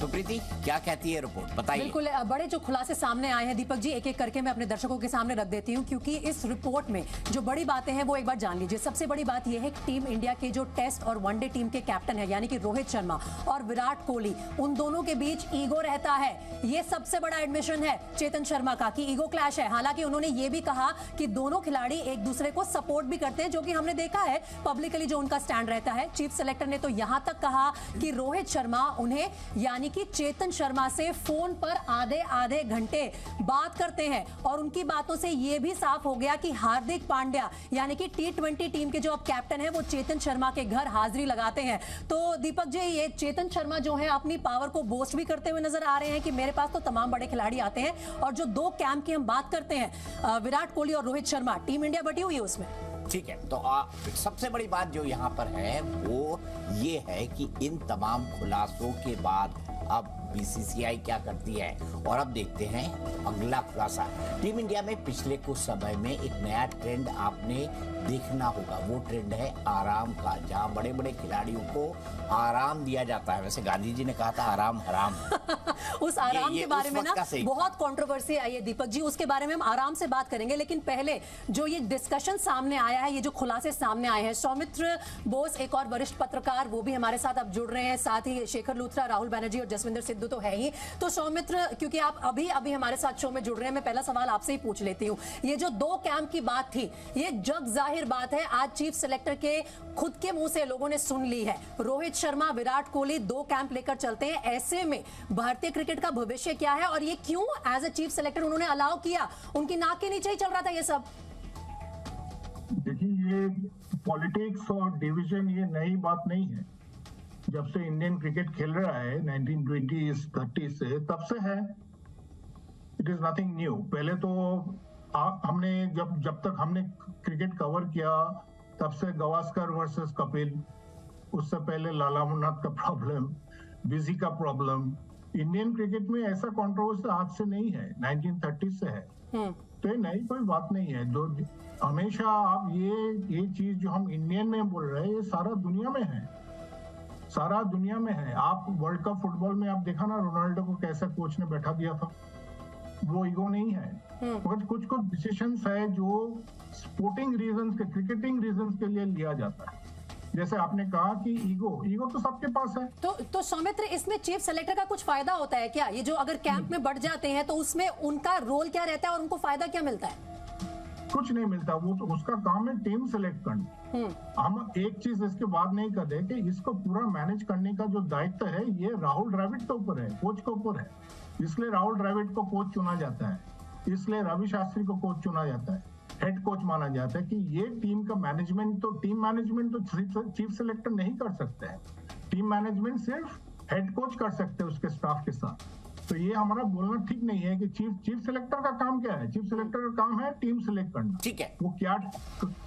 तो प्रीति क्या कहती है रिपोर्ट, बताइए। बिल्कुल, बड़े जो खुलासे सामने आए हैं दीपक जी, एक एक करके मैं अपने दर्शकों के सामने रख देती हूं, क्योंकि इस रिपोर्ट में जो बड़ी बातें हैं वो एक बार जान लीजिए। सबसे बड़ी बात यह है कि टीम इंडिया के जो टेस्ट और वनडे टीम के कैप्टन है, यानी कि रोहित शर्मा और विराट कोहली, उन दोनों के बीच ईगो रहता है। ये सबसे बड़ा एडमिशन है चेतन शर्मा का कि ईगो क्लैश है। हालांकि उन्होंने ये भी कहा कि दोनों खिलाड़ी एक दूसरे को सपोर्ट भी करते हैं, जो कि हमने देखा है पब्लिकली जो उनका स्टैंड रहता है। चीफ सेलेक्टर ने तो यहां तक कहा कि रोहित शर्मा उन्हें यानी कि चेतन शर्मा से फोन पर आधे घंटे बात करते हैं, और उनकी बातों से यह भी साफ हो गया कि हार्दिक पांड्या यानी कि T20 टीम के जो अब कैप्टन है वो चेतन शर्मा के घर हाजिरी लगाते हैं। तो दीपक जी, ये चेतन शर्मा जो है अपनी पावर को बोस्ट भी करते हुए नजर आ रहे हैं कि मेरे पास तो तमाम बड़े खिलाड़ी आते हैं, और जो दो कैंप की हम बात करते हैं विराट कोहली और रोहित शर्मा, टीम इंडिया बटी हुई है उसमें। ठीक है, तो सबसे बड़ी बात जो यहाँ पर है वो ये है कि इन तमाम खुलासों के बाद अब बीसीसीआई क्या करती है, और अब देखते हैं अगला खुलासा। टीम इंडिया में पिछले कुछ समय में एक नया ट्रेंड आपने देखना होगा, वो ट्रेंड है आराम का, जहां बड़े बड़े खिलाड़ियों को आराम दिया जाता है। वैसे गांधी जी ने कहा था आराम हराम। उस आराम के बारे में ना बहुत कंट्रोवर्सी आई है दीपक जी, उसके बारे में हम आराम से बात करेंगे, लेकिन पहले जो ये डिस्कशन सामने आया है, ये जो खुलासे सामने आए हैं, सौमित्र बोस एक और वरिष्ठ पत्रकार वो भी हमारे साथ अब जुड़ रहे हैं, साथ ही शेखर लूथरा, राहुल बैनर्जी और जसविंदर सिद्धू तो है ही। तो सौमित्र, क्योंकि आप अभी हमारे साथ शो में जुड़ रहे हैं, मैं पहला सवाल आपसे ही पूछ लेती हूँ। ये जो दो कैंप की बात थी, ये जग जाहिर बात है आज चीफ सेलेक्टर के खुद के मुंह से लोगों ने सुन ली है। रोहित शर्मा, विराट कोहली दो कैंप लेकर चलते हैं, ऐसे में भारतीय क्रिकेट का भविष्य क्या है, और ये क्यों एज ए चीफ सेलेक्टर उन्होंने अलाउ किया? उनकी नाक के नीचे ही चल रहा था ये सब। देखिए, ये पॉलिटिक्स और डिवीजन ये नई बात नहीं है। जब से इंडियन क्रिकेट खेल रहा है 1920s 30s से, तब से है। It is nothing new. पहले तो हमने जब तक हमने क्रिकेट कवर किया, तब से गावस्कर वर्सेस कपिल, उससे पहले लाला अमरनाथ का प्रॉब्लम, बिजी का प्रॉब्लम। इंडियन क्रिकेट में ऐसा कंट्रोवर्सी आज से नहीं है, 1930 से है। तो ये नई कोई बात नहीं है। जो हमेशा आप ये चीज जो हम इंडियन में बोल रहे हैं, ये सारा दुनिया में है, सारा दुनिया में है। आप वर्ल्ड कप फुटबॉल में आप देखा ना, रोनाल्डो को कैसा कोच ने बैठा दिया था, वो ईगो नहीं है। मगर कुछ कुछ डिसीजंस है जो स्पोर्टिंग रीजंस के, क्रिकेटिंग रीजंस के लिए लिया जाता है। जैसे आपने कहा कि ईगो तो सबके पास है। तो सौमित्र, इसमें चीफ सेलेक्टर का कुछ फायदा होता है क्या? ये जो अगर कैंप में बढ़ जाते हैं तो उसमें उनका रोल क्या रहता है और उनको फायदा क्या मिलता है? कुछ नहीं मिलता, वो तो उसका काम है टीम सेलेक्ट करना। हम एक चीज इसके बाद नहीं कर रहे कि इसको पूरा मैनेज करने का जो दायित्व है ये राहुल द्रविड़ के ऊपर है, कोच के ऊपर है। इसलिए राहुल द्रविड़ को कोच चुना जाता है, इसलिए रवि शास्त्री को कोच चुना जाता है, हेड कोच माना जाता है कि ये टीम का मैनेजमेंट तो चीफ सेलेक्टर नहीं कर सकते हैं। टीम मैनेजमेंट सिर्फ हेड कोच कर सकते हैं उसके स्टाफ के साथ। तो ये हमारा बोलना ठीक नहीं है कि चीफ सेलेक्टर का काम क्या है। चीफ सेलेक्टर का काम है टीम सेलेक्ट करना, ठीक है। वो क्या,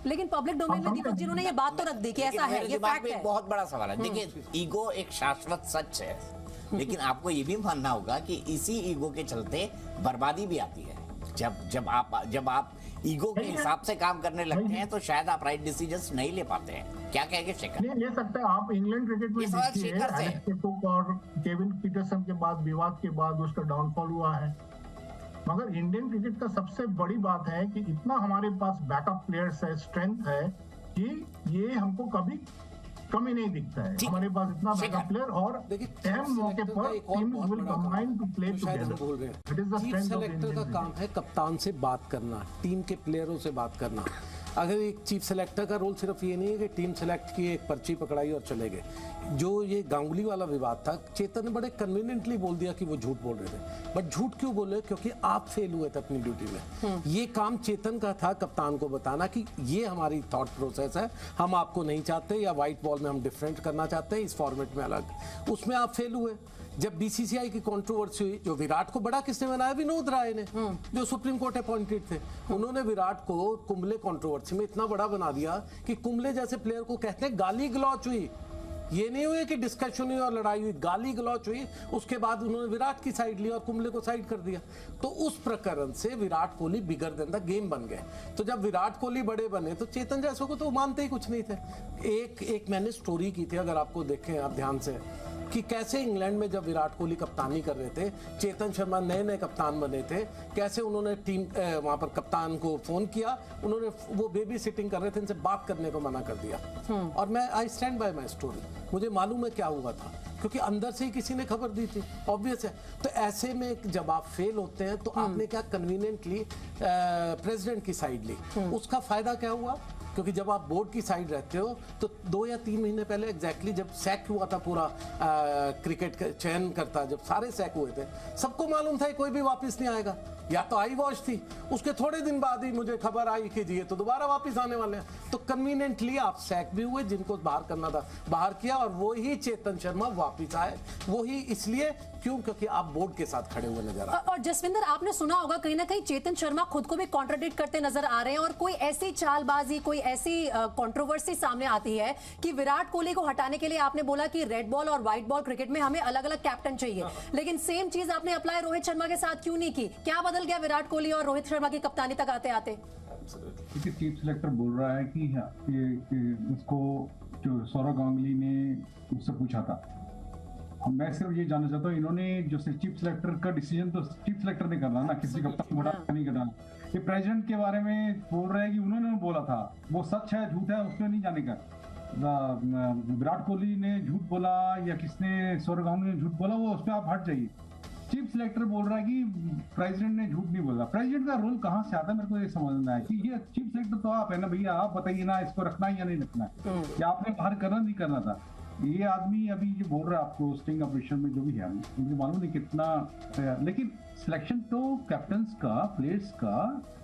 लेकिन पब्लिक डोमेन में दीपक जिन्होंने ये बात तो रख दी कि ऐसा है, ये फैक्ट है। बहुत बड़ा सवाल है। देखिए, ईगो एक शाश्वत सच है, लेकिन आपको ये भी मानना होगा कि इसी ईगो के चलते बर्बादी भी आती है। जब आप ईगो के हिसाब से काम करने लगते हैं तो शायद आप राइट डिसीजंस नहीं ले पाते हैं। क्या कहेंगे शेखर? नहीं ले सकते आप। इंग्लैंड क्रिकेट में देखिए, एलेक्स कुक और केविन पीटरसन के बाद, विवाद के बाद उसका डाउनफॉल हुआ है। मगर इंडियन क्रिकेट का सबसे बड़ी बात है कि इतना हमारे पास बैकअप प्लेयर्स है, स्ट्रेंथ है कि ये हमको कभी कमी नहीं दिखता है। हमारे पास इतना बैकअप प्लेयर और अहम मौके पर teams will combine to play together. It is the strength of selector का काम है कप्तान से बात करना, टीम के प्लेयरों से बात करना। अगर एक चीफ सेलेक्टर का रोल सिर्फ ये नहीं है कि टीम सेलेक्ट की, एक पर्ची पकड़ाई और चले गए। जो ये गांगुली वाला विवाद था, चेतन ने बड़े कन्वीनियंटली बोल दिया कि वो झूठ बोल रहे थे। बट झूठ क्यों बोले? क्योंकि आप फेल हुए थे अपनी ड्यूटी में। ये काम चेतन का था कप्तान को बताना कि ये हमारी थॉट प्रोसेस है, हम आपको नहीं चाहते, या व्हाइट बॉल में हम डिफरेंट करना चाहते हैं, इस फॉर्मेट में अलग। उसमें आप फेल हुए। जब बीसीसीआई की कंट्रोवर्सी हुई, जो विराट को बड़ा किसने बनाया? विनोद राय ने, जो सुप्रीम कोर्ट अपॉइंटेड थे। उन्होंने विराट को कुंबले कंट्रोवर्सी में इतना बड़ा बना दिया कि कुंबले जैसे प्लेयर को कहते हैं गाली गलौच हुई। ये नहीं हुए कि डिस्कशन हुई और लड़ाई हुई, गाली गलौच हुई। उसके बाद उन्होंने विराट की साइड ली और कुंबले को साइड कर दिया। तो उस प्रकरण से Virat Kohli bigger than the game बन गए। तो जब विराट कोहली बड़े बने तो चेतन जैसों को तो मानते ही कुछ नहीं थे। एक मैंने स्टोरी की थी, अगर आपको देखें आप ध्यान से, कि कैसे इंग्लैंड में जब विराट कोहली कप्तानी कर रहे थे, चेतन शर्मा नए कप्तान बने थे, कैसे उन्होंने टीम वहां पर कप्तान को फोन किया, उन्होंने वो बेबी सिटिंग कर रहे थे, इनसे बात करने को मना कर दिया। और मैं I stand by my story, मुझे मालूम है क्या हुआ था, क्योंकि अंदर से ही किसी ने खबर दी थी, ऑब्वियस है। तो ऐसे में जब आप फेल होते हैं तो आपने क्या कन्वीनियंटली प्रेसिडेंट की साइड ली। उसका फायदा क्या हुआ? क्योंकि जब आप बोर्ड की साइड रहते हो तो 2 या 3 महीने पहले एग्जैक्टली जब सैक हुआ था पूरा क्रिकेट का चयन करता, जब सारे सैक हुए थे, सबको मालूम था कोई भी वापस नहीं आएगा, या तो आई वॉश थी। उसके थोड़े दिन बाद ही मुझे खबर आई कि जी तो दोबारा वापस आने वाले हैं। तो कन्वीनियंटली आप सैक भी हुए, जिनको बाहर करना था बाहर किया, और वो ही चेतन शर्मा वापस आए। वो ही इसलिए क्यों? क्योंकि आप बोर्ड के साथ खड़े हुए नजर आ रहे। और जसविंदर, आपने सुना होगा कहीं ना कहीं चेतन शर्मा खुद को भी कॉन्ट्राडिक्ट करते नजर आ रहे हैं, और कोई ऐसी चालबाजी, कोई ऐसी कंट्रोवर्सी सामने आती है कि विराट कोहली को हटाने के लिए आपने बोला कि रेड बॉल और व्हाइट बॉल क्रिकेट में हमें अलग अलग कैप्टन चाहिए, लेकिन सेम चीज आपने अप्लाई रोहित शर्मा के साथ क्यों नहीं की? क्या बदल गया विराट कोहली और रोहित शर्मा की कप्तानी तक आते आते? क्योंकि चीफ सेलेक्टर बोल रहा है कि उसको जो सौरव गांगुली ने उससे पूछा था। मैं सिर्फ ये जानना चाहता हूँ, इन्होंने जो चीफ सेलेक्टर का डिसीजन तो चीफ सेलेक्टर ने करना ना, किसी कप्तान को हटा नहीं करना। ये प्रेसिडेंट के बारे में बोल रहे हैं कि उन्होंने बोला था, वो सच है झूठ है उसमें नहीं जाने का। विराट कोहली ने झूठ बोला या किसने, सौरव गांगुली ने झूठ बोला, वो उस पर आप हट जाइए। चीफ सेलेक्टर बोल रहा है कि प्रेसिडेंट ने झूठ नहीं बोला। प्रेसिडेंट का रोल कहाँ से आता है, मेरे को ये समझना है कि ये चीफ सेलेक्टर तो आप है ना भैया, आप बताइए ना इसको रखना है या नहीं रखना है, या आपने बाहर करना नहीं करना था। ये आदमी अभी जो बोल रहा है आपको स्टिंग ऑपरेशन में जो भी है, मुझे मालूम नहीं कितना, लेकिन सिलेक्शन तो कैप्टन्स का, प्लेयर्स का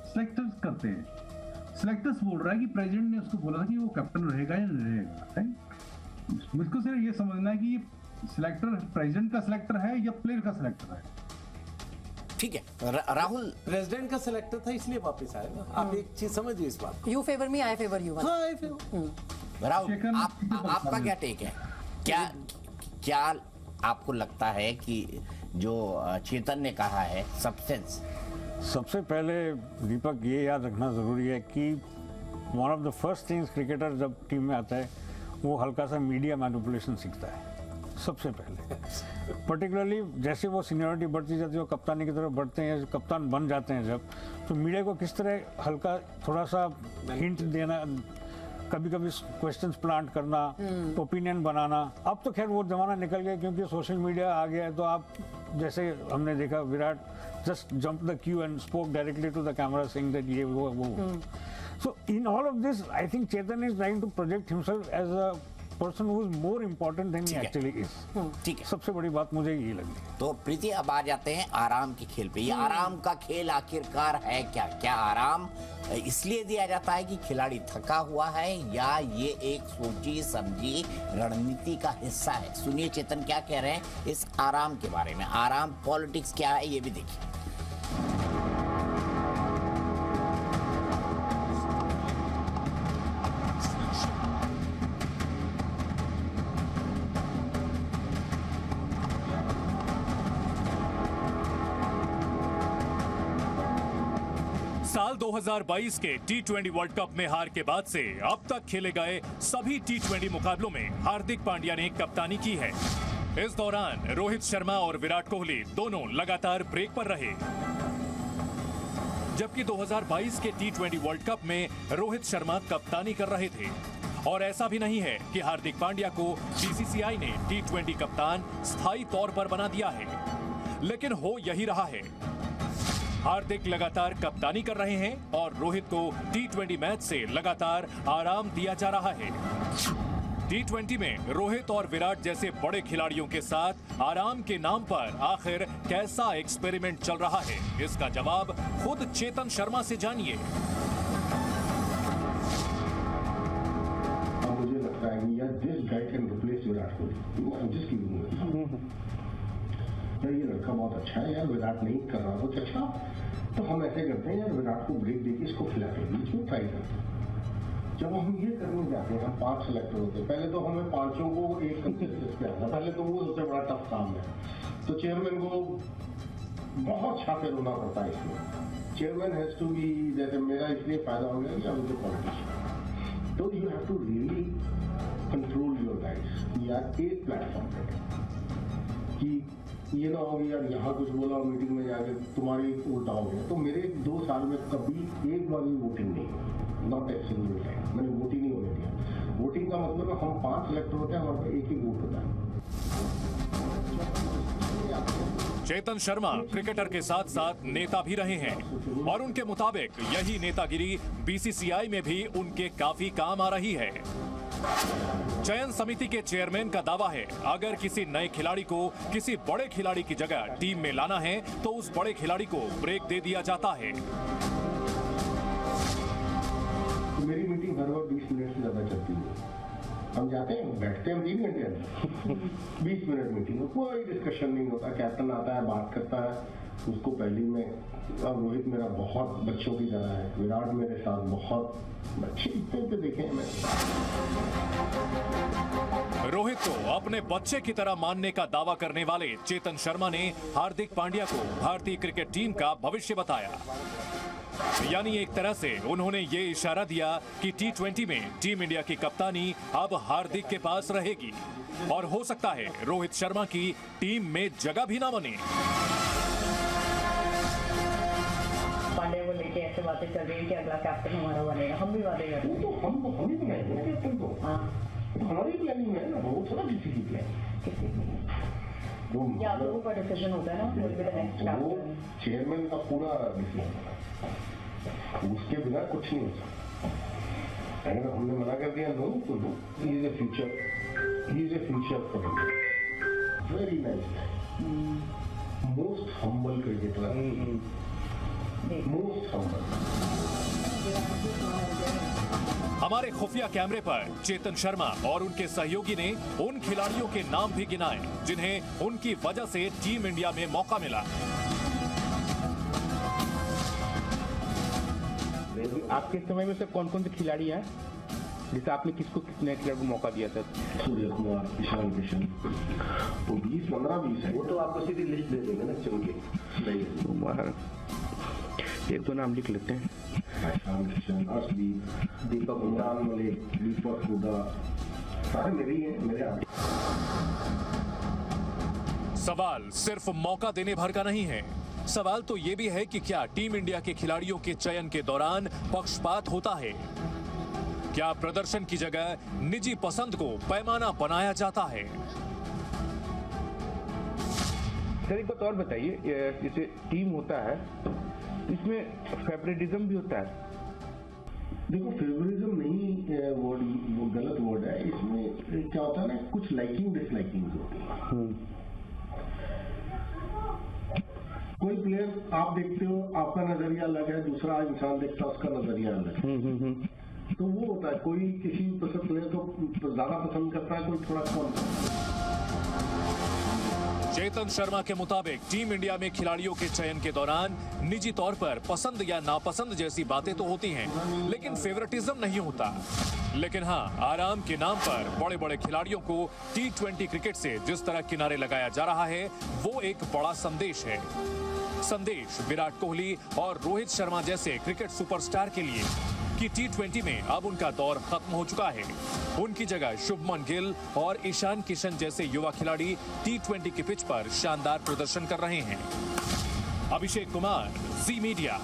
सिलेक्टर्स करते हैं। सिलेक्टर्स बोल रहा है कि प्रेसिडेंट ने उसको बोला था कि वो कैप्टन रहेगा या नहीं रहेगा। मुझको सिर्फ ये समझना है कि ये सिलेक्टर प्रेसिडेंट का सिलेक्टर है या प्लेयर का सिलेक्टर है। ठीक है राहुल, प्रेसिडेंट का सिलेक्टर था इसलिए वापस आएगा। आप एक चीज समझिए इस बात, you favour me, I favour you. हाँ, आई फेवर। राहुल, आपका क्या टेक है? क्या आपको लगता है कि जो चेतन ने कहा है सब्सटेंस? सबसे पहले दीपक ये याद रखना ज़रूरी है कि one of the first things cricketer जब टीम में आता है वो हल्का सा मीडिया मैनिपुलेशन सीखता है सबसे पहले। पर्टिकुलरली जैसे वो सीनियरिटी बढ़ती जाती है, वो कप्तानी की तरफ बढ़ते हैं, कप्तान बन जाते हैं जब, तो मीडिया को किस तरह हल्का थोड़ा सा हिंट देना, कभी कभी क्वेश्चंस प्लांट करना, ओपिनियन बनाना। अब तो खैर वो जमाना निकल गया क्योंकि सोशल मीडिया आ गया है, तो आप जैसे हमने देखा Virat just jumped the queue and spoke directly to the camera saying that ye wo. So in all of this, I think Chetan is trying to project himself as a person who is more important than he actually is. ठीक है, सबसे बड़ी बात मुझे ये लगी। तो प्रीति अब आ जाते हैं आराम के खेल पे। ये आराम का खेल आखिरकार है क्या? क्या आराम इसलिए दिया जाता है कि खिलाड़ी थका हुआ है, या ये एक सोची समझी रणनीति का हिस्सा है? सुनिए चेतन क्या कह रहे हैं इस आराम के बारे में। आराम पॉलिटिक्स क्या है ये भी देखिए। साल 2022 के T20 वर्ल्ड कप में हार के बाद से अब तक खेले गए सभी T20 मुकाबलों में हार्दिक पांड्या ने कप्तानी की है। इस दौरान रोहित शर्मा और विराट कोहली दोनों लगातार ब्रेक पर रहे, जबकि 2022 के T20 वर्ल्ड कप में रोहित शर्मा कप्तानी कर रहे थे। और ऐसा भी नहीं है कि हार्दिक पांड्या को बीसीसीआई ने T20 कप्तान स्थायी तौर पर बना दिया है, लेकिन हो यही रहा है। हार्दिक लगातार कप्तानी कर रहे हैं और रोहित को T20 मैच से लगातार आराम दिया जा रहा है। T20 में रोहित और विराट जैसे बड़े खिलाड़ियों के साथ आराम के नाम पर आखिर कैसा एक्सपेरिमेंट चल रहा है, इसका जवाब खुद चेतन शर्मा से जानिए। मुझे लगता है कि this guy can replace Virat Kohli. ये लड़का बहुत अच्छा है यार, विराट नहीं कर रहा कुछ अच्छा, तो हम ऐसे करते हैं यार, विराट को ब्रेक देके इसको खिलाते हैं, बीच में ट्राई करते हैं। जब हम ये करने जाते हैं, हम 5 सेलेक्टर होते हैं, पहले तो हमें 5 को एक कंसेंसस पे आना, पहले तो वो सबसे बड़ा टफ काम है। तो चेयरमैन को बहुत छाते रोना पड़ता है इसमें। चेयरमैन हैज टू बी, जैसे मेरा इसलिए फायदा हो गया कि मुझे पॉलिटिशियन, तो you have to really control your guides. यार एक प्लेटफॉर्म पे कि ये ना हो यार यहाँ कुछ बोला मीटिंग में जाके तुम्हारी उल्टा हो गया। तो मेरे 2 साल में कभी एक बार भी वोटिंग नहीं हुई, नॉट ए सिंगल टाइम मैंने वोटिंग नहीं होने दिया। वोटिंग का मतलब है हम 5 सेलेक्टर होते हैं, हमारे पास एक ही वोट होता है। चेतन शर्मा क्रिकेटर के साथ साथ नेता भी रहे हैं और उनके मुताबिक यही नेतागिरी बीसीसीआई में भी उनके काफी काम आ रही है। चयन समिति के चेयरमैन का दावा है, अगर किसी नए खिलाड़ी को किसी बड़े खिलाड़ी की जगह टीम में लाना है तो उस बड़े खिलाड़ी को ब्रेक दे दिया जाता है। मेरी मीटिंग हर वक्त 20 मिनट से ज्यादा चलती है। हम जाते हैं, बैठते हैं 3 घंटे 20 मिनट मीटिंग में कोई डिस्कशन नहीं होता। कैप्टन आता है, बात करता है, उसको पहली में। अब रोहित मेरा बहुत बच्चों की तरह है, विराट मेरे साथ बहुत अच्छे पे देखे मैं। रोहित को अपने बच्चे की तरह मानने का दावा करने वाले चेतन शर्मा ने हार्दिक पांड्या को भारतीय क्रिकेट टीम का भविष्य बताया। यानी एक तरह से उन्होंने ये इशारा दिया कि T20 में टीम इंडिया की कप्तानी अब हार्दिक के पास रहेगी और हो सकता है रोहित शर्मा की टीम में जगह भी ना बने। पांड्या को लेके ऐसे बातें चल रही है कि अगला कैप्टन हमारा बनेगा, हम भी वादे कर रहे हैं। तो हम ही बनाएंगे कैप्टन को। हमारी प्लानिंग है ना, वो थोड़ा किसी की प्लानिंग। या लोगों का डिसीजन होता है ना, वो चेयरमैन का पूरा डिसीजन होता है, उसके बिना कुछ नहीं हो सकता। अगर हमने मना कर दिया नो तो no. He is a future for India. Very nice, most humble cricketer, most humble. हमारे खुफिया कैमरे पर चेतन शर्मा और उनके सहयोगी ने उन खिलाड़ियों के नाम भी गिनाए जिन्हें उनकी वजह से टीम इंडिया में मौका मिला। आपके समय में से कौन कौन से खिलाड़ी हैं जैसे आपने किसको कितने खिलाड़ी को मौका दिया था? सूर्य कुमार, ईशान किशन, वो 20 है। वो तो आपको सीधी लिस्ट दे देंगे ना, चुन के। एक दो नाम लिख लेते हैं। ईशान किशन, असली, दीपक उमरान मलिक, दीपक हुडा, सारे मेरे ही हैं, मेरे आप। सवाल सिर्फ मौका देने भर का नहीं है, सवाल तो ये भी है कि क्या टीम इंडिया के खिलाड़ियों के चयन के दौरान पक्षपात होता है? क्या प्रदर्शन की जगह निजी पसंद को पैमाना बनाया जाता है? सर एक बात और बताइए, जैसे टीम होता है इसमें फेवरेटिज्म भी होता है? देखो, फेवरिज्म नहीं वर्ड, वो गलत वर्ड है। इसमें क्या होता है ना, कुछ लाइकिंग डिसलाइकिंग होती है। कोई प्लेयर आप देखते हो, आपका नजरिया अलग है, दूसरा इंसान देखता है, उसका नजरिया अलग है। तो वो होता है, कोई किसी प्लेयर को ज्यादा पसंद करता है, कोई थोड़ा कम। चेतन शर्मा के मुताबिक टीम इंडिया में खिलाड़ियों के चयन के दौरान निजी तौर पर पसंद या नापसंद जैसी बातें तो होती हैं, लेकिन फेवरेटिज्म नहीं होता। लेकिन हाँ, आराम के नाम पर बड़े बड़े खिलाड़ियों को T20 क्रिकेट से जिस तरह किनारे लगाया जा रहा है, वो एक बड़ा संदेश है। संदेश विराट कोहली और रोहित शर्मा जैसे क्रिकेट सुपरस्टार के लिए कि T20 में अब उनका दौर खत्म हो चुका है। उनकी जगह शुभमन गिल और ईशान किशन जैसे युवा खिलाड़ी T20 की पिच पर शानदार प्रदर्शन कर रहे हैं। अभिषेक कुमार, जी मीडिया।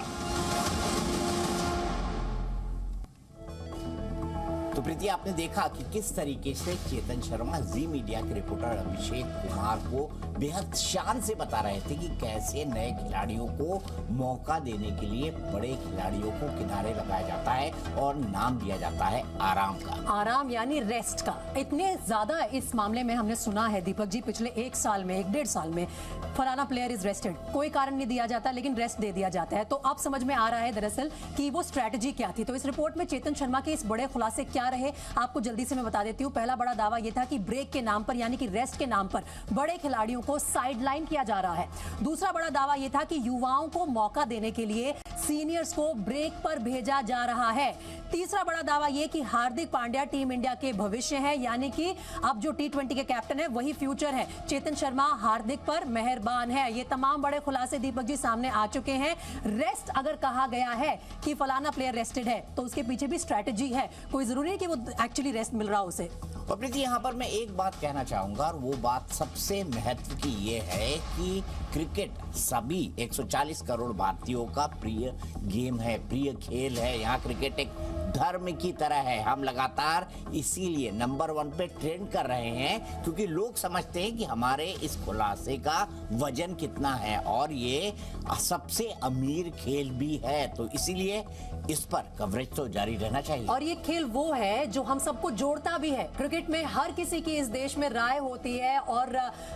तो प्रीति, आपने देखा कि किस तरीके से चेतन शर्मा जी मीडिया के रिपोर्टर अभिषेक कुमार को बेहद शान से बता रहे थे कि कैसे नए खिलाड़ियों को मौका देने के लिए बड़े खिलाड़ियों को किनारे लगाया जाता है और नाम दिया जाता है आराम का। आराम यानी रेस्ट का। इतने ज्यादा इस मामले में हमने सुना है दीपक जी, पिछले 1 साल में, 1-1.5 साल में फलाना प्लेयर इज रेस्टेड, कोई कारण नहीं दिया जाता लेकिन रेस्ट दे दिया जाता है। तो अब समझ में आ रहा है दरअसल कि वो स्ट्रैटेजी क्या थी। तो इस रिपोर्ट में चेतन शर्मा के इस बड़े खुलासे क्या रहे, आपको जल्दी से मैं बता देती हूँ। पहला बड़ा दावा यह था कि ब्रेक के नाम पर, यानी कि रेस्ट के नाम पर बड़े खिलाड़ियों को साइडलाइन किया जा रहा है। दूसरा बड़ा दावा यह था कि युवाओं को मौका देने के लिए सीनियर्स को ब्रेक पर भेजा जा रहा है। तीसरा बड़ा दावा यह कि हार्दिक पांड्या टीम इंडिया के भविष्य है, यानी कि अब जो T20 के कैप्टन है वही फ्यूचर है। चेतन शर्मा हार्दिक पर मेहरबान है। ये तमाम बड़े खुलासे दीपक जी सामने आ चुके हैं। रेस्ट अगर कहा गया है कि फलाना प्लेयर रेस्टेड है तो उसके पीछे भी स्ट्रैटेजी है, कोई जरूरी है कि वो एक्चुअली रेस्ट मिल रहा हो उसे। और प्रीति, यहाँ पर मैं एक बात कहना चाहूंगा और वो बात सबसे महत्व की ये है कि क्रिकेट सभी 140 करोड़ भारतीयों का प्रिय गेम है, प्रिय खेल है। यहाँ क्रिकेट एक धर्म की तरह है। हम लगातार इसीलिए नंबर 1 पे ट्रेंड कर रहे हैं क्योंकि लोग समझते हैं कि हमारे इस खुलासे का वजन कितना है और ये सबसे अमीर खेल भी है। तो इसीलिए इस पर कवरेज तो जारी रहना चाहिए। और ये खेल वो है जो हम सबको जोड़ता भी है। क्रिकेट में हर किसी की इस देश में राय होती है और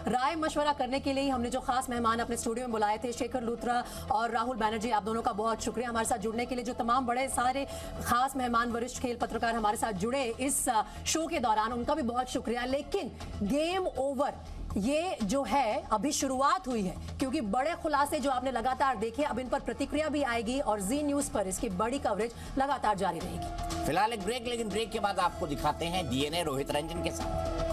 राय मशवरा करने के लिए हमने जो खास मेहमान अपने स्टूडियो में बुलाए थे, शेखर लूथरा और राहुल बैनर्जी, आप दोनों का बहुत शुक्रिया हमारे साथ जुड़ने के लिए। जो तमाम बड़े सारे खास मेहमान, वरिष्ठ खेल पत्रकार हमारे साथ जुड़े इस शो के दौरान, उनका भी बहुत शुक्रिया। लेकिन गेम ओवर ये जो है अभी शुरुआत हुई है, क्योंकि बड़े खुलासे जो आपने लगातार देखे, अब इन पर प्रतिक्रिया भी आएगी और जी न्यूज पर इसकी बड़ी कवरेज लगातार जारी रहेगी। फिलहाल एक ब्रेक, लेकिन ब्रेक के बाद आपको दिखाते हैं DNA रोहित रंजन के साथ।